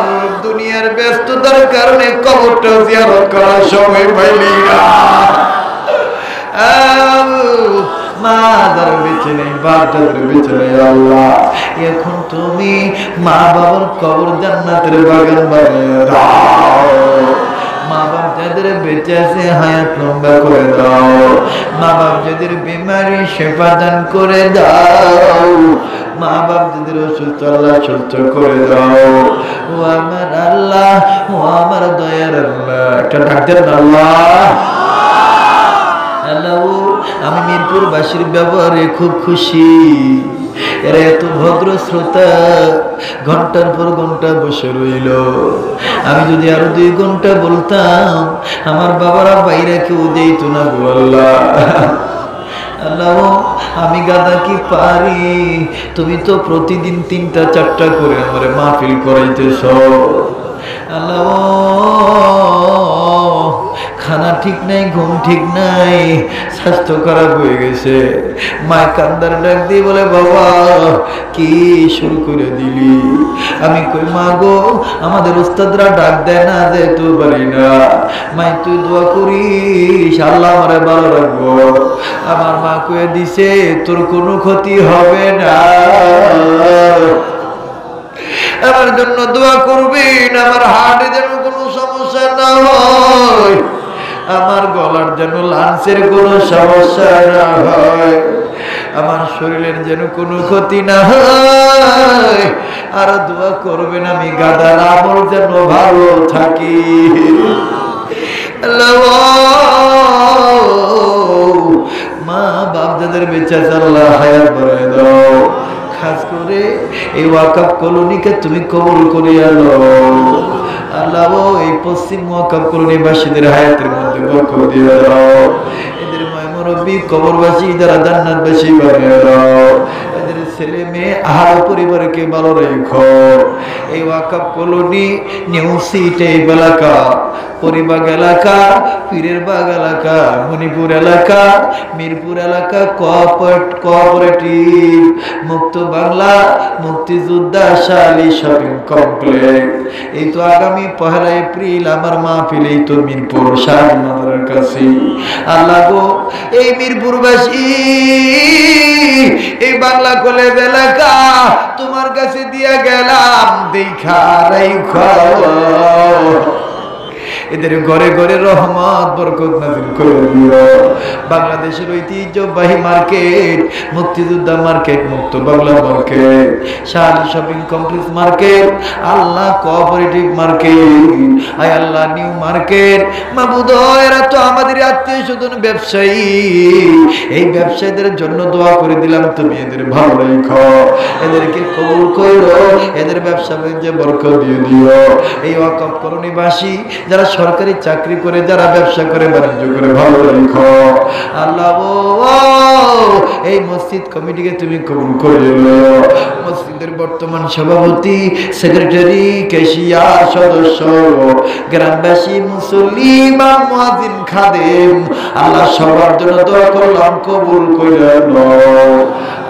দুনিয়ার ব্যস্ততার কারণে কবরটা জিয়ারত করার সময় পাইলি না। মা যার বেঁচে নেই, বাপ যাদের বেঁচে নেই, আল্লাহ এখন তুমি মা বাবার কবর জান্নাতের বাগান বানিয়ে দাও। মা বাপ যাদের বেঁচে আছে হায়াত লম্বা করে দাও, মা বাপ যাদের বিমারি সেবা দান করে দাও, মা বাপ যাদের অসুস্থ আল্লাহ সুস্থ করে দাও। ও আমার আল্লাহ, ও আমার দয়ার আল্লাহ, একটা ডাক দেন আল্লাহ। আল্লাহ আমি মিরপুরবাসীর ব্যবহারে খুব খুশি, এরা এত ভদ্র শ্রোতা, ঘন্টার পর ঘন্টা বসে রইল। আমি যদি আরো 2 ঘন্টা বলতাম আমার বাবারা বাইরে কেউ যেত না গো আল্লাহ। আল্লাহ আমি গাদা কি পারি, তুমি তো প্রতিদিন 3টা 4টা করে আমারে মাহফিল করাইতেছ। আল্লাহ খানা ঠিক নাই, ঘুম ঠিক নাই, স্বাস্থ্য খারাপ হয়ে গেছে। মায় কান্দার ডাক দিয়ে বলে বাবা কি শুরু করে দিলি? আমি কই মা গো আমাদের উস্তাদরা ডাক দেয় না, যেতে পারি না। মাই তুই দোয়া করিস আল্লাহ আমারে ভালো রাখবো। আমার মা কয়ে দিছে তোর কোনো ক্ষতি হবে না, আমার জন্য দোয়া করবেন, আমার হার্টে যেন কোনো সমস্যা না হয়, আমার গলার যেন লাঞ্চের কোনো সমস্যা না হয়, আমার শরীরের যেন কোনো ক্ষতি না হয়। আর দোয়া করবেন আমি গাদার আমল যেন ভালো থাকি। মা বাপ যাদের বেঁচে আছে আল্লাহ হায়াত বাড়ায় দাও। খাস করে এই ওয়াকাফ কলোনিকে তুমি কবুল করিয়া নাও আল্লাহ। এই পশ্চিম ওয়াকাফ কলোনিবাসীদের হায়াতের মধ্যে বরকত দিয়ে দাও, এদের মুরব্বী কবরবাসী যারা জান্নাতবাসী বানিয়ে দাও, এদের ছেলে মেয়ে আহার পরিবারকে ভালো রেখো। এই ওয়াকাফ কলোনি নিউ সিটি এলাকা, পরিবাগ এলাকা, পীরের বাগ এলাকা, মণিপুর এলাকা, মিরপুর এলাকা, কোঅপারেটিভ মুক্ত বাংলা মুক্তিযোদ্ধা শালী শপিং কমপ্লেক্স। এই তো আগামী 1 এপ্রিল আমার মাহফিল, এই তো মিরপুর শাহী মাজারের কাছে। আল্লাহ গো এই মিরপুরবাসী, এই বাংলা কলেজ এলাকা তোমার কাছে দিয়া গেলাম, দেখা রাইখো এদের ঘরে ঘরে রহমত বরকত নাযিল করে দিও। বাংলাদেশের ঐতিহ্যবাহী মার্কেট মুক্তিযোদ্ধা মার্কেট, মুক্ত বাংলা মার্কেট, শাহী শপিং কমপ্লেক্স মার্কেট, আল্লাহ কোঅপারেটিভ মার্কেট, আয় আল্লাহ নিউ মার্কেট, মাবুদ এরা তো আমাদের আত্মীয় স্বজন ব্যবসায়ী, এই ব্যবসায়ীদের জন্য দোয়া করে দিলাম, তুমি এদের ভালো রেখো, এদেরকে কবুল করো, এদের ব্যবসা বাণিজ্যে বরকত দিয়ে দিও। এই ওয়াকফ কলোনিবাসী যারা সরকারি চাকরি করে, যারা ব্যবসা করে, বাণিজ্য করে, ভালো রেখো আল্লাহ। এই মসজিদ কমিটিকে তুমি কবুল করে নাও, মসজিদের বর্তমান সভাপতি, সেক্রেটারি, ক্যাশিয়ার, সদস্য, গ্রামবাসী, মুসল্লি, ইমাম, মুয়াজ্জিন, খাদেম, আল্লাহ সবার জন্য দোয়া করলাম, কবুল করে নাও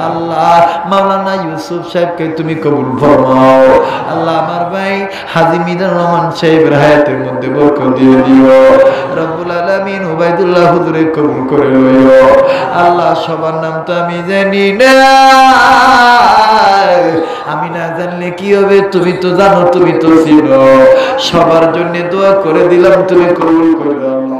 আল্লাহ মাওলানা ইউসুফ সাহেবকে তুমি কবুল ফরমাও আল্লাহ আমার ভাই হাজী মিজানুর রহমান সাহেবের হায়াতের মধ্যে বরকত দিয়ে দিও রব্বুল আলামিন উবাইদুল্লাহ হুজুরে কবুল করে লইও আল্লাহ সবার নাম তো আমি জানি না আমি না জানলে কি হবে তুমি তো জানো তুমি তো চিনো সবার জন্য দোয়া করে দিলাম তুমি কবুল করে দাও